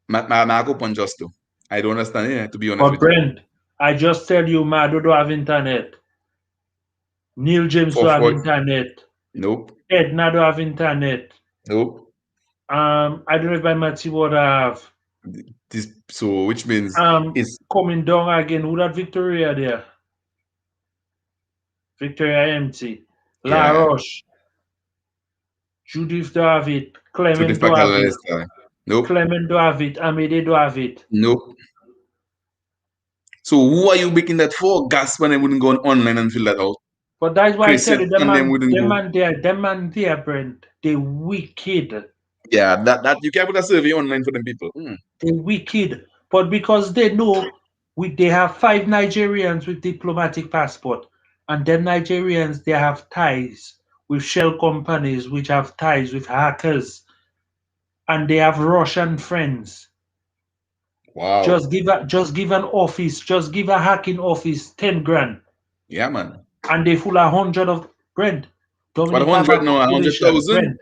Speaker 1: I don't understand it, to be honest
Speaker 2: But
Speaker 1: with
Speaker 2: Brent, I just tell you, Mado don't have internet. Neil James don't have internet.
Speaker 1: Nope.
Speaker 2: Edna don't have internet.
Speaker 1: Nope.
Speaker 2: I don't know if by Matty would have.
Speaker 1: So which means
Speaker 2: it's coming down again. Who that Victoria there? Victoria empty. La Roche. Judith don't have it. Clement don't have it.
Speaker 1: Nope.
Speaker 2: Clement don't have it. Amede don't have it.
Speaker 1: Nope. So who are you making that for? Gas when they wouldn't go online and fill that out.
Speaker 2: But that's why I tell you, them man there, Brent, they wicked.
Speaker 1: Yeah, that you can't put a survey online for them people.
Speaker 2: They wicked. But because they know they have 5 Nigerians with diplomatic passport And them Nigerians, they have ties with shell companies, which have ties with hackers, and they have Russian friends.
Speaker 1: Wow.
Speaker 2: Just give an office, just give a hacking office 10 grand,
Speaker 1: Yeah, man.
Speaker 2: and they full 100 of Brent.
Speaker 1: What
Speaker 2: Dominica have a
Speaker 1: 100 now?
Speaker 2: population,
Speaker 1: 100,000?
Speaker 2: Brent.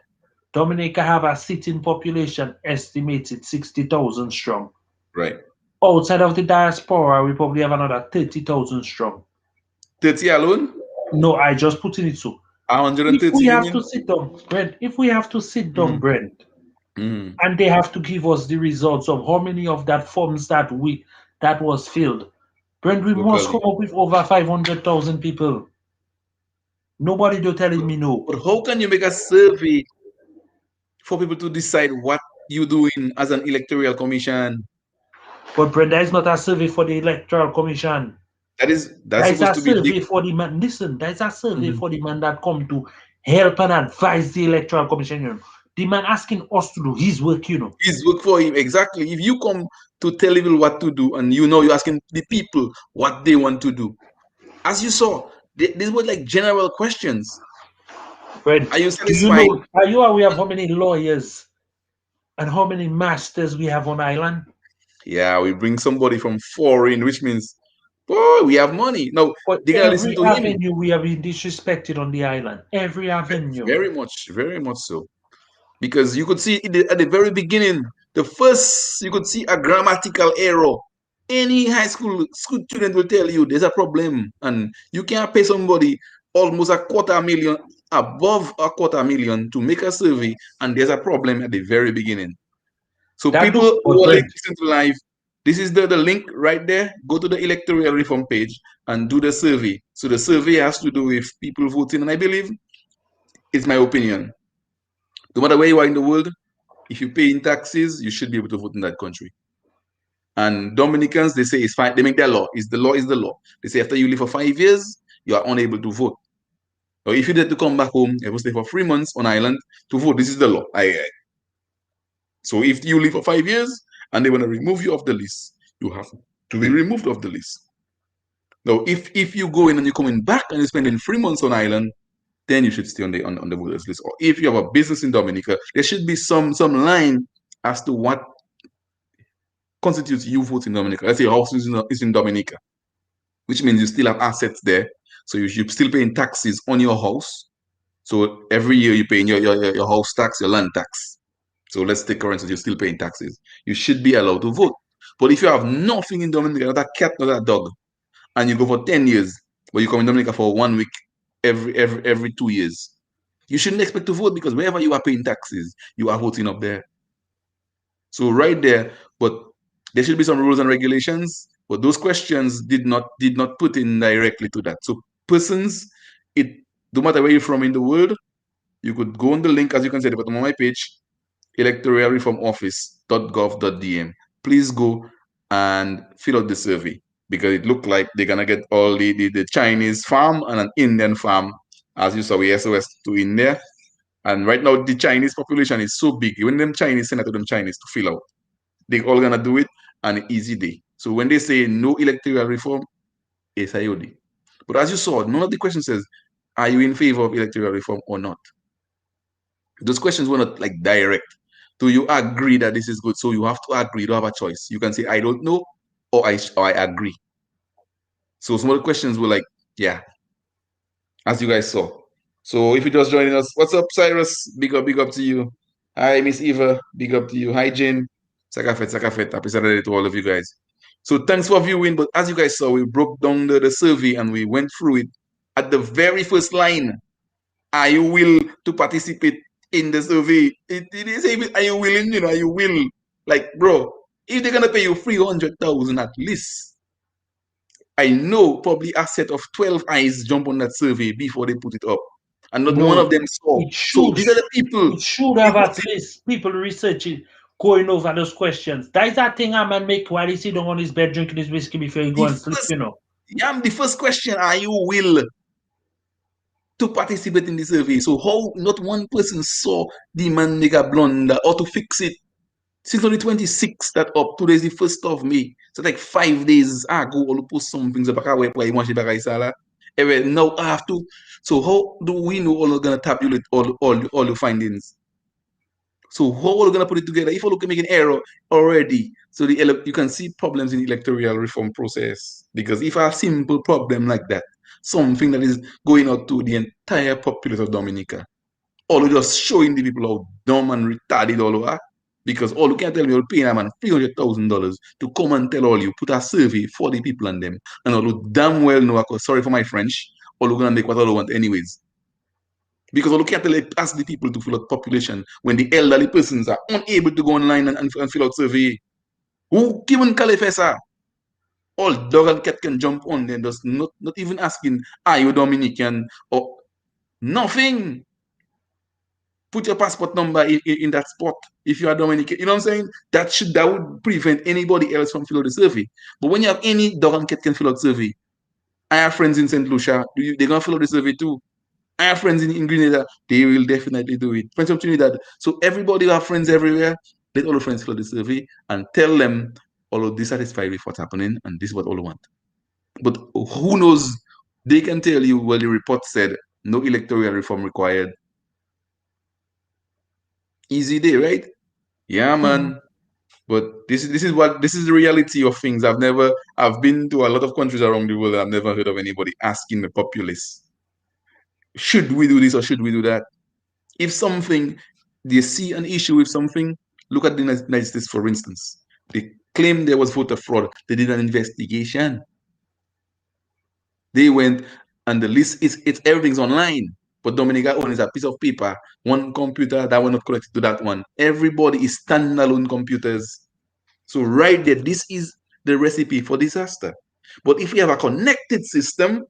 Speaker 2: Dominica have a sitting population estimated 60,000 strong.
Speaker 1: Right.
Speaker 2: Outside of the diaspora, we probably have another 30,000 strong.
Speaker 1: 30 alone?
Speaker 2: No, I just put in it so. If
Speaker 1: 130,
Speaker 2: we
Speaker 1: you
Speaker 2: have to
Speaker 1: mean?
Speaker 2: sit down, Brent, if we have to sit down,
Speaker 1: Mm-hmm.
Speaker 2: Brent,
Speaker 1: Mm-hmm.
Speaker 2: and they have to give us the results of how many of that forms that was filled, Brent, we must come
Speaker 1: Locally.
Speaker 2: up with over 500,000 people. Nobody do telling me no.
Speaker 1: But how can you make a survey for people to decide what you doing as an electoral commission?
Speaker 2: But Brent, that is not a survey for the Electoral Commission.
Speaker 1: That's
Speaker 2: That is a
Speaker 1: supposed to be the
Speaker 2: survey for the man. Listen, that is a survey
Speaker 1: Mhm.
Speaker 2: for the man that come to help and advise the Electoral Commission. The man asking us to do his work.
Speaker 1: His work for him. Exactly. If you come to tell people what to do and you're asking the people what they want to do. As you saw, these were like general questions.
Speaker 2: Brent,
Speaker 1: Are you
Speaker 2: do you
Speaker 1: satisfied?
Speaker 2: know? Are you aware of how many lawyers and how many masters we have on island?
Speaker 1: Yeah, we bring somebody from foreign, which means, boy, we have money. Now,
Speaker 2: But
Speaker 1: they're going to listen
Speaker 2: every
Speaker 1: to him.
Speaker 2: avenue we have been disrespected on the island. Every avenue.
Speaker 1: Very much so. Because you could see at the very beginning, the first, you could see a grammatical error. Any high school student will tell you there's a problem, and you can't pay somebody almost a quarter million, above a quarter million to make a survey, and there's a problem at the very beginning. So
Speaker 2: That
Speaker 1: people
Speaker 2: do, but
Speaker 1: who are
Speaker 2: Brent,
Speaker 1: listening to live, this is the link right there. Go to the electoral reform page and do the survey. So the survey has to do with people voting, and I believe it's my opinion. No matter where you are in the world, if you pay in taxes, you should be able to vote in that country. And Dominicans, they say it's fine. They make their law. Is the law is the law. They say after you live for 5 years, you are unable to vote. Or if you need to come back home, you have to stay for 3 months on island to vote. This is the law. So if you live for 5 years and they want to remove you off the list, you have to be removed off the list. Now, if you go in and you're coming back and you're spending 3 months on island, then you should stay on the voters list. Or if you have a business in Dominica, there should be some line as to what constitutes you vote in Dominica. Let's say your house is in Dominica, which means you still have assets there. So you're still paying taxes on your house. So every year you're paying your house tax, your land tax. So let's take currency, you're still paying taxes. You should be allowed to vote. But if you have nothing in Dominica, not a cat, not a dog, and you go for 10 years, but you come in Dominica for 1 week every 2 years, you shouldn't expect to vote because wherever you are paying taxes, you are voting up there. So right there, but there should be some rules and regulations, but those questions did not put in directly to that. So persons, it no matter where you're from in the world, you could go on the link, as you can see at the bottom of my page, electoralreformoffice.gov.dm. Please go and fill out the survey because it looked like they're gonna get all the Chinese farm and an Indian farm, as you saw with SOS2 in there. And right now the Chinese population is so big. When them Chinese send it to them Chinese to fill out, they all gonna do it on an easy day. So when they say no electoral reform, it's IOD. But as you saw, none of the questions says, are you in favor of electoral reform or not? Those questions were not like direct. Do you agree that this is good? So you have to agree. You don't have a choice. You can say, I don't know, or I agree. So some of the questions were like, yeah, as you guys saw. So if you're just joining us, what's up, Cyrus? Big up to you. Hi, Miss Eva. Big up to you. Hi, Jane. Sakafet. Happy Saturday to all of you guys. So thanks for viewing. But as you guys saw, we broke down the survey and we went through it. At the very first line, are you will to participate in the survey? It is are you willing? Are you will? Like, bro, if they're gonna pay you 300,000 at least, I know probably a set of 12 eyes jump on that survey before they put it up. And not one
Speaker 2: no,
Speaker 1: of them saw.
Speaker 2: it
Speaker 1: So
Speaker 2: should
Speaker 1: these are the people.
Speaker 2: it should have at least people researching, going over those questions. That is that thing a man make while he sit down on his bed drinking his whiskey before he go and sleep.
Speaker 1: Yeah, the first question, are you will to participate in the survey? So how not one person saw the man make a blunder or to fix it? Since on the 26th that up, today is the 1st of May. So like 5 days ago, all post some things about where you want to Now I have to. So how do we know all are gonna tabulate all your findings? So how are we gonna put it together? If you look at making error already, so you can see problems in the electoral reform process. Because if a simple problem like that, something that is going out to the entire populace of Dominica, all just showing the people how dumb and retarded all are. Because all you can tell me, you're paying a man $300,000 to come and tell all you, put a survey for the people and them, and all you damn well know, sorry for my French, all you're gonna make what all you want anyways. Because all you can't tell ask the people to fill out population when the elderly persons are unable to go online and fill out survey. Who given Califesa? All dog and cat can jump on there, just not even asking, are you Dominican or nothing. Put your passport number in that spot if you are Dominican. You know what I'm saying? That would prevent anybody else from filling out the survey. But when you have any dog and cat can fill out survey, I have friends in St. Lucia, they're gonna fill out the survey too. I have friends in Grenada, they will definitely do it. Friends from Trinidad. So everybody who have friends everywhere, let all the friends fill out the survey and tell them all of dissatisfied with what's happening and this is what all I want. But who knows? They can tell you, well, the report said no electoral reform required. Easy day, right? Yeah, man. But this is the reality of things. I've been to a lot of countries around the world and I've never heard of anybody asking the populace, should we do this or should we do that? If something they see an issue with something, look at the United States, for instance. They claimed there was voter fraud. They did an investigation. They went and the list is everything's online. But Dominica owns a piece of paper, one computer that will not connected to that one. Everybody is standalone computers. So right there, this is the recipe for disaster. But if we have a connected system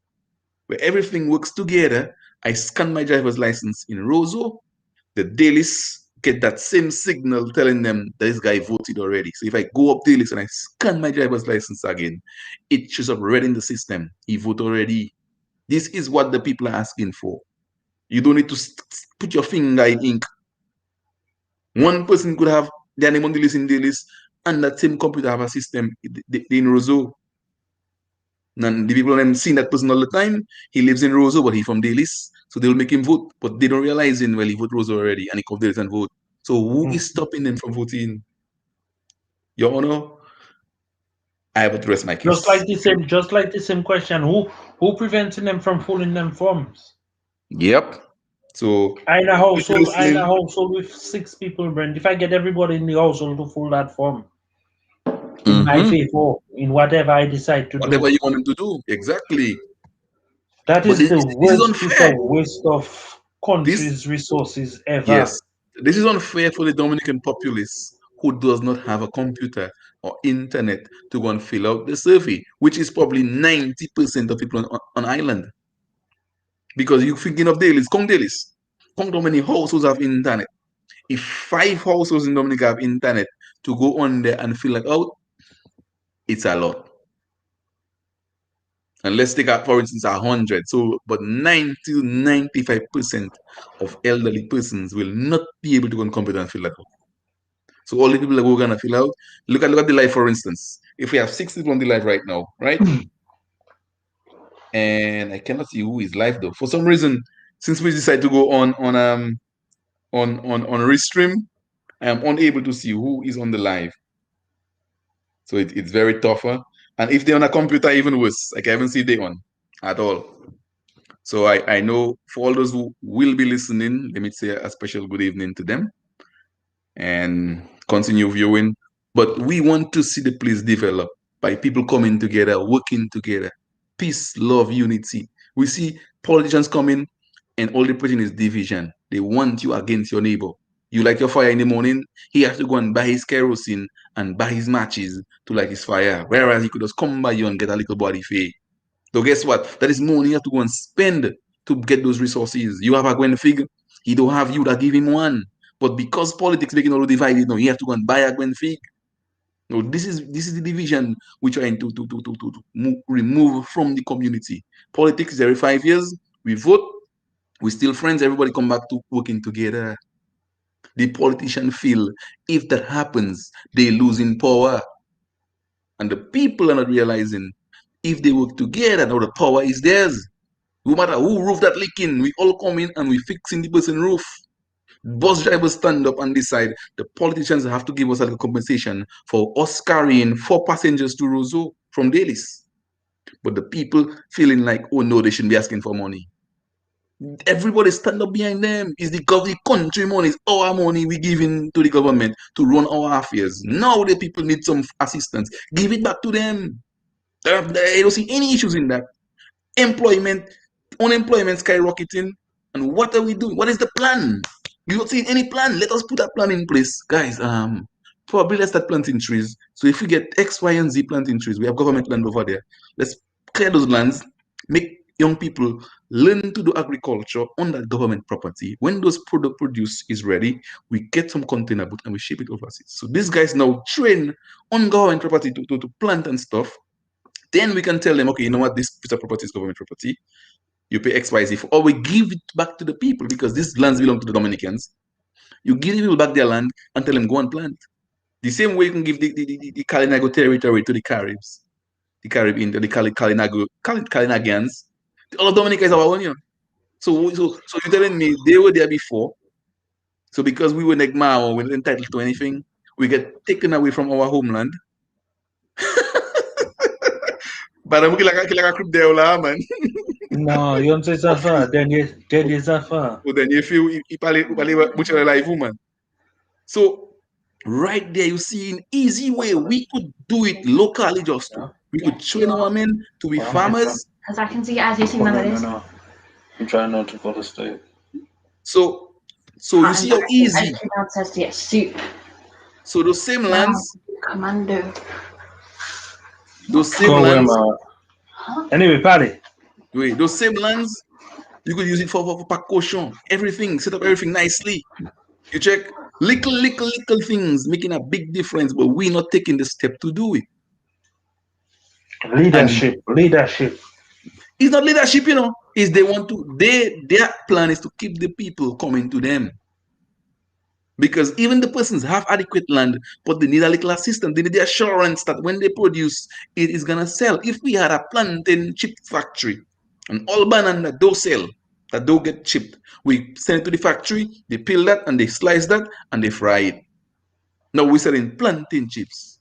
Speaker 1: where everything works together, I scan my driver's license in Roseau, the Delices get that same signal telling them this guy voted already. So if I go up Delices and I scan my driver's license again, it shows up red in the system. He voted already. This is what the people are asking for. You don't need to put your finger in ink. One person could have their name on the list in Delices and that same computer have a system in Roseau. And the people them seeing that person all the time. He lives in Roseau, but he's from Delices. So they'll make him vote. But they don't realize well, he vote Roseau already and he come Delices and vote. So who is stopping them from voting? Your Honor, I have addressed my case.
Speaker 2: Just like the same question. Who preventing them from filling them forms?
Speaker 1: Yep. So
Speaker 2: I in a household with 6 people, Brent. If I get everybody in the household to fill that form in my favor, in whatever I decide to do.
Speaker 1: Whatever you want them to do, exactly.
Speaker 2: That is the worst piece of waste of country's resources ever.
Speaker 1: Yes. This is unfair for the Dominican populace who does not have a computer or internet to go and fill out the survey, which is probably 90% of people on island. Because you're thinking of Delices, Delices. Count how many households have internet. If 5 households in Dominica have internet to go on there and fill it out, it's a lot. And let's take out, for instance, 100. So, but 90-95% of elderly persons will not be able to go on computer and fill that out. So all the people that we're gonna fill out, look at the live, for instance. If we have 6 people on the live right now, right? And I cannot see who is live though. For some reason, since we decided to go on Restream, I am unable to see who is on the live. So it's very tougher. And if they're on a computer, even worse. Like I haven't seen they on at all. So I know for all those who will be listening, let me say a special good evening to them and continue viewing. But we want to see the place develop by people coming together, working together. Peace, love, unity. We see politicians coming and all the preaching is division. They want you against your neighbor. You light your fire in the morning, he has to go and buy his kerosene and buy his matches to light his fire. Whereas he could just come by you and get a little body fee. So guess what? That is money you have to go and spend to get those resources. You have a Gwen Fig, he don't have you that give him one. But because politics making all divided, no, he have to go and buy a Gwen Fig. No, this is the division we're trying to remove from the community. Politics is every 5 years. We vote, we're still friends, everybody come back to working together. The politician feel if that happens, they losing power. And the people are not realizing if they work together, now the power is theirs. No matter who roof that leaking, we all come in and we fixing the person roof. Bus drivers stand up and decide the politicians have to give us like a compensation for us carrying 4 passengers to Roseau from Delices. But the people feeling like, oh no, they shouldn't be asking for money. Everybody stand up behind them. It's the country money, it's our money we giving to the government to run our affairs. Now the people need some assistance. Give it back to them. I don't see any issues in that. Unemployment skyrocketing. And what are we doing? What is the plan? You don't see any plan. Let us put that plan in place. Guys, probably let's start planting trees. So if we get X, Y, and Z planting trees, we have government land over there. Let's clear those lands, make young people learn to do agriculture on that government property. When those product produce is ready, we get some container boat and we ship it overseas. So these guys now train on government property to plant and stuff. Then we can tell them, okay, you know what, this piece of property is government property. You pay XYZ for, or we give it back to the people because these lands belong to the Dominicans. You give the people back their land and tell them go and plant. The same way you can give the Kalinago territory to the Caribs, the Caribbean, the Kalinagans. All of Dominica is our own, you know. So you're telling me they were there before. So because we were Negma or we're entitled to anything, we get taken away from our homeland. But I'm looking like a crib there, man.
Speaker 2: No, you don't say Zafa. Then you Zafa.
Speaker 1: So then you feel much alive woman. So right there, you see an easy way we could do it locally just to. We could train our men to be farmers.
Speaker 4: Because I can see it as you sing melodies.
Speaker 2: No. I'm trying not to fall asleep.
Speaker 1: So you see how easy.
Speaker 4: Downstairs to get soup.
Speaker 1: So those same lands.
Speaker 4: Commando.
Speaker 1: Those same lands.
Speaker 2: Anyway, Paddy.
Speaker 1: Wait, those same lands, you could use it for caution. Everything, set up everything nicely. You check little things making a big difference, but we're not taking the step to do it.
Speaker 2: Leadership.
Speaker 1: It's not leadership, you know. Is they want to, their plan is to keep the people coming to them. Because even the persons have adequate land, but they need a little assistance. They need the assurance that when they produce, it is gonna sell. If we had a plantain chip factory, and all banana that don't sell, that don't get chipped, we send it to the factory, they peel that and they slice that and they fry it. Now we're selling plantain chips.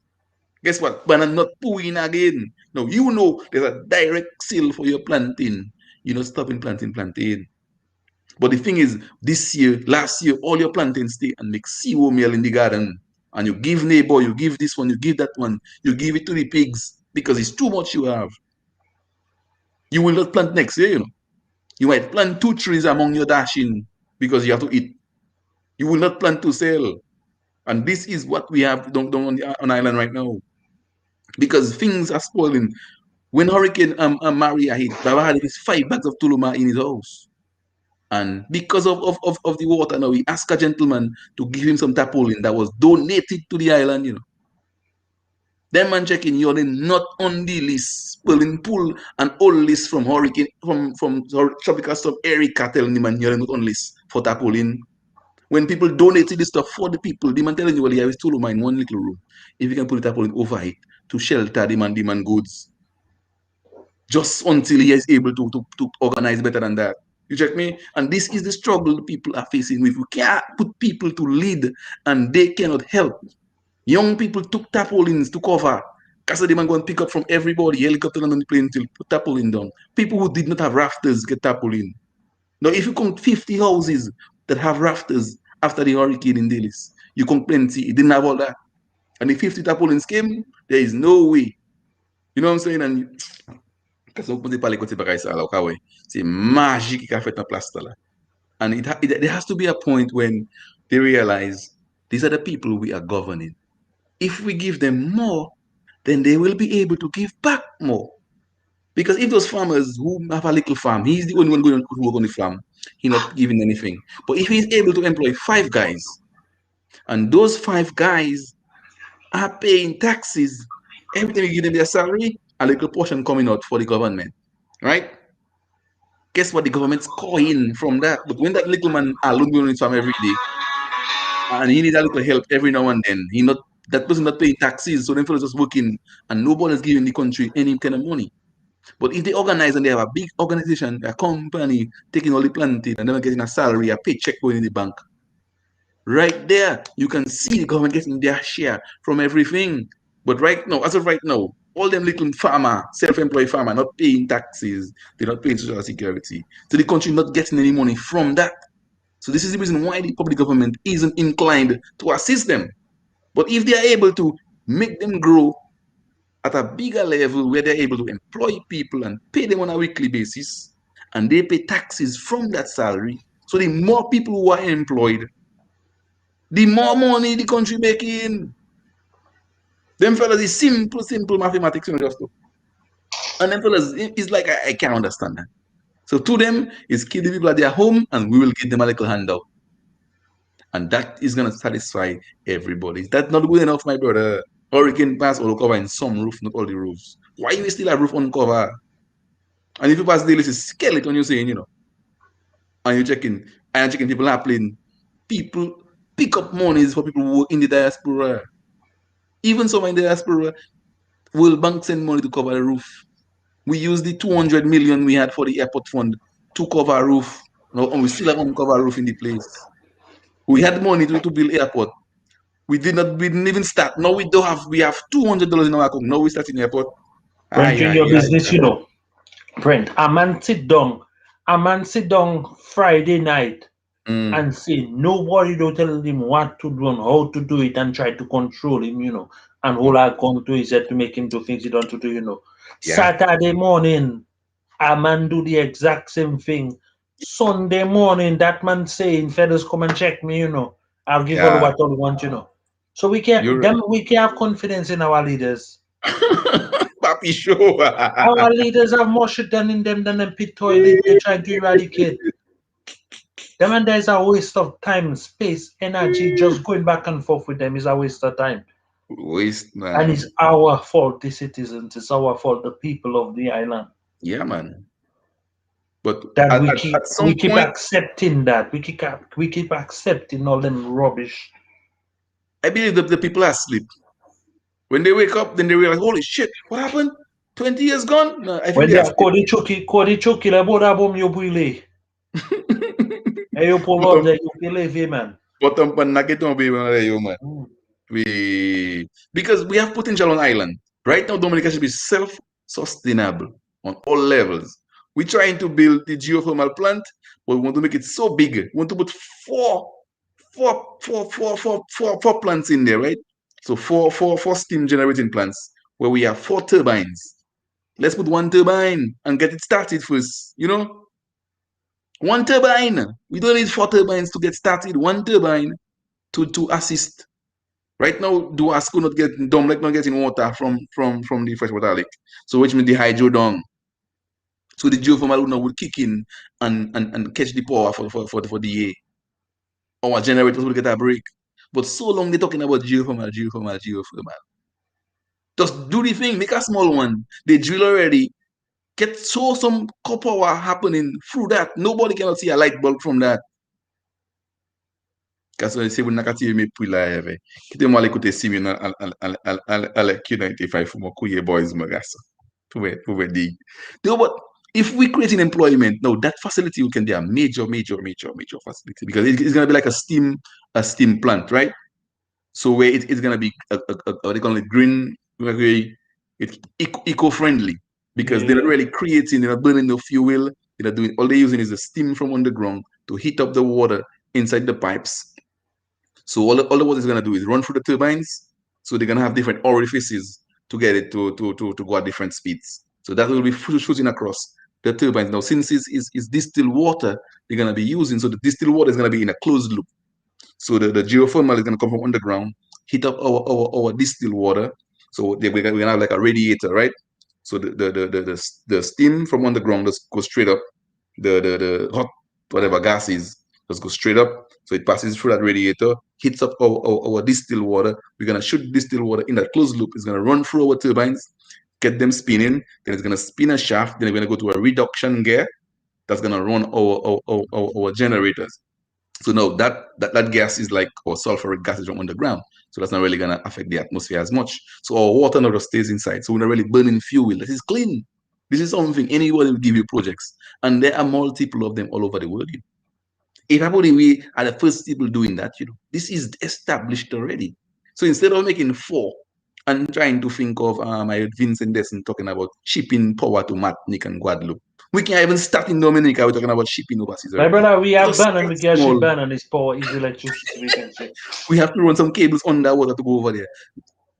Speaker 1: Guess what? Banana not pooing again. Now you know there's a direct sale for your plantain. You're not stopping planting. But the thing is, last year, all your plantains stay and make zero meal in the garden. And you give neighbor, you give this one, you give that one, you give it to the pigs because it's too much you have. You will not plant next year, you know. You might plant 2 trees among your dashing because you have to eat. You will not plant to sell. And this is what we have on island right now. Because things are spoiling. When Hurricane Maria hit, Baba had his 5 bags of tuluma in his house. And because of the water now, we asked a gentleman to give him some tarpaulin that was donated to the island, you know. Them man checking, you're not on the list. Pulling pull an old list from hurricane, from tropical storm Erica telling the man you're not on list for tarpaulin. When people donated this stuff for the people, the man telling you, well, you have his tuluma in one little room. If you can put a tarpaulin over it to shelter the man goods. Just until he is able to organize better than that. You check me? And this is the struggle people are facing with. We can't put people to lead and they cannot help. Young people took tarpaulins to cover. Because they man go and pick up from everybody, helicopter on the plane till put tarpaulin down. People who did not have rafters get tarpaulin. Now, if you count 50 houses that have rafters after the hurricane in Delices, you count plenty. It didn't have all that. And if 50 tarpaulins came, there is no way. You know what I'm saying? And because on peut parler côté pareil ça là au c'est magique qui a fait en place là. And there has to be a point when they realize these are the people we are governing. If we give them more, then they will be able to give back more. Because if those farmers who have a little farm, he's the only one going to work on the farm, he's not giving anything. But if he's able to employ 5 guys, and those 5 guys are paying taxes, every time you give them their salary, a little portion coming out for the government, right? Guess what? The government's calling from that. But when that little man alone going on his farm every day, and he needs a little help every now and then, that person not paying taxes, so them fellows just working, and nobody's giving the country any kind of money. But if they organize and they have a big organization, a company taking all the planting and then getting a salary, a paycheck going in the bank, right there, you can see the government getting their share from everything. But right now, as of right now, all them little farmer, self-employed farmer, not paying taxes, they're not paying social security. So the country not getting any money from that. So this is the reason why the public government isn't inclined to assist them. But if they are able to make them grow at a bigger level where they're able to employ people and pay them on a weekly basis, and they pay taxes from that salary, so the more people who are employed, the more money the country making. Them fellas is simple mathematics, just to. And them fellas, it's like I can't understand that. So to them, it's kill the people at their home and we will give them a little handout. And that is gonna satisfy everybody. That's not good enough, my brother. Hurricane pass all cover in some roof, not all the roofs. Why you still have roof uncover? And if you pass daily, it's skeleton you're saying, and you're checking people are playing. People pick up monies for people who work in the diaspora. Even some in the diaspora, World Bank send money to cover the roof. We used the 200 million we had for the airport fund to cover a roof. And we still have uncover roof in the place. We had money to build airport. We didn't even start. Now we have $200 in our account. Now we start in the airport.
Speaker 2: Brent, in your business, Brent, a man sit down Friday night and say nobody don't tell him what to do and how to do it and try to control him, and hold our gun to his head to make him do things he don't to do, Yeah. Saturday morning, a man do the exact same thing. Sunday morning, that man saying, "Feathers, come and check me, I'll give all what I want, So we can have confidence in our leaders.
Speaker 1: Papi show.
Speaker 2: Our leaders have more shit done in them than a pit toilet they try to eradicate. Them and there's a waste of time, space, energy, just going back and forth with them is a waste of time.
Speaker 1: Waste, man.
Speaker 2: And it's our fault, the citizens, it's our fault, the people of the island.
Speaker 1: Yeah, man. But
Speaker 2: that we keep accepting that. We keep accepting all them rubbish.
Speaker 1: I believe that the people are asleep. When they wake up, then they realize, holy shit, what happened? 20 years gone? No, I think
Speaker 2: when they are Kodi la boda bom yo brile. Yo polo de yo believe man.
Speaker 1: Bottom pan naketon be man. Because we have potential on island. Right now, Dominica should be self-sustainable on all levels. We're trying to build the geothermal plant, but we want to make it so big. We want to put four plants in there, right? So four steam generating plants where we have 4 turbines. Let's put 1 turbine and get it started first, 1 turbine. We don't need 4 turbines to get started. 1 turbine to assist. Right now, Duasco not getting not getting water from the freshwater lake. So which means the hydro down. So the geothermal would kick in and catch the power for the year. Our generators will get a break. But so long they're talking about geothermal. Just do the thing, make a small one. They drill already. Get some power happening through that. Nobody cannot see a light bulb from that. Because when se vous n'avez pas me pour la quittez-moi l'écouter 6 minutes à la Q95 pour mon couiller boys my guys. Pour dig. But if we create an employment, now that facility can be a major facility because it's gonna be like a steam plant, right? So where it's gonna be what they call it green, it's eco-friendly because they're not really creating, they're not burning the fuel, they're doing all they're using is the steam from underground to heat up the water inside the pipes. So all the water is gonna do is run through the turbines. So they're gonna have different orifices to get it to go at different speeds. So that will be shooting across the turbines. Now, since it's distilled water they're gonna be using, so the distilled water is gonna be in a closed loop. So the geothermal is gonna come from underground, heat up our distilled water. So we're gonna have like a radiator, right? So the steam from underground just goes straight up. The hot whatever gas is just go straight up. So it passes through that radiator, hits up our distilled water. We're gonna shoot distilled water in that closed loop. It's gonna run through our turbines, get them spinning. Then it's gonna spin a shaft. Then we're gonna go to a reduction gear that's gonna run our generators. So no, that gas is like our sulfuric gases from underground. So that's not really gonna affect the atmosphere as much. So our water not just stays inside. So we're not really burning fuel. This is clean. This is something anybody will give you projects, and there are multiple of them all over the world. If everybody we are the first people doing that, this is established already. So instead of making 4 and trying to think of I heard Vincent Desson talking about shipping power to Martinique and Guadeloupe. We can even start in Dominica. We're talking about shipping overseas
Speaker 2: My
Speaker 1: already.
Speaker 2: brother, we have
Speaker 1: Just
Speaker 2: ban and we can
Speaker 1: small.
Speaker 2: ship ban and it's power is electricity we can ship.
Speaker 1: We have to run some cables underwater to go over there.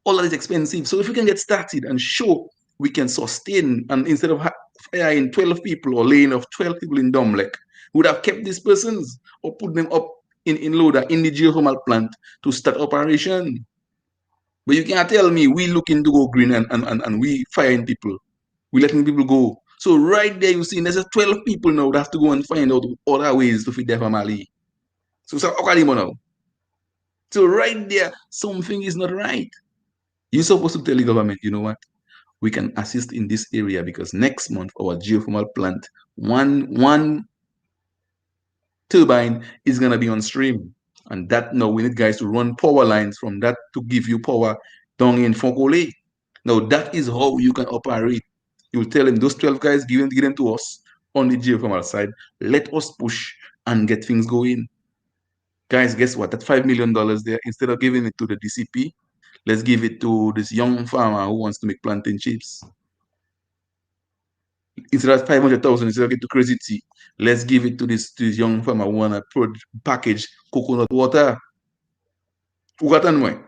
Speaker 1: All that is expensive. So if we can get started and show we can sustain, and instead of hiring 12 people or laying off 12 people in Domlek, we would have kept these persons or put them up in Loda in the geothermal plant to start operation. But you can't tell me we looking to go green and we firing people. We letting people go. So right there, you see, there's 12 people now that have to go and find out other ways to feed their family. So now. So right there, something is not right. You're supposed to tell the government, you know what? We can assist in this area because next month our geothermal plant, one turbine is gonna be on stream. And that now we need guys to run power lines from that to give you power down in Fonkole. Now that is how you can operate. You'll tell them those 12 guys, give them to us on the geothermal side. Let us push and get things going. Guys, guess what? That $5 million there, instead of giving it to the DCP, let's give it to this young farmer who wants to make plantain chips. Instead of 500,000, instead of get to Crazy Tea, let's give it to this young farmer who want to package coconut water. Who got on way?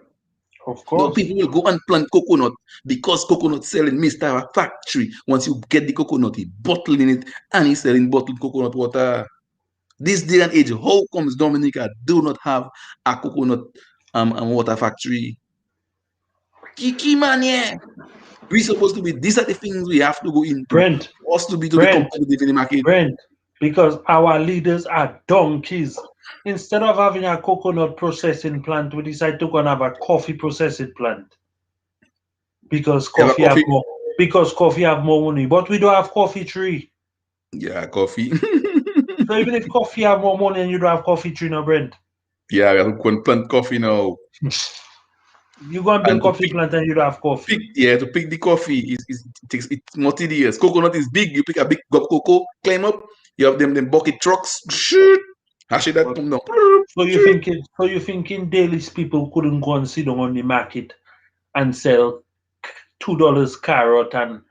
Speaker 2: Of
Speaker 1: No,
Speaker 2: course.
Speaker 1: people will go and plant coconut because coconut selling Mr. Factory. Once you get the coconut, he bottling it and he's selling bottled coconut water. This day and age, how comes Dominica do not have a coconut water factory? Kiki man, yeah. We supposed to be, these are the things we have to go into.
Speaker 2: Brent,
Speaker 1: For us to be competitive in the market.
Speaker 2: Brent, because our leaders are donkeys. Instead of having a coconut processing plant, we decide to go and have a coffee processing plant. Because coffee have more money. But we don't have coffee tree.
Speaker 1: Yeah, coffee.
Speaker 2: So even if coffee have more money and you don't have coffee tree, no, Brent.
Speaker 1: Yeah, we have to plant coffee now.
Speaker 2: You go and build coffee plant and you don't have coffee.
Speaker 1: To pick the coffee it takes multi-years. Coconut is big. You pick a big cocoa, climb up. You have them bucket trucks. Shoot, hash it that come down.
Speaker 2: So you thinking Delices people couldn't go and sit down on the market and sell $2 carrot and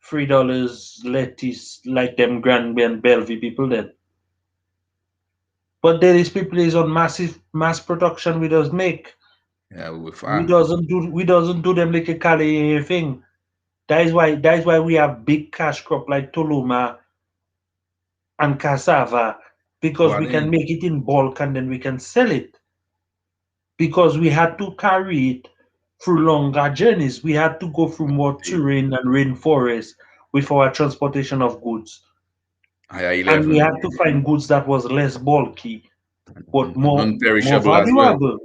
Speaker 2: $3 lettuce like them Granby and Bellevue people then? But Delices people is on mass production we does make.
Speaker 1: Yeah, we fine.
Speaker 2: We doesn't do them like a Cali thing. That is why we have big cash crop like Toluma and cassava, because we can make it in bulk and then we can sell it. Because we had to carry it through longer journeys. We had to go through more terrain and rainforest with our transportation of goods. And we had to find goods that was less bulky, but more valuable.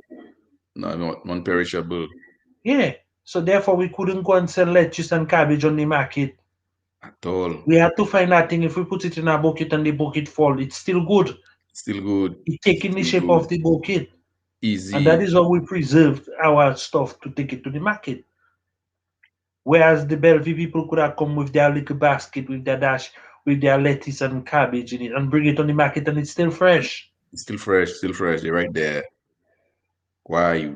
Speaker 1: No, non-perishable.
Speaker 2: Yeah. So therefore we couldn't go and sell lettuce and cabbage on the market.
Speaker 1: At all.
Speaker 2: We had to find that thing. If we put it in a bucket and the bucket fall, it's still good.
Speaker 1: Still good.
Speaker 2: It's taking the shape of the bucket.
Speaker 1: Easy.
Speaker 2: And that is how we preserved our stuff to take it to the market. Whereas the Bellevue people could have come with their little basket, with their lettuce and cabbage in it and bring it on the market and it's still fresh.
Speaker 1: It's still fresh. They're right there. Why?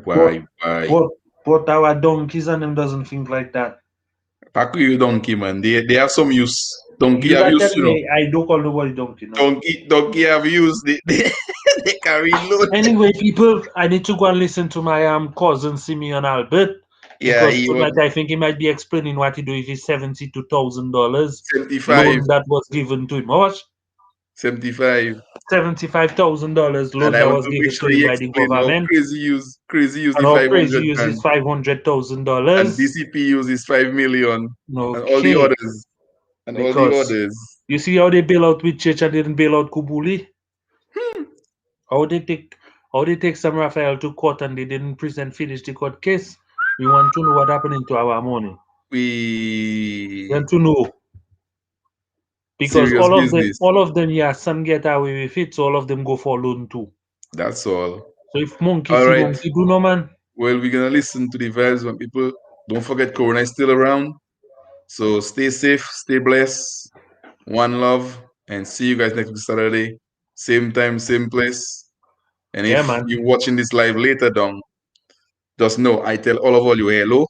Speaker 2: But our donkeys and them doesn't think like that.
Speaker 1: Pack you donkey, man. They have some use. Donkey have use,
Speaker 2: I don't call nobody donkey. No.
Speaker 1: Donkey have use. They carry load.
Speaker 2: Anyway, people, I need to go and listen to my cousin Simeon Albert.
Speaker 1: Yeah,
Speaker 2: because tonight I think he might be explaining what he do with his $72,000
Speaker 1: $75
Speaker 2: loan that was given to him. How much?
Speaker 1: $75,000
Speaker 2: loan that was given to him by the government.
Speaker 1: Crazy use
Speaker 2: and how crazy uses $500,000.
Speaker 1: And DCP uses $5 million.
Speaker 2: Okay.
Speaker 1: And all the others.
Speaker 2: You see how they bail out with Church and didn't bail out Kubuli? How they take Sam Raphael to court and they didn't finish the court case. We want to know what happened to our money.
Speaker 1: We
Speaker 2: want to know. Because all of them, yeah, some get away with it, so all of them go for loan too.
Speaker 1: That's all.
Speaker 2: So if monkey see do no man.
Speaker 1: Well, we're gonna listen to the vibes when people don't forget Corona is still around. So stay safe, stay blessed. One love, and see you guys next Saturday. Same time, same place. And
Speaker 2: Yeah,
Speaker 1: if
Speaker 2: man.
Speaker 1: you're watching this live later down, just know I tell all you hello.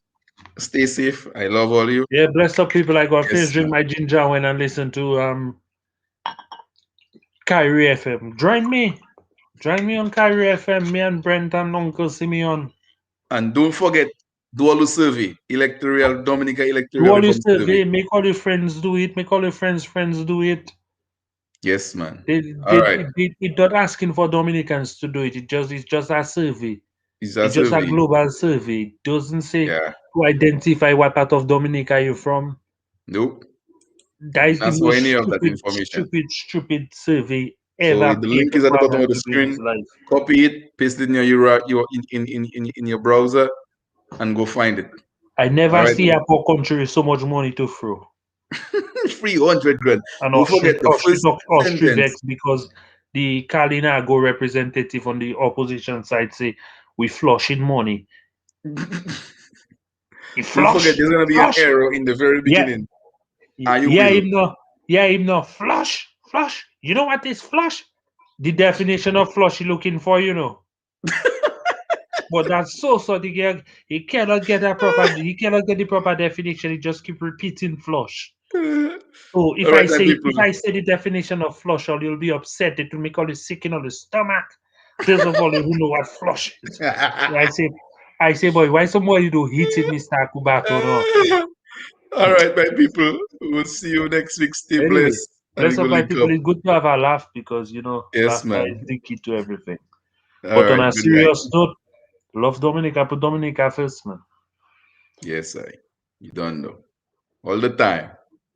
Speaker 1: Stay safe. I love all you.
Speaker 2: Yeah, bless up people. I got
Speaker 1: Yes,
Speaker 2: finished drink
Speaker 1: man.
Speaker 2: my ginger when I listen to Kyrie FM. Join me. Join me on Kyrie FM. Me and Brent and Uncle Simeon.
Speaker 1: And don't forget, do all the survey. Electoral, Dominica
Speaker 2: Do
Speaker 1: Electoral
Speaker 2: all your
Speaker 1: Reform Survey.
Speaker 2: survey. Make all your friends do it. Make all your friends do it.
Speaker 1: Yes, man.
Speaker 2: They,
Speaker 1: All right.
Speaker 2: it not asking for Dominicans to do it. It's just a survey.
Speaker 1: It's a
Speaker 2: It's just a
Speaker 1: survey.
Speaker 2: global survey. It doesn't say
Speaker 1: Yeah.
Speaker 2: to identify what part of Dominica you're from.
Speaker 1: Nope.
Speaker 2: That is the
Speaker 1: That's for
Speaker 2: most
Speaker 1: any of that
Speaker 2: stupid,
Speaker 1: information.
Speaker 2: stupid survey
Speaker 1: So
Speaker 2: ever
Speaker 1: the
Speaker 2: paid
Speaker 1: link is at the
Speaker 2: for a
Speaker 1: bottom
Speaker 2: man
Speaker 1: of the
Speaker 2: to do in
Speaker 1: screen.
Speaker 2: his life.
Speaker 1: Copy it, paste it in your in your browser, and go find it.
Speaker 2: I
Speaker 1: All
Speaker 2: never
Speaker 1: right.
Speaker 2: see a poor country with so much money to throw.
Speaker 1: 300 grand.
Speaker 2: And
Speaker 1: Don't forget the first
Speaker 2: Austria
Speaker 1: sentence.
Speaker 2: vex because the Kalinago representative on the opposition side say we flushing money. He
Speaker 1: Don't forget,
Speaker 2: flush,
Speaker 1: there's gonna be an
Speaker 2: flush.
Speaker 1: arrow in the very
Speaker 2: Yeah,
Speaker 1: beginning. You
Speaker 2: yeah,
Speaker 1: will.
Speaker 2: him no flush, flush. You know what is flush? The definition of flush he looking for, you know. But that's so the guy he cannot get the proper definition. He just keep repeating flush. So
Speaker 1: All right, my people.
Speaker 2: if I say the definition of flush, or you'll be upset. It will make all you sick in all the stomach. First of all, you don't know what flush is. So I say, boy, why somebody do hit it, Mr. Kubato? No.
Speaker 1: All right, my people. We'll see you next week. Stay
Speaker 2: Anyway,
Speaker 1: blessed, and we
Speaker 2: bless
Speaker 1: go
Speaker 2: up my
Speaker 1: link
Speaker 2: people.
Speaker 1: up.
Speaker 2: It's good to have a laugh because
Speaker 1: Yes,
Speaker 2: laughter
Speaker 1: man.
Speaker 2: is the key to everything.
Speaker 1: All
Speaker 2: But on
Speaker 1: right.
Speaker 2: a
Speaker 1: Good night.
Speaker 2: serious note, love Dominica, put Dominica first, man.
Speaker 1: Yes, I. You don't know all the time.